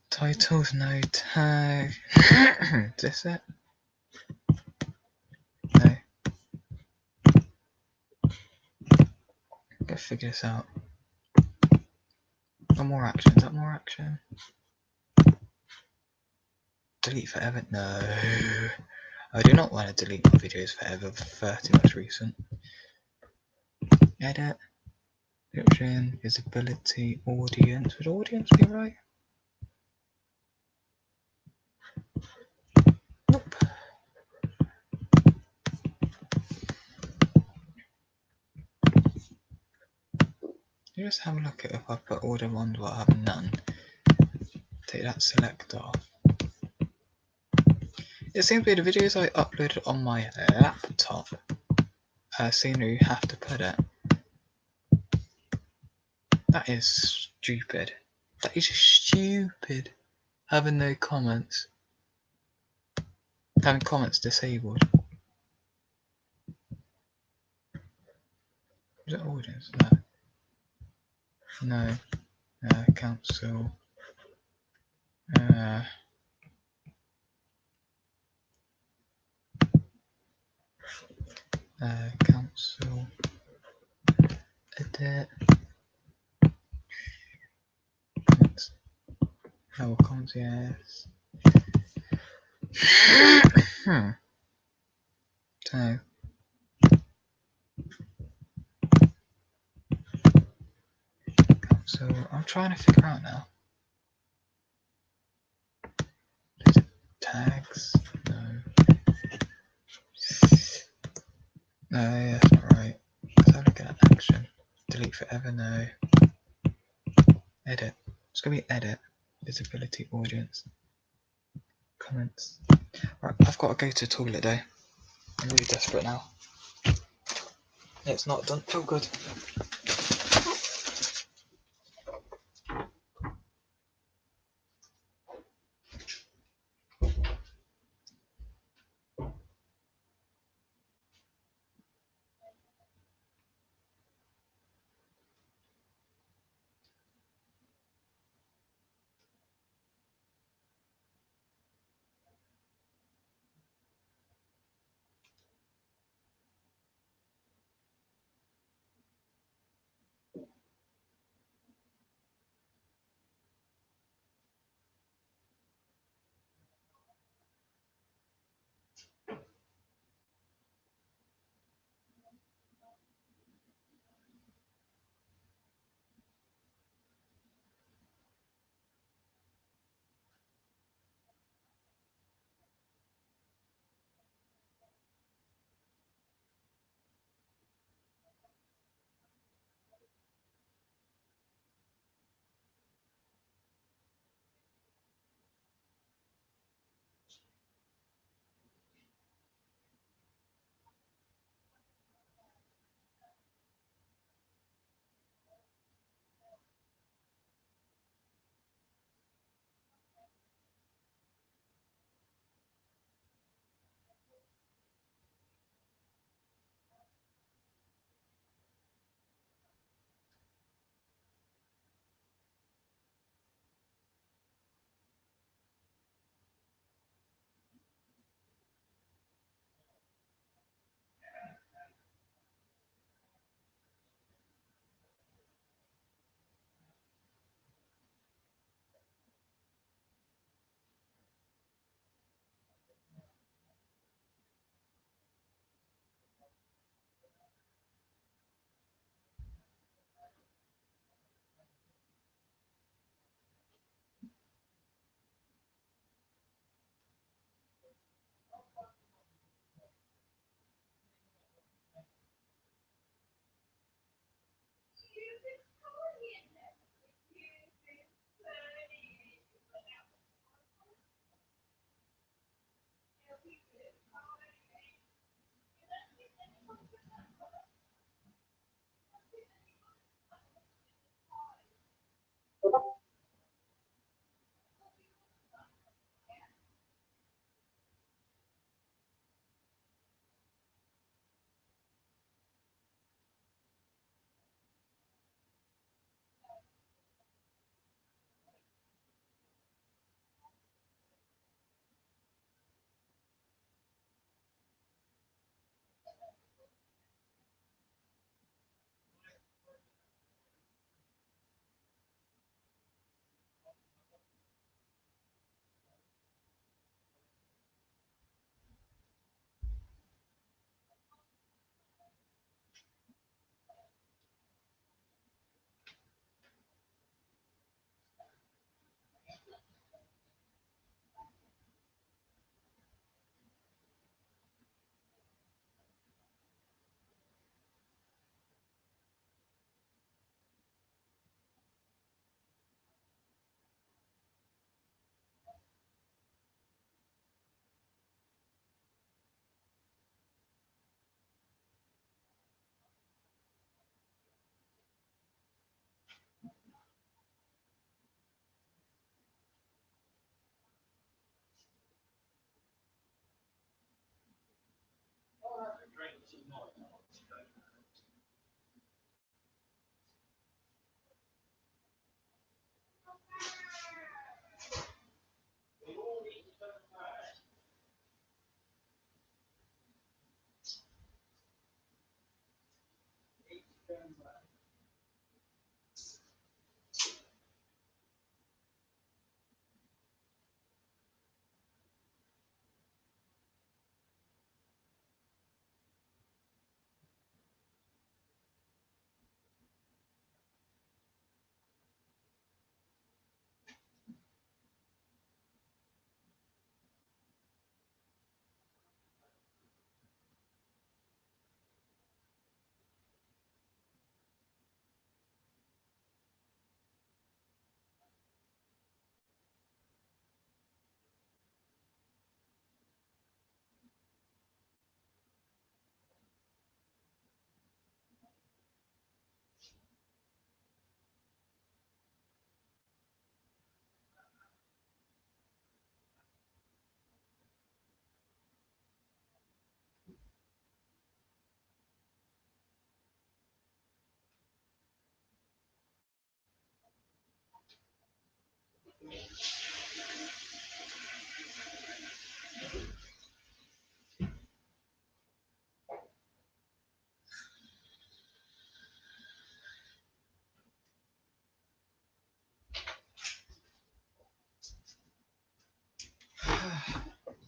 Titles, no tag. Is this it? No. Gotta figure this out. Oh, more action. Is that more action? Delete forever? No. I do not want to delete my videos forever. They're too much recent. Edit. Description. Visibility. Audience. Would audience be right? Nope. You just have a look at if I put order on, do I have none? Take that select off. It seems to be the videos I uploaded on my laptop. Seeing where you have to put it. That is stupid. That is stupid. Having no comments. Having comments disabled. Is it audience? No. No. Council. Council. Edit. Comments. Oh, comments, yes. So. So I'm trying to figure out now. Is it tags? No. No, that's not right. Let's have a look at action. Delete forever, no. Edit. It's gonna be edit. Visibility, audience. Comments. Right, I've got to go to the toilet though. I'm really desperate now. It's not done. Oh, good.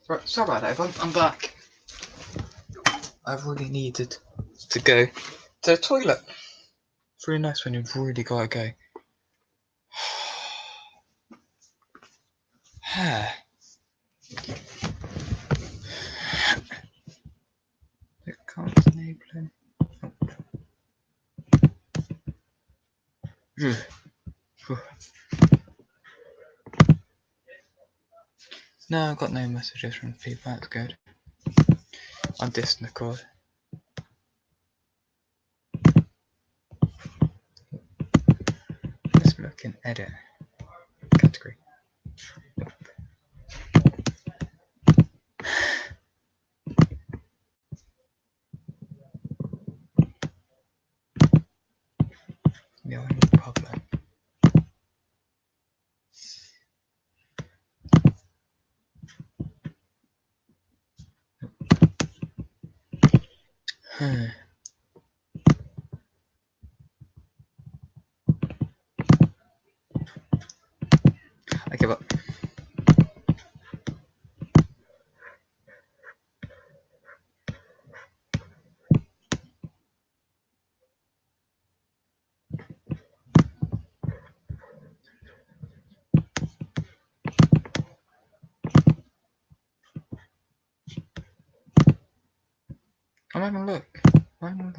Right, sorry about that, everyone. I'm back. I really needed to go to the toilet. It's really nice when you've really gotta go. It can't enable him. No, I've got no messages from people. That's good. On Discord. Let's look in edit category. The only problem. I give up. I'm having a look. I'm having a look.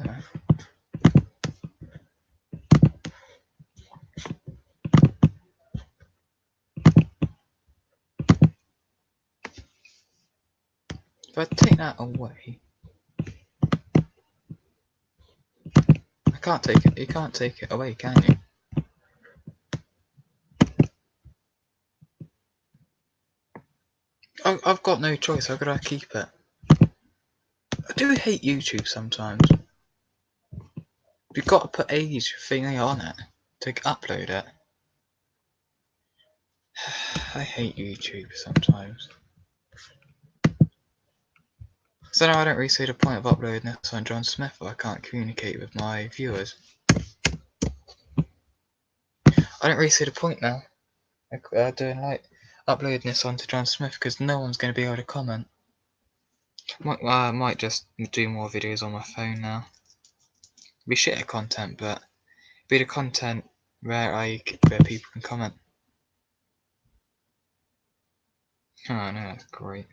If I take that away, I can't take it. You can't take it away, can you? I've got no choice. I've got to keep it. I do hate YouTube sometimes. You've got to put age thingy on it to upload it. I hate YouTube sometimes. So now I don't really see the point of uploading this on John Smith if I can't communicate with my viewers. I don't really see the point now doing like uploading this onto John Smith because no one's going to be able to comment. I might just do more videos on my phone now. Be shitter content, but be the content where people can comment. Oh no, that's great.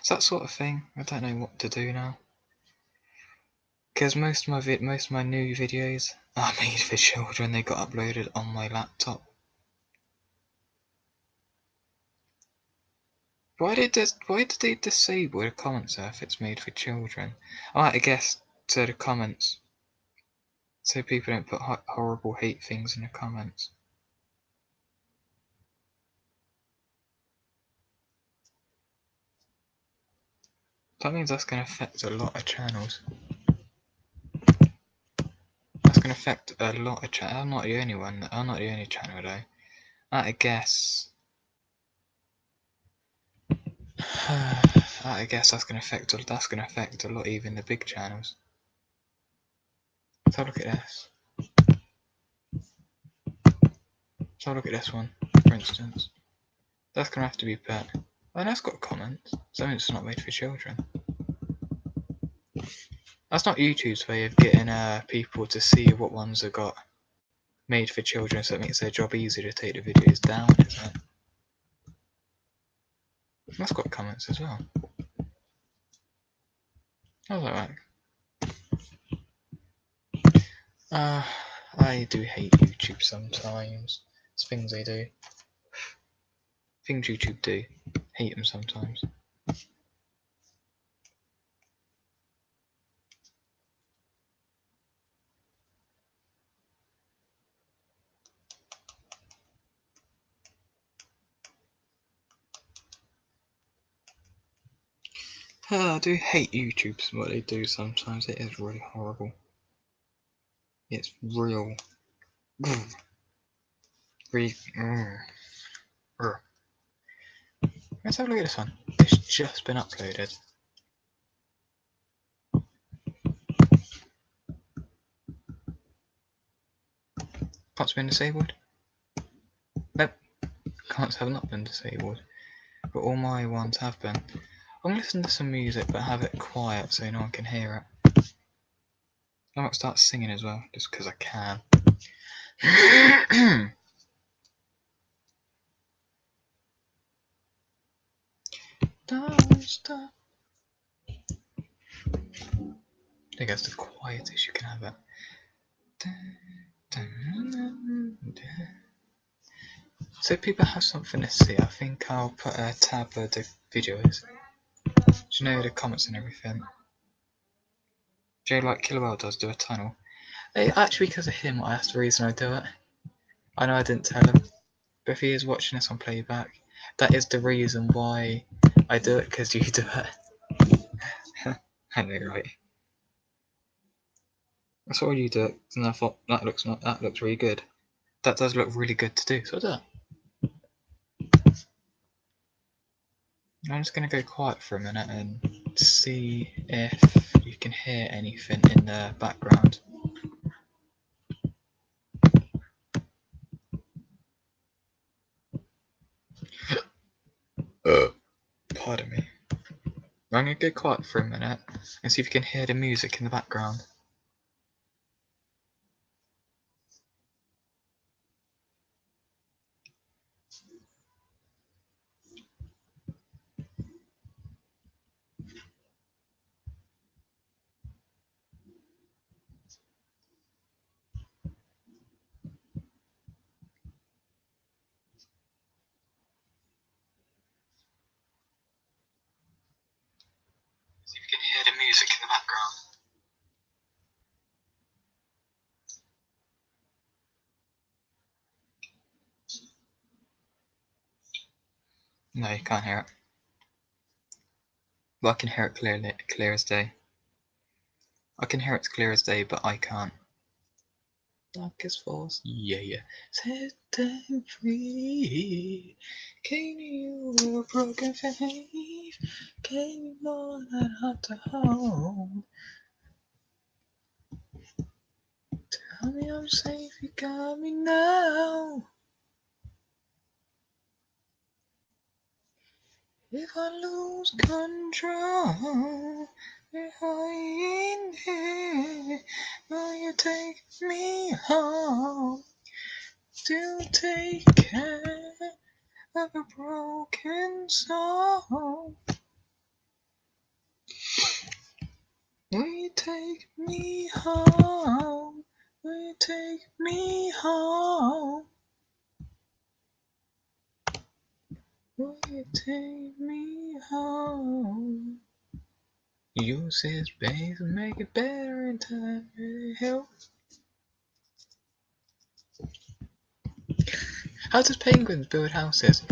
It's that sort of thing. I don't know what to do now. Because most of my new videos are made for children. They got uploaded on my laptop. Why did they disable the comments if it's made for children? I guess to the comments, so people don't put horrible hate things in the comments. That means that's going to affect a lot of channels. That's going to affect a lot of channels. I'm not the only one. I'm not the only channel though. I guess that's going to affect a lot, even the big channels. So look at this. So look at this one, for instance. That's going to have to be put. Oh, that's got comments. So it's not made for children. That's not YouTube's way of getting people to see what ones are got made for children, so it makes their job easier to take the videos down, isn't it? That's got comments as well. How's that right? I do hate YouTube sometimes. It's things they do. Things YouTube do. Hate them sometimes. I do hate YouTube what they do sometimes. It is really horrible. It's real. Really. Let's have a look at this one. It's just been uploaded. Can't been disabled? Nope. Can't have not been disabled. But all my ones have been. I'm listening to some music but have it quiet so no one can hear it. I might start singing as well, just because I can. Don't stop. I think that's the quietest you can have it. So if people have something to see, I think I'll put a tab where the video is. Do you know the comments and everything? Jay like Killer does do a tunnel. Actually, because of him, that's the reason I do it. I know I didn't tell him, but if he is watching this on playback, that is the reason why I do it, because you do it. I know, right? I saw you do it, and I thought that looks really good. That does look really good to do, so I do it. I'm just going to go quiet for a minute and see if you can hear anything in the background. Pardon me. I'm going to go quiet for a minute and see if you can hear the music in the background. See if you can hear the music in the background. No, you can't hear it. But I can hear it clearly, clear as day. I can hear it clear as day, but I can't. Darkest force, yeah. Set them free. Came to you with a broken faith. Gave me more than heart to hold. Tell me I'm safe, you got me now. If I lose control, if I ain't here, will you take me home to take care of a broken soul? Will you take me home? Will you take me home? Will you take me home? Use his space and make it better in time. Really help. How does penguins build houses?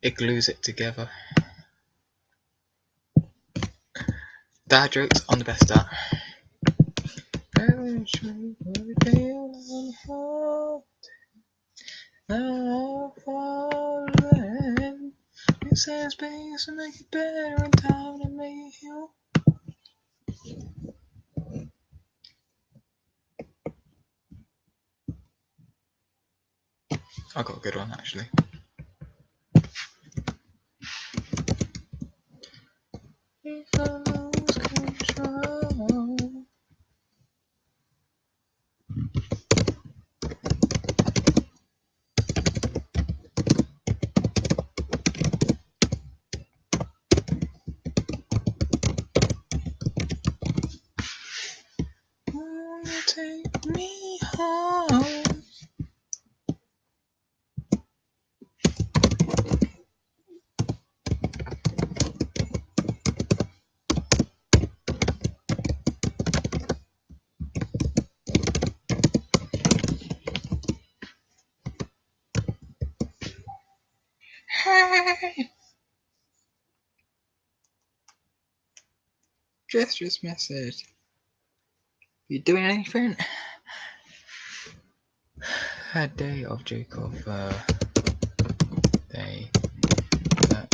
It glues it together. Dad jokes on the best start. Use his space and make it better in time to make it help. I got a good one actually. If I lose control. Will you take me home? Hey! Just message. You doing anything? A day of Jacob. Day that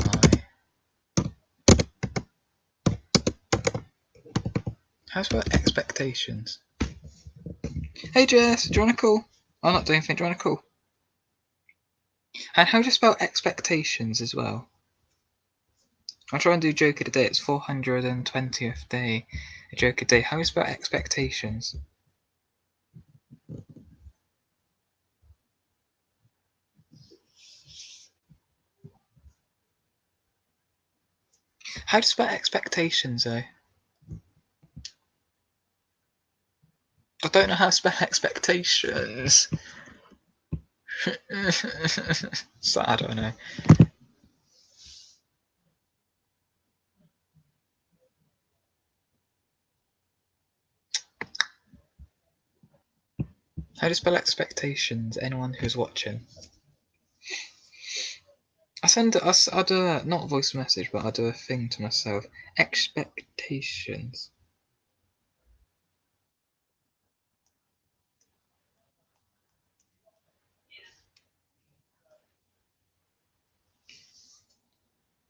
How's about expectations? Hey Jess, do you want to call? I'm not doing anything. Do you want to call? And how do you spell expectations as well? I'll try and do joke of the day. It's 420th day. A joke of the day. How do you spell expectations? How do you spell expectations though? I don't know how to spell expectations. So I don't know. How do you spell expectations? Anyone who's watching? I do a, not a voice message, but I do a thing to myself. Expectations.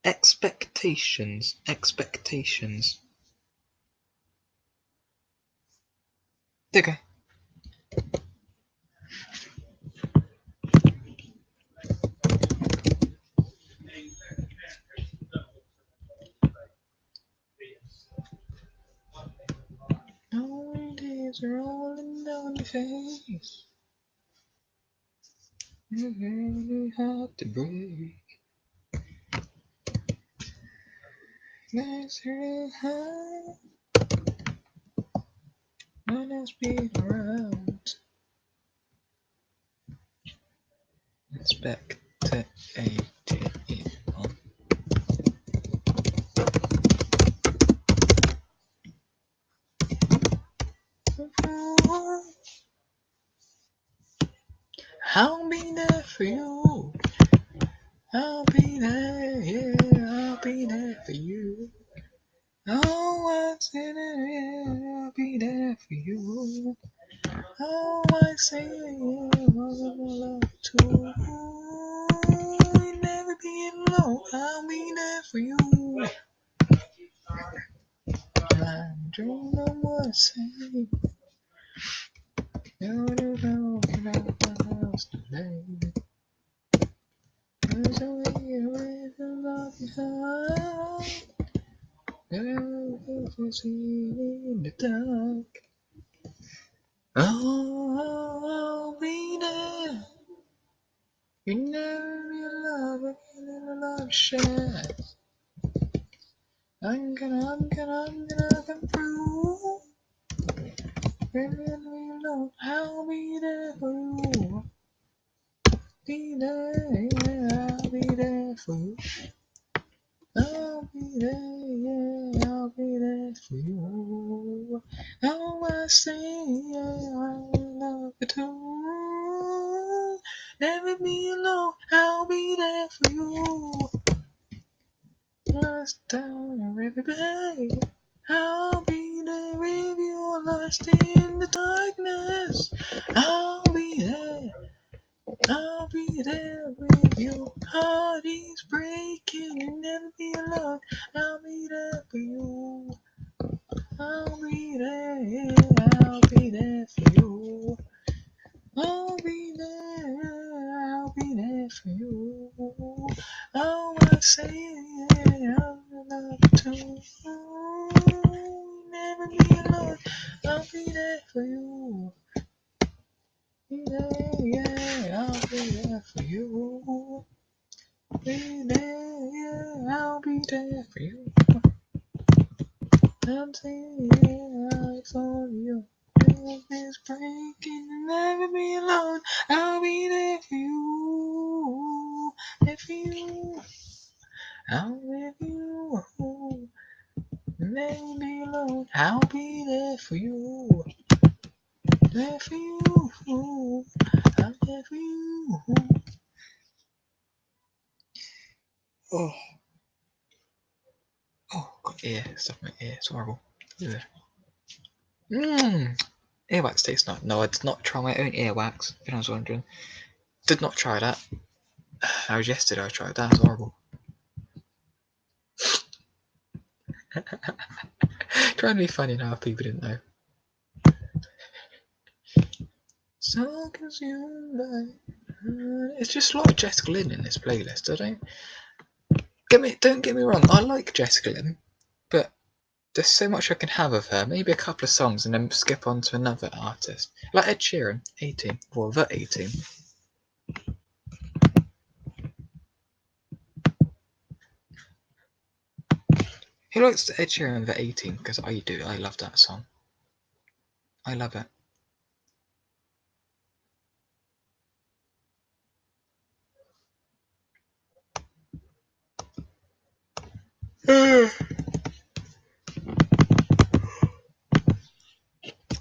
Expectations. Expectations. There you go. Days are rolling down the face. Very hard to break. That's real high. When I speed around. Expectations. I'll be there for you. I'll be there, yeah, I'll be there for you. Oh, what's in it, yeah, I'll be there for you. Oh, I say, yeah, love too. You'll never be alone, I'll be there for you. My dream of what's saying. You don't know what else today. There's a way away from love behind. Never see in the dark. Oh, I'll be there. You never be alone, a love share. I'm gonna come through. Never be alone, I'll be there for you. Be there, yeah, I'll be there for you. I'll be there, yeah, I'll be there for you. Oh, I say, yeah, I love you too. Never be alone, I'll be there for you. Lost down a river bay, I'll be there if you're lost in the darkness. I'll be there. I'll be there with your heart is breaking and never be alone. I'll be there for you. I'll be there, yeah, I'll be there for you. I'll be there, I'll be there for you. Oh, I say, yeah, I love you too. Never be alone. I'll be there for you. Be there, yeah, I'll be there for you. Be there, yeah, I'll be there for you. I'm saying, yeah, I saw you. Love is breaking, and never be alone. I'll be there for you. There for you. I'll be there for you. Never be alone. I'll be there for you. There for you. I'm there for you. Oh. Oh, got ear stuff in my ear. It's horrible. Yeah. Earwax tastes nice. No, I did not try my own earwax, if I was wondering. Did not try that. That was yesterday I tried that. It was horrible. Trying to be funny now if people didn't know. So consumed by... It's just a lot of Jessica Lynn in this playlist. Don't get me wrong, I like Jessica Lynn, but there's so much I can have of her. Maybe a couple of songs and then skip on to another artist. Like Ed Sheeran, 18. Well, the 18. Who likes Ed Sheeran the 18? Because I do. I love that song. I love it.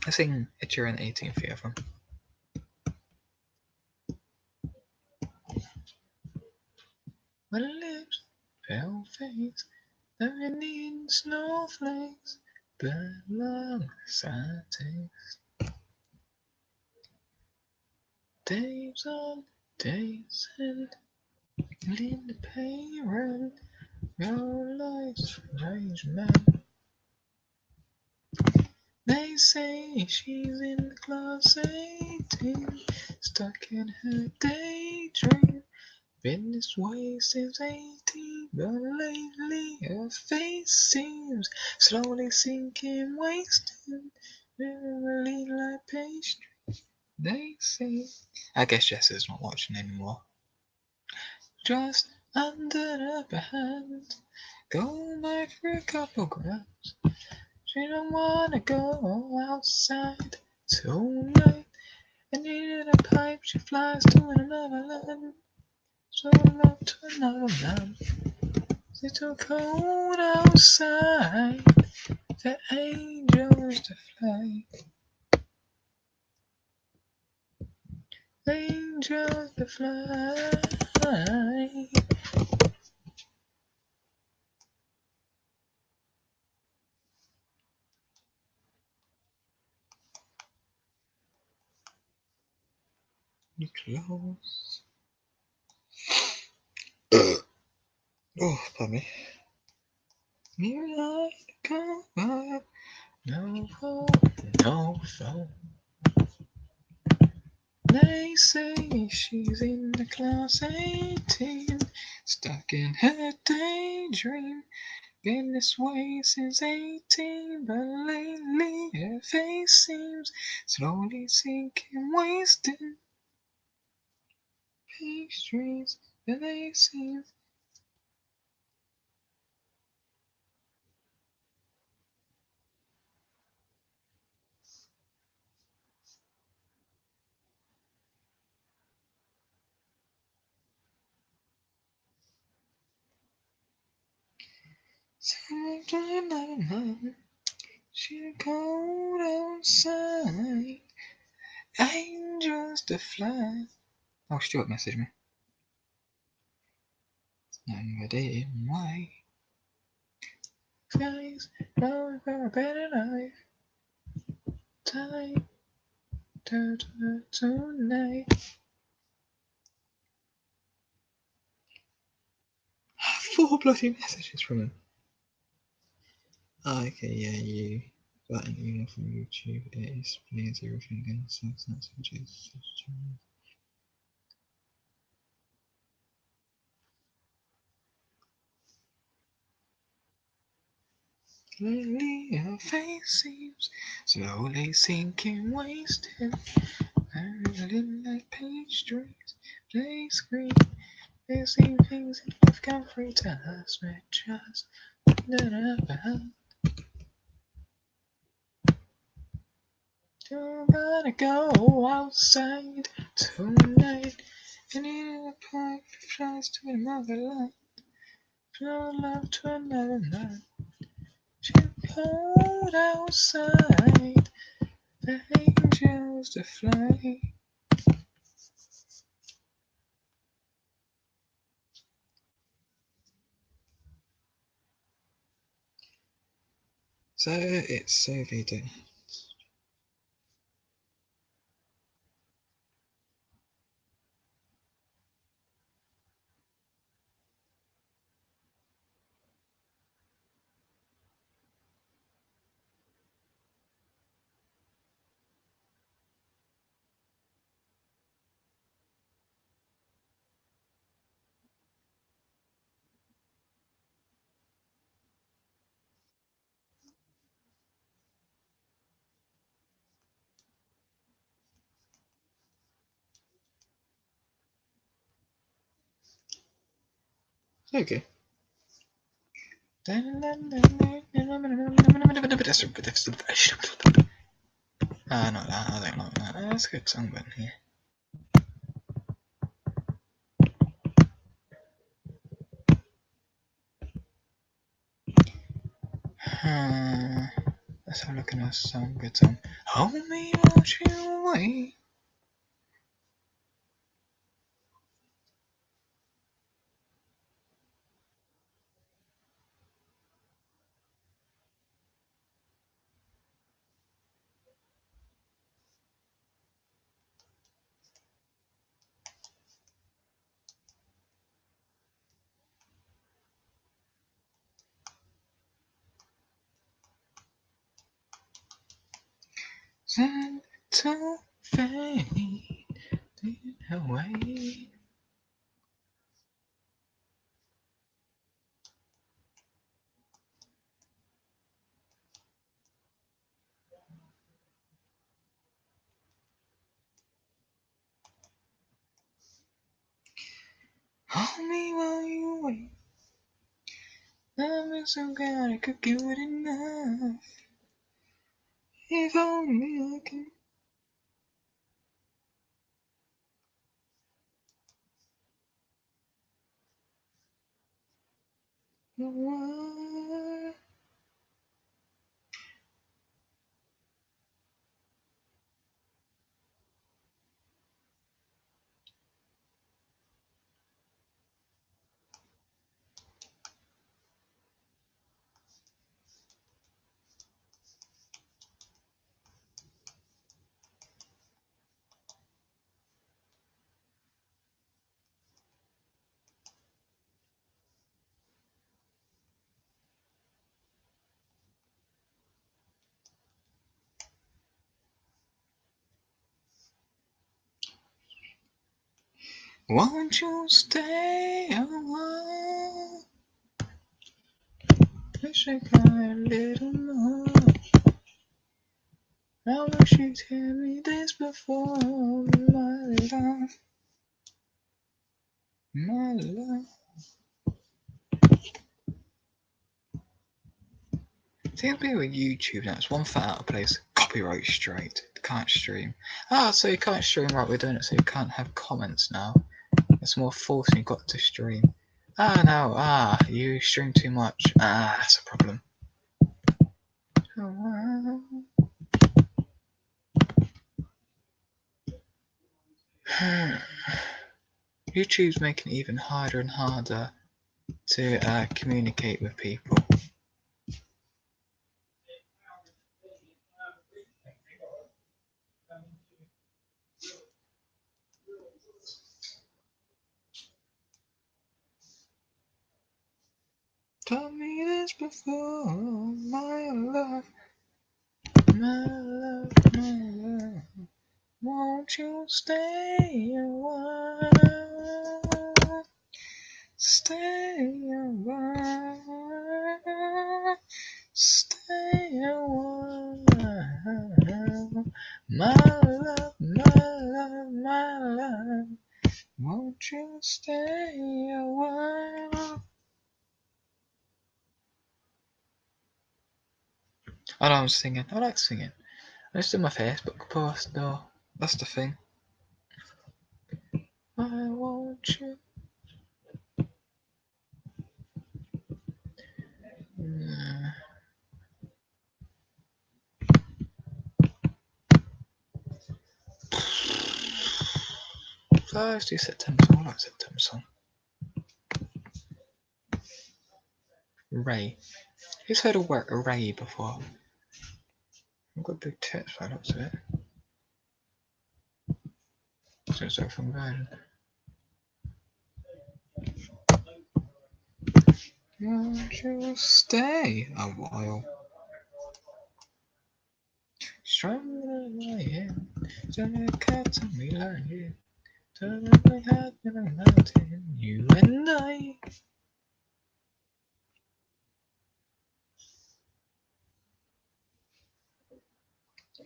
I sing Ed Sheeran 18 for everyone. My lips, pale face, living in snowflakes, but long sad taste. Days on days and in the pain run, your life's rage man. They say she's in class 18, stuck in her daydream. Been this way since 18, but lately her face seems slowly sinking, wasting, really like pastry. They say. I guess Jess not watching anymore. Just under the upper hand, go back for a couple grams. She don't wanna go outside tonight. And in a pipe she flies to another land. So love to another man. It's too cold outside for angels to fly. Angels to fly. You close. Oh, pardon me. You like to come by. No phone, no phone. They say she's in the class 18, stuck in her daydream. Been this way since 18, but lately her face seems slowly sinking, wasting. Pastries, but they seem. Sometimes I know she's cold outside. Angels to fly. Oh, Stuart messaged me. Nobody in my guys, going for a better life. Time to tonight. 4 bloody messages from him. Oh, okay, yeah, you got an email from YouTube. It explains everything again. So it's not so Jesus. Lately, her face seems slowly sinking, wasted. Handling like pastries, play screen. They see things in life come free to us, we're just behind. Don't gotta go outside tonight. And in a pipe flies to another land. Flow love to another land. Too cold outside. The angels to fly. So it's Sophie Day. Okay. No, not that. I don't like that. That's a good song, but yeah. Let's have a look at a song. Good song. Hold me, won't you away? Send to fade away. Hold me while you wait. I'm so glad I could give it enough. If only I can. Won't you stay a while? Wish I cried a little more. I wish you'd tell me this before, my love, my love. Seems to be with YouTube now. It's one foot out of place. Copyright straight. Can't stream. Ah, so you can't stream. Right, we're doing it so you can't have comments now. It's more forcing you've got to stream. Ah, no. Ah, you stream too much. Ah, that's a problem. YouTube's making it even harder and harder to communicate with people. Told me this before, my love, my love, my love. Won't you stay a while? Stay a while. Stay a while. My love, my love, my love. Won't you stay a while? I know I'm singing. I like singing. I just do my Facebook post though. That's the thing. I want you. Let's do September song. I like September song. Ray. Who's heard of Ray before? I've got big tits by the looks of it. So it's from Version. Won't you stay a while? Stronger than I am. Turn the cat and we learn it. Turn the cat in a mountain. You and I.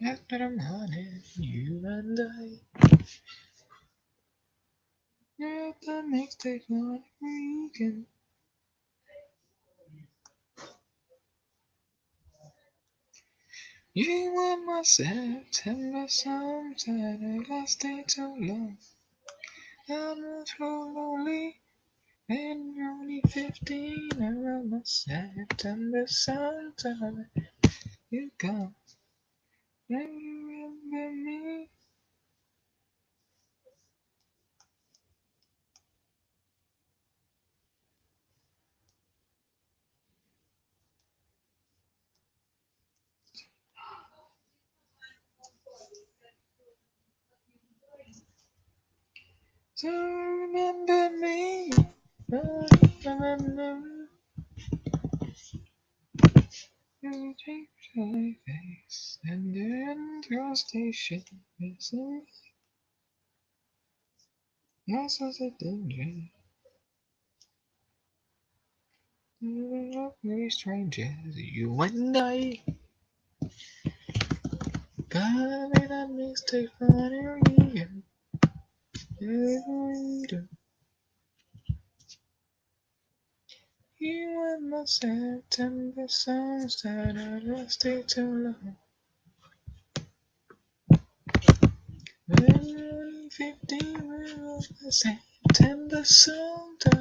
After the morning, you and I. Yeah, the mixtape on a weekend. You were my September song, said I lasted too long. I'm slowly, and you're only 15. Around my September song, you gone. And you remember me. So remember me. Remember you take my face and then your station. Missing us as a danger. We strangers, you and I. God made a mistake for you. You were my September songs that I lasted too long. When you're only 15, we were my September song that I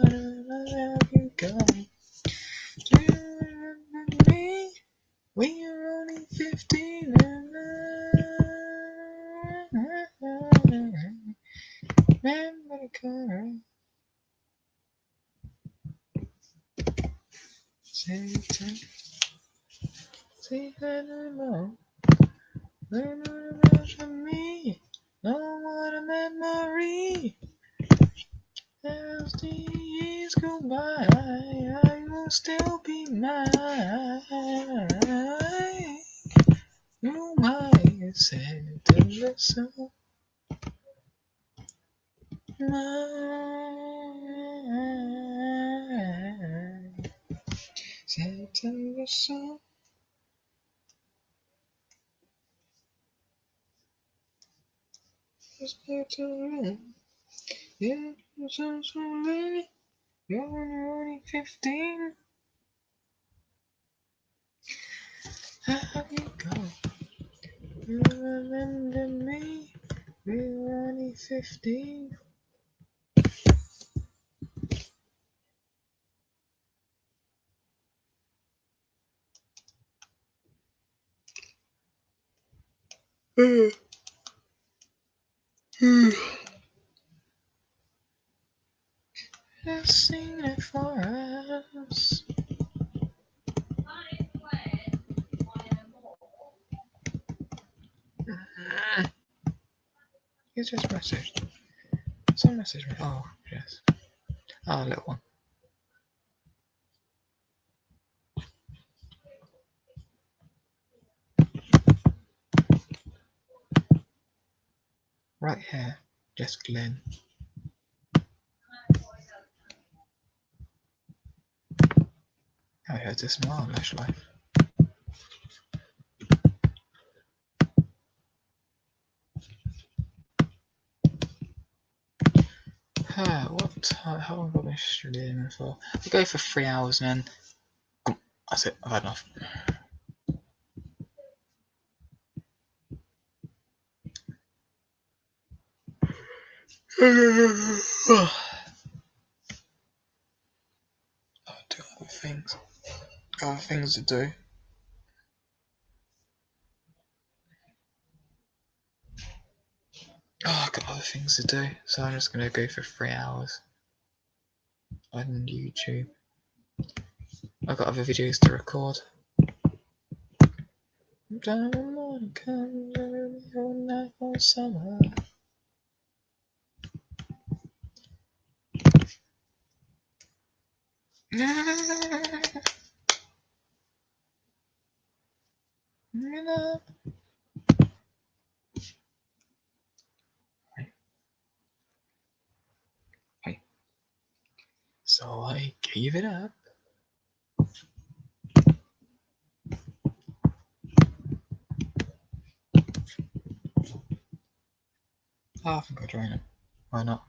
let you go. Do you remember me? We were only 15 and remember the color. Say hello. Remember me. No, what a memory. As the years go by, I will still be mine. You might September song. Mine. September song. Just back to the room. Yeah, it sounds so late. You're only 15. How you go? You remember me? We were only 15. I've seen it for us. You just messaged. Some message me. Oh, yes. Oh, little one. Right here. Just Glenn. I heard this in Wildlife Life. What time? How long have I been streaming for? I'll go for 3 hours and then. That's it. I've had enough. I'll do other things. Other things to do. Oh, I've got other things to do, so I'm just gonna go for 3 hours on YouTube. I've got other videos to record. Diamond morning comes every whole night for summer. Hey. So I gave it up. I think I'll join it. Why not?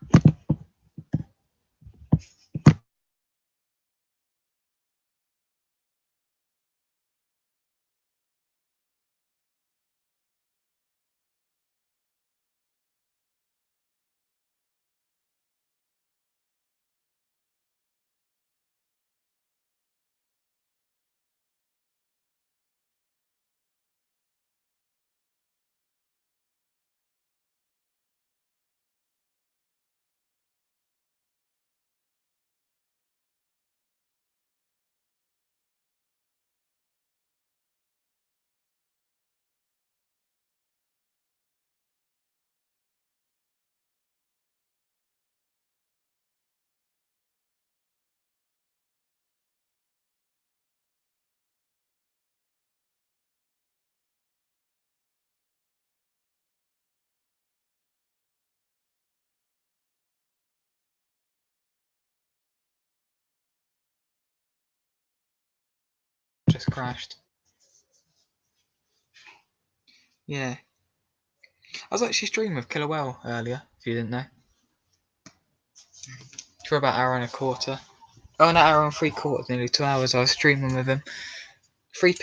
just crashed. Yeah. I was actually streaming with Killer Whale earlier, if you didn't know. For about an hour and a quarter. Oh, an hour and 3/4, nearly 2 hours I was streaming with him. 4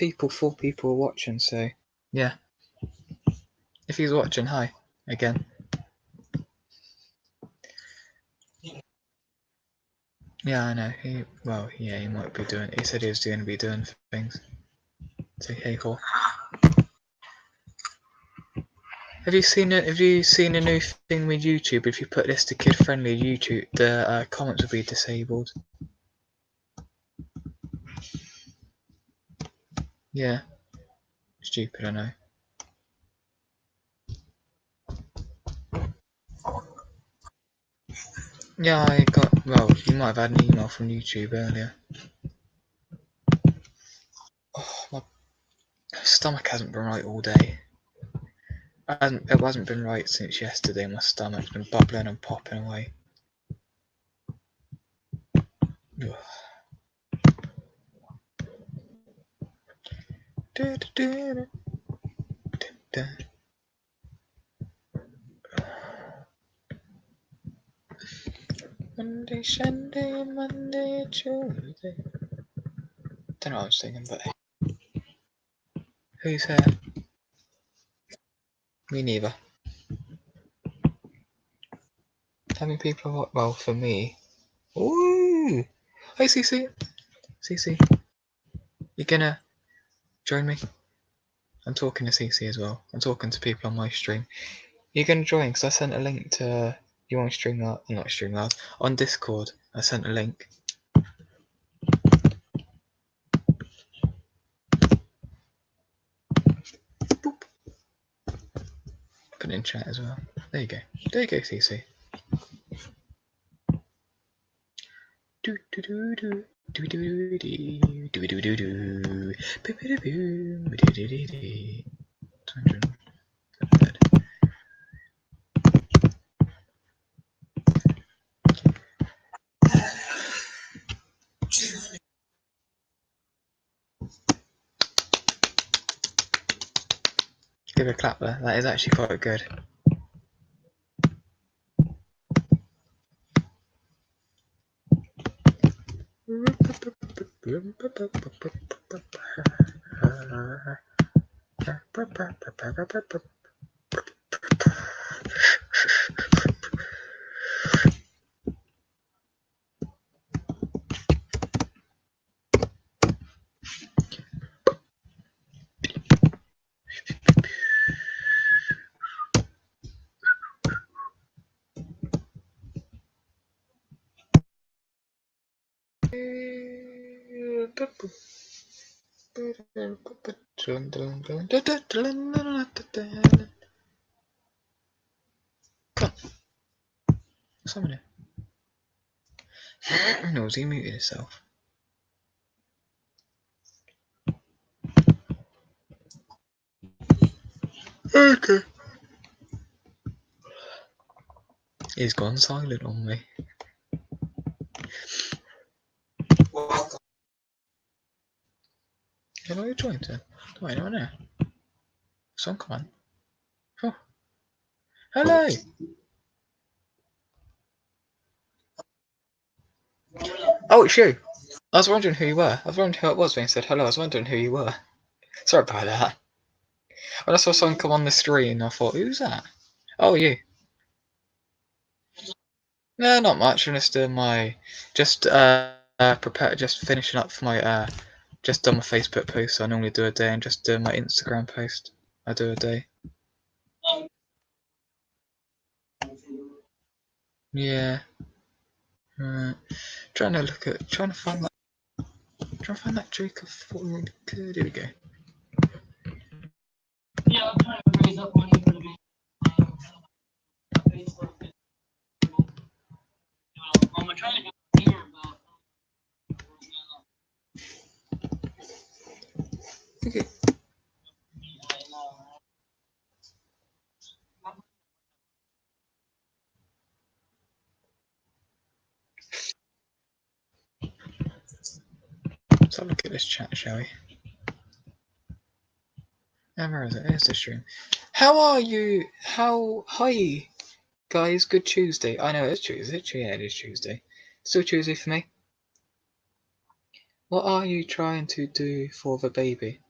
people were watching, so yeah. If he's watching, hi, again. Yeah, I know. He might be doing. He said he was going to be doing things. So hey, cool. Have you seen a new thing with YouTube? If you put this to kid friendly YouTube, the comments will be disabled. Yeah. Stupid, I know. Yeah, I got. Well, you might have had an email from YouTube earlier. Oh, my stomach hasn't been right all day. It hasn't been right since yesterday. My stomach's been bubbling and popping away. Ugh. Monday, Sunday, Monday, Tuesday. Don't know what I'm singing, but who's here? Me neither. How many people are? Well, for me. Ooh! Hey, CC. CC, you gonna join me? I'm talking to CC as well. I'm talking to people on my stream. You're gonna join? Because I sent a link to you on StreamYard, not StreamYard, on Discord. I sent a link. Boop. Put it in chat as well. There you go. There you go, CC. Do do do do. Do do do do do do do do. 200. Give a clap there. That is actually quite good. Summon it. No, he muted himself. Okay. He's gone silent on me. Hello, you joined him? Do I know now? Song, come on. Oh. Hello! Oh, it's you! I was wondering who you were. I was wondering who it was when you said hello. I was wondering who you were. Sorry about that. When I saw someone come on the screen, I thought, who's that? Oh, you. No, not much. I'm just doing my. Just finishing up for my. Just done my Facebook post. I normally do a day, and just doing my Instagram post. I do a day. Yeah. Trying to find that joke of what really good. Here we go. Yeah, I'm trying to raise up money for the main. I'm trying to do here, but. Okay. Let's have a look at this chat, shall we? where is it? Here's the stream. How are you? Hi, guys. Good Tuesday. I know it's Tuesday. Yeah, it is Tuesday. Still Tuesday for me. What are you trying to do for the baby?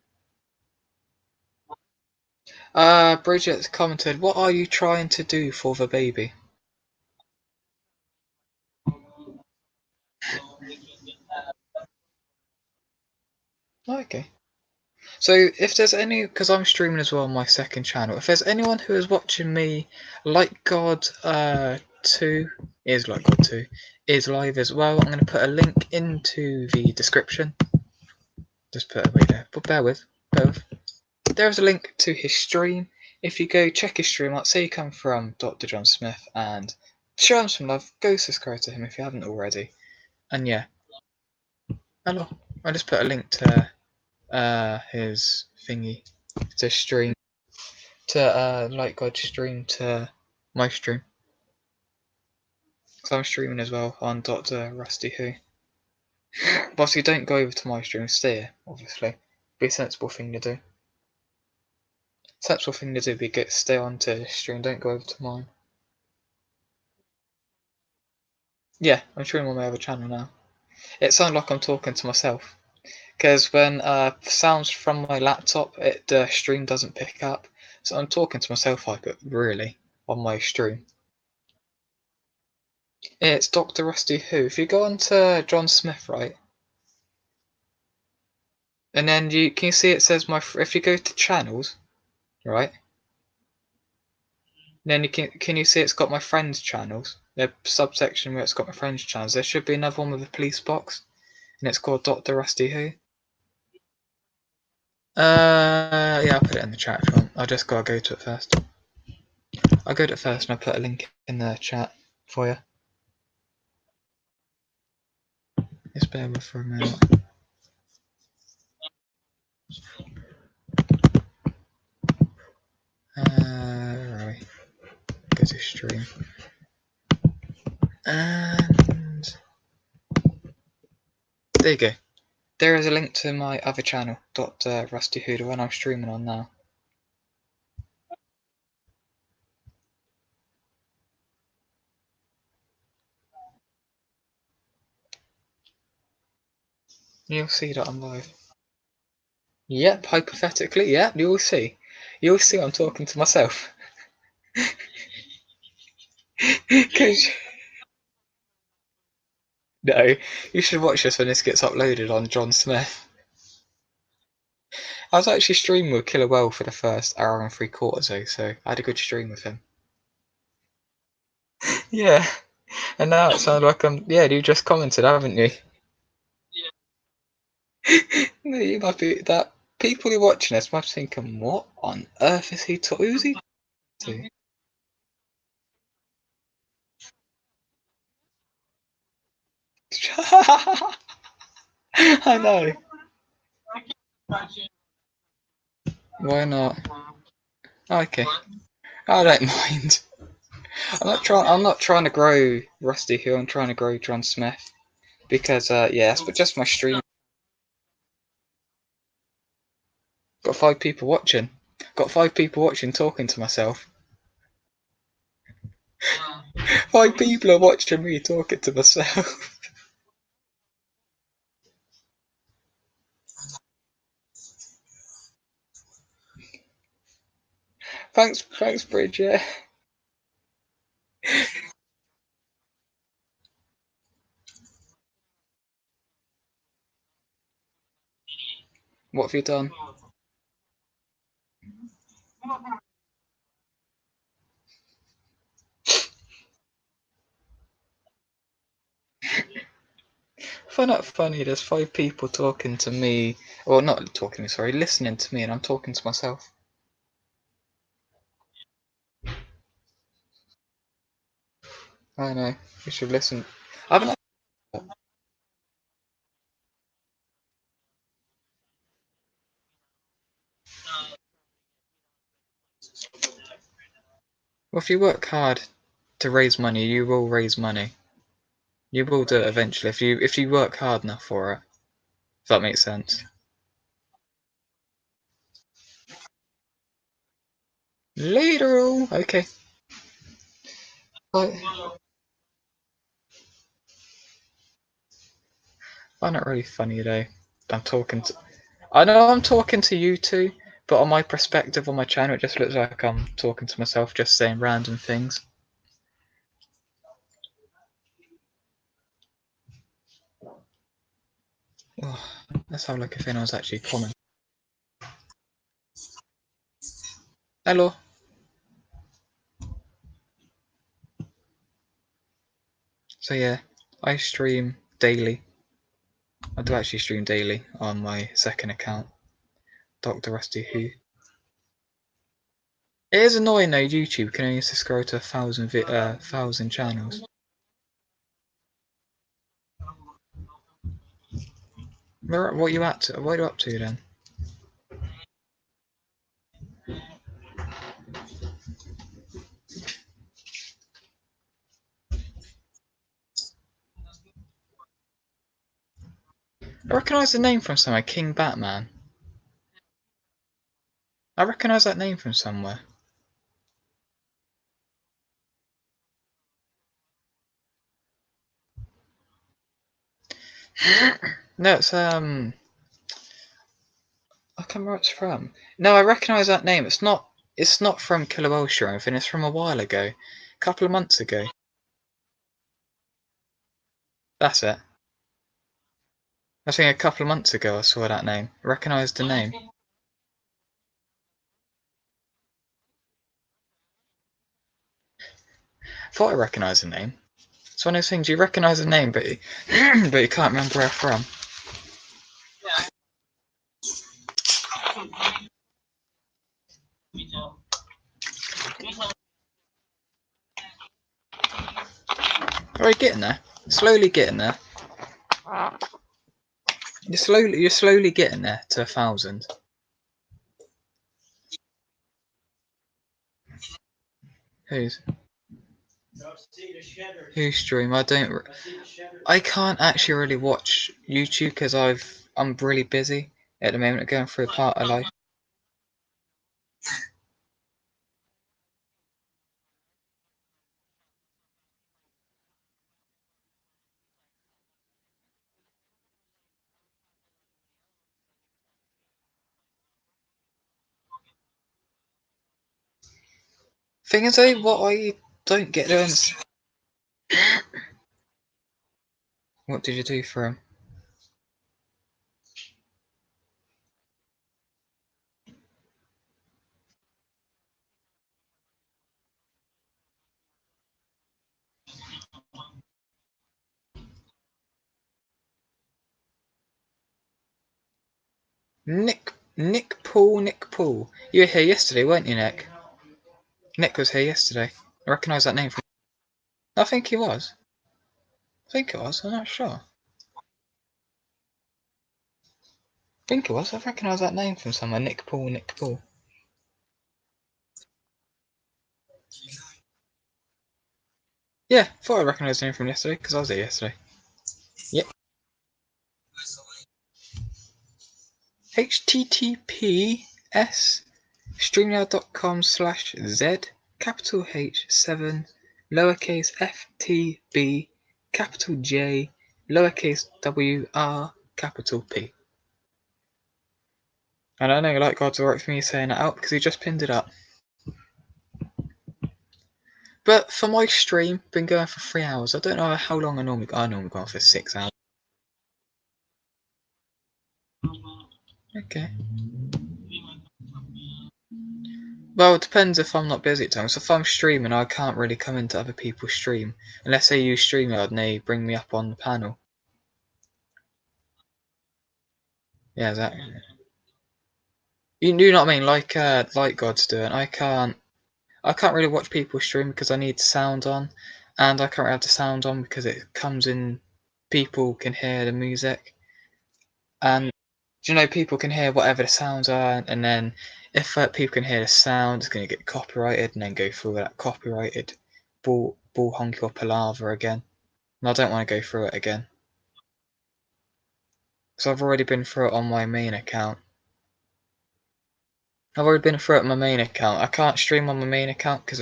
Bridget's commented, what are you trying to do for the baby? Okay. So if there's any, because I'm streaming as well on my second channel, if there's anyone who is watching me, Like God 2, is Like God 2, is live as well, I'm going to put a link into the description. Just put it right there, but bear with. There's a link to his stream. If you go check his stream out, say you come from Dr. John Smith and show him some love, go subscribe to him if you haven't already. And yeah. Hello. I just put a link to his thingy to stream to Like God stream to my stream. Because I'm streaming as well on Dr. Rusty Who. But obviously don't go over to my stream, stay here, obviously. Be a sensible thing to do. Sensible thing to do be get stay on to stream, don't go over to mine. Yeah, I'm streaming on my other channel now. It sounds like I'm talking to myself. Because when sounds from my laptop, the stream doesn't pick up. So I'm talking to myself like it, really, on my stream. It's Dr. Rusty Who. If you go on to John Smith, right? And then can you see it says if you go to channels, right? Then can you see it's got my friends' channels? The subsection where it's got my friends' channels. There should be another one with a police box, and it's called Dr. Rusty Who. Yeah, I'll put it in the chat if you want. I just gotta go to it first. I'll go to it first and I'll put a link in the chat for you. Just bear with for a minute. Right. Go to stream. And there you go. There is a link to my other channel, Dr. Rusty Who, the one I'm streaming on now. You'll see that I'm live. Yep, hypothetically, yeah, you'll see. You'll see I'm talking to myself. No, you should watch this when this gets uploaded on John Smith. I was actually streaming with Killer Well for the first hour and 3/4 though, so I had a good stream with him. Yeah, and now it sounds like yeah, you just commented, haven't you? No, you might be that. People who are watching this might be thinking, what on earth is he talking? Who's he to? I know. Why not? Okay, I don't mind. I'm not trying to grow Rusty Hill. I'm trying to grow John Smith because yeah, but just my stream. Got 5 people watching. Got 5 people watching, talking to myself. 5 people are watching me talking to myself. Thanks, Bridget. What have you done? Find that funny. There's 5 people talking to me, or not talking to me. Sorry, listening to me, and I'm talking to myself. I know. You should listen. I haven't. Well, if you work hard to raise money, you will raise money. You will do it eventually if you work hard enough for it. If that makes sense. Later. Okay. Bye. I'm not really funny today. I know I'm talking to you two, but on my perspective on my channel, it just looks like I'm talking to myself, just saying random things. Oh, let's have a look if anyone's actually commenting. Hello. So yeah, I stream daily. I do actually stream daily on my second account, Dr. Rusty Who. It is annoying though, YouTube can only subscribe to 1,000 channels. What are you at? What are you up to then? I recognise the name from somewhere. King Batman. I recognise that name from somewhere. No, it's I can't remember where it's from. No, I recognise that name. It's not. It's not from Killer Welsh or anything. It's from a while ago, a couple of months ago. That's it. I think a couple of months ago I saw that name. I recognised the name. Thought I recognised the name. It's one of those things you recognise the name, but you, but you can't remember where from. Alright, getting there. Slowly getting there. You're slowly getting there to 1,000. Who's stream? I can't actually really watch YouTube because I'm really busy at the moment, going through a part of life. Thing is though, what I don't get is, what did you do for him? Nick Paul. You were here yesterday, weren't you, Nick? Nick was here yesterday. I recognise that name from. I think he was. I think it was. I'm not sure. I think it was. I recognise that name from somewhere. Nick Paul. Yeah, thought I recognised the name from yesterday because I was there yesterday. Yep. https streamyard.com/z capital H7 lowercase ftb capital J lowercase wr capital P. And I know like God's alright for me saying it out because he just pinned it up. But for my stream, been going for 3 hours. I don't know how long I normally go on for 6 hours. Okay. Well, it depends if I'm not busy at times. So if I'm streaming, I can't really come into other people's stream unless they use StreamYard and they bring me up on the panel. Yeah, exactly. You do know what I mean? Like God's doing. I can't really watch people stream because I need sound on, and I can't have the sound on because it comes in. People can hear the music, and people can hear whatever the sounds are, and then if people can hear the sound, it's going to get copyrighted, and then go through that copyrighted bull honky or palaver again. And I don't want to go through it again because I've already been through it on my main account. I've already been through it on my main account. I can't stream on my main account because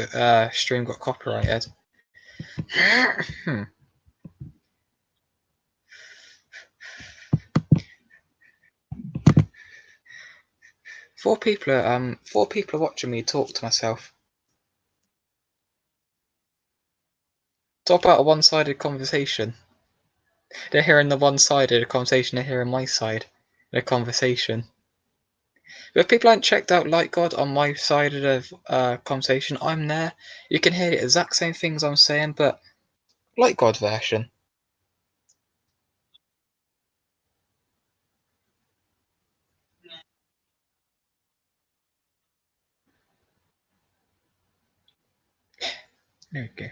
stream got copyrighted. Four people are watching me talk to myself. Talk about a one-sided conversation. They're hearing the one-sided conversation. They're hearing my side, the conversation. But if people haven't checked out Light God on my side of the conversation, I'm there. You can hear the exact same things I'm saying, but Light God version. There we go.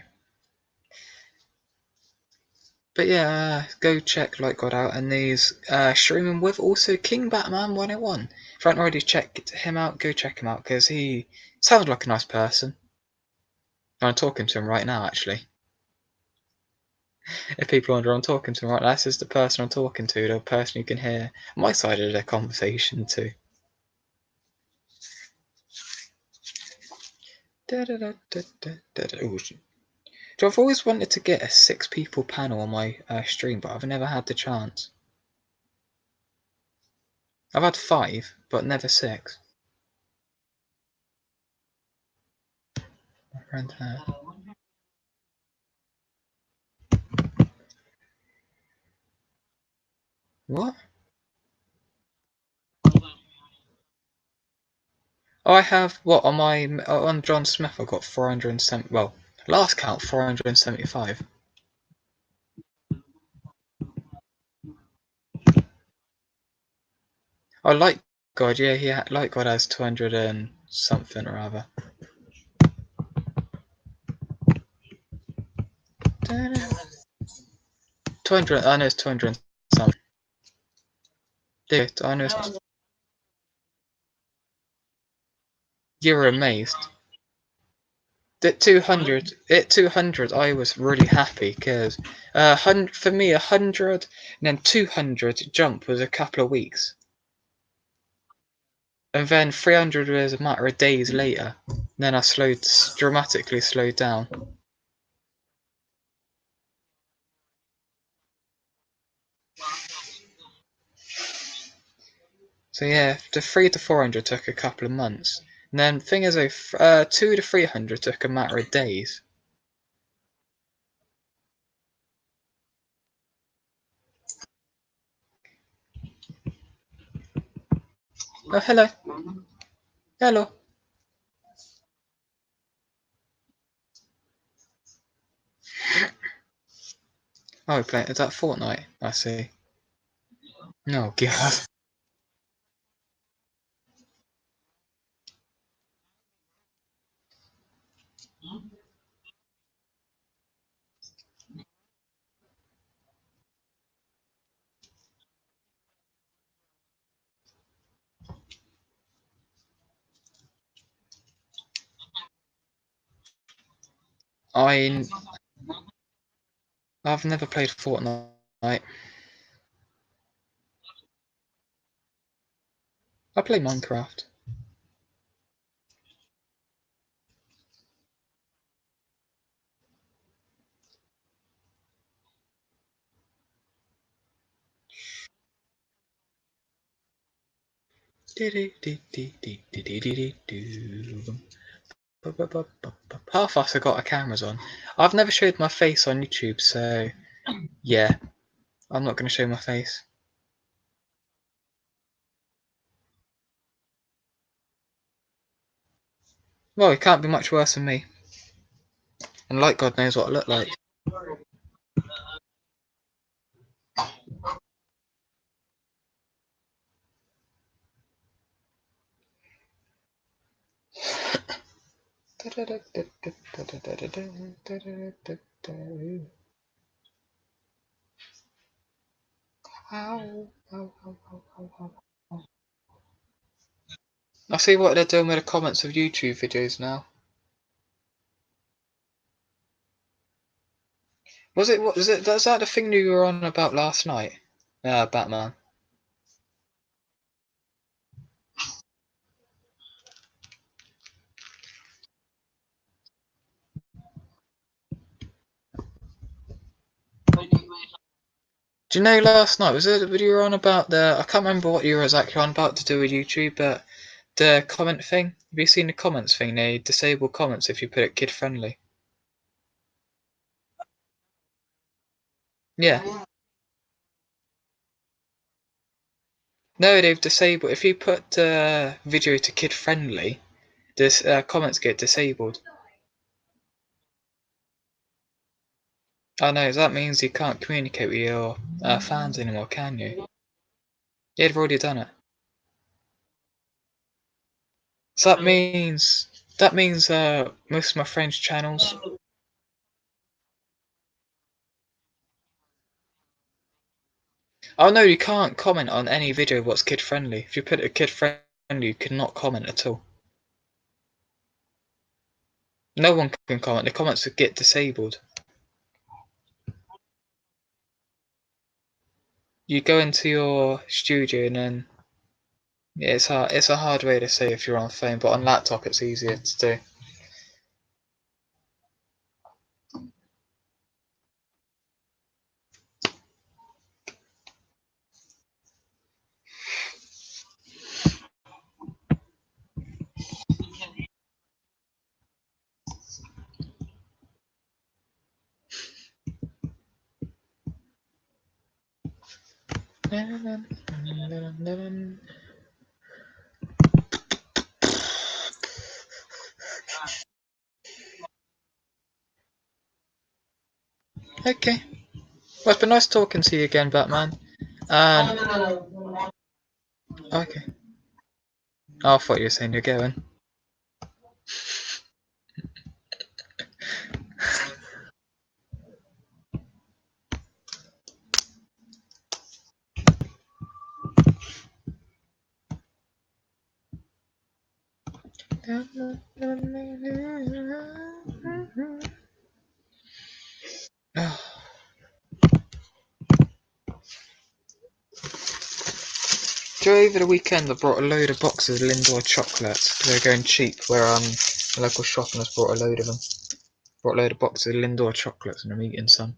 But yeah, go check Light God out, and he's streaming with also King Batman 101. If you haven't already checked him out, go check him out because he sounds like a nice person. I'm talking to him right now, actually. If people wonder, I'm talking to him right now. This is the person I'm talking to, the person who can hear my side of their conversation too. Ooh. So I've always wanted to get a 6 people panel on my stream, but I've never had the chance. I've had 5, but never 6. My friend had. What? Oh, I have what on my on John Smith. I got 470. Well, last count 475. Oh, Light God, yeah, Light God has 200 and something or other. 200. I know it's 200 and something. Dude, I know it's. You were amazed. At 200, I was really happy because for me 100 and then 200 jump was a couple of weeks, and then 300 was a matter of days later. Then I dramatically slowed down. So yeah, the 3 to 400 took a couple of months, and then thing is, 2 to 300 took a matter of days. Oh, hello. Hello. Oh, we're playing. Is that Fortnite? I see. Oh, God. I've never played Fortnite. I play Minecraft. Half us have got our cameras on. I've never showed my face on YouTube, so yeah, I'm not going to show my face. Well, it can't be much worse than me. And like God knows what I look like. I see what they're doing with the comments of YouTube videos now. Was that the thing you were on about last night? Batman. Do you know last night, was it you were on about the, I can't remember what you were exactly on about to do with YouTube, but the comment thing? Have you seen the comments thing? They disable comments if you put it kid friendly. Yeah. No, they've disabled, if you put the video to kid friendly, this comments get disabled. I know, that means you can't communicate with your fans anymore, can you? Yeah, they've already done it. So that means most of my friends' channels. Oh no, you can't comment on any video what's kid friendly. If you put it kid friendly, you cannot comment at all. No one can comment. The comments would get disabled. You go into your studio and then yeah, it's hard. It's a hard way to say if you're on phone, but on laptop it's easier to do. Okay. Well, it's been nice talking to you again, Batman. Okay. Oh, I thought you were saying you're going. Over the weekend, I brought a load of boxes of Lindor chocolates. They're going cheap. Where the local shop and has brought a load of them. Brought a load of boxes of Lindor chocolates, and I'm eating some.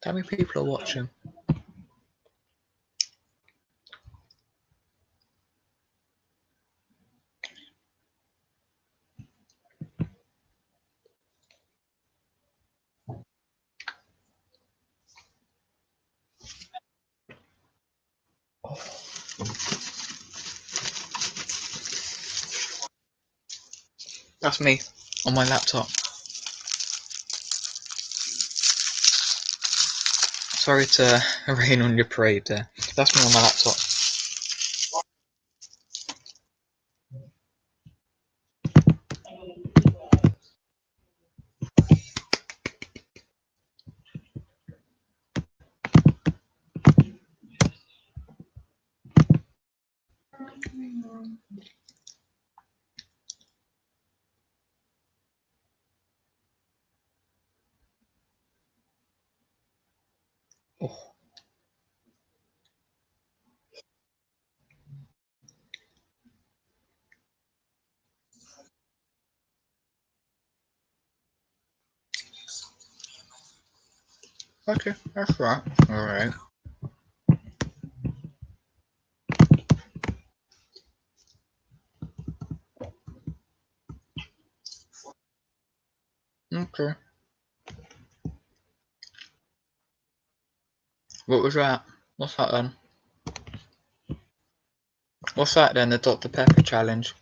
How many people are watching? That's me on my laptop. Sorry to rain on your parade there. That's me on my laptop. Oh. Okay, that's right. Alright. Okay. What was that? What's that then? What's that then? The Dr. Pepper challenge?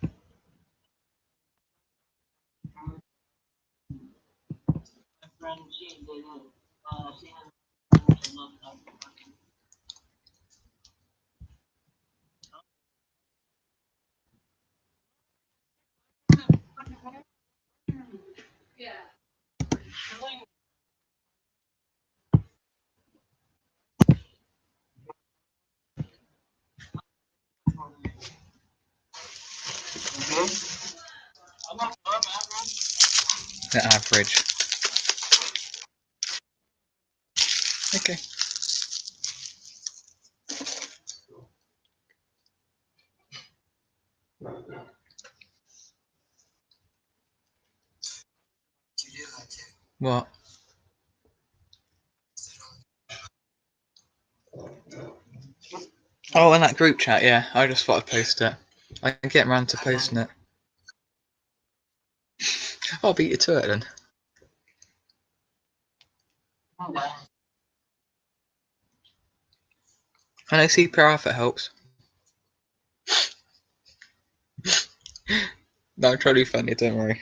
The average. Okay. What? Oh, in that group chat, yeah. I just thought I'd post it. I can get around to posting it. I'll beat you to it then. I know CPR if it helps. No, I'm trying to be funny, don't worry.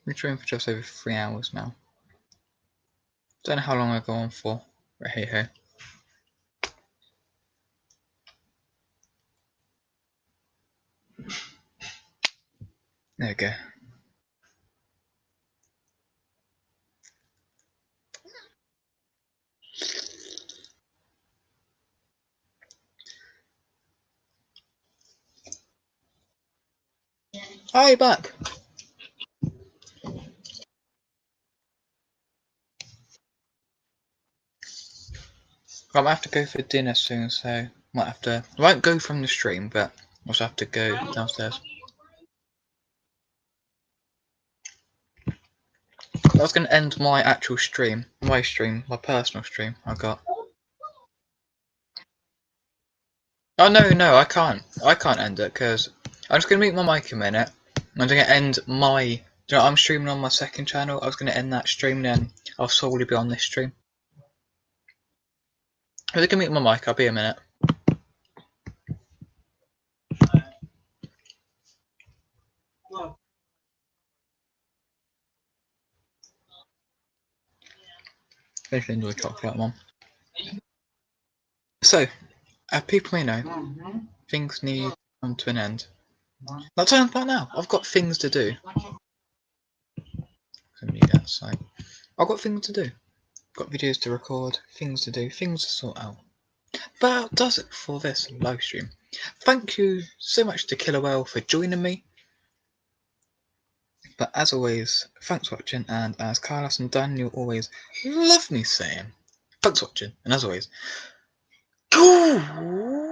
We're training for just over 3 hours now. Don't know how long I go on for, but hey ho. There we go. Oh, you're back. I might have to go for dinner soon, so might have to. I won't go from the stream, but I'll also have to go downstairs. I was going to end my actual stream, my personal stream. I got. Oh no, I can't. I can't end it because I'm just going to mute my mic a minute. I'm going to end my. You know, I'm streaming on my second channel. I was going to end that stream, then I'll solely be on this stream. I'm going to mute my mic. I'll be a minute. If you enjoy chocolate, Mom. So, people may know, things need to come to an end. Not talking about now. I've got things to do. I've got things to do. Got videos to record, things to do, things to sort out. But that does it for this live stream. Thank you so much to Killer Whale for joining me. But as always, thanks for watching, and as Carlos and Daniel always love me saying, thanks for watching, and as always, goodbye.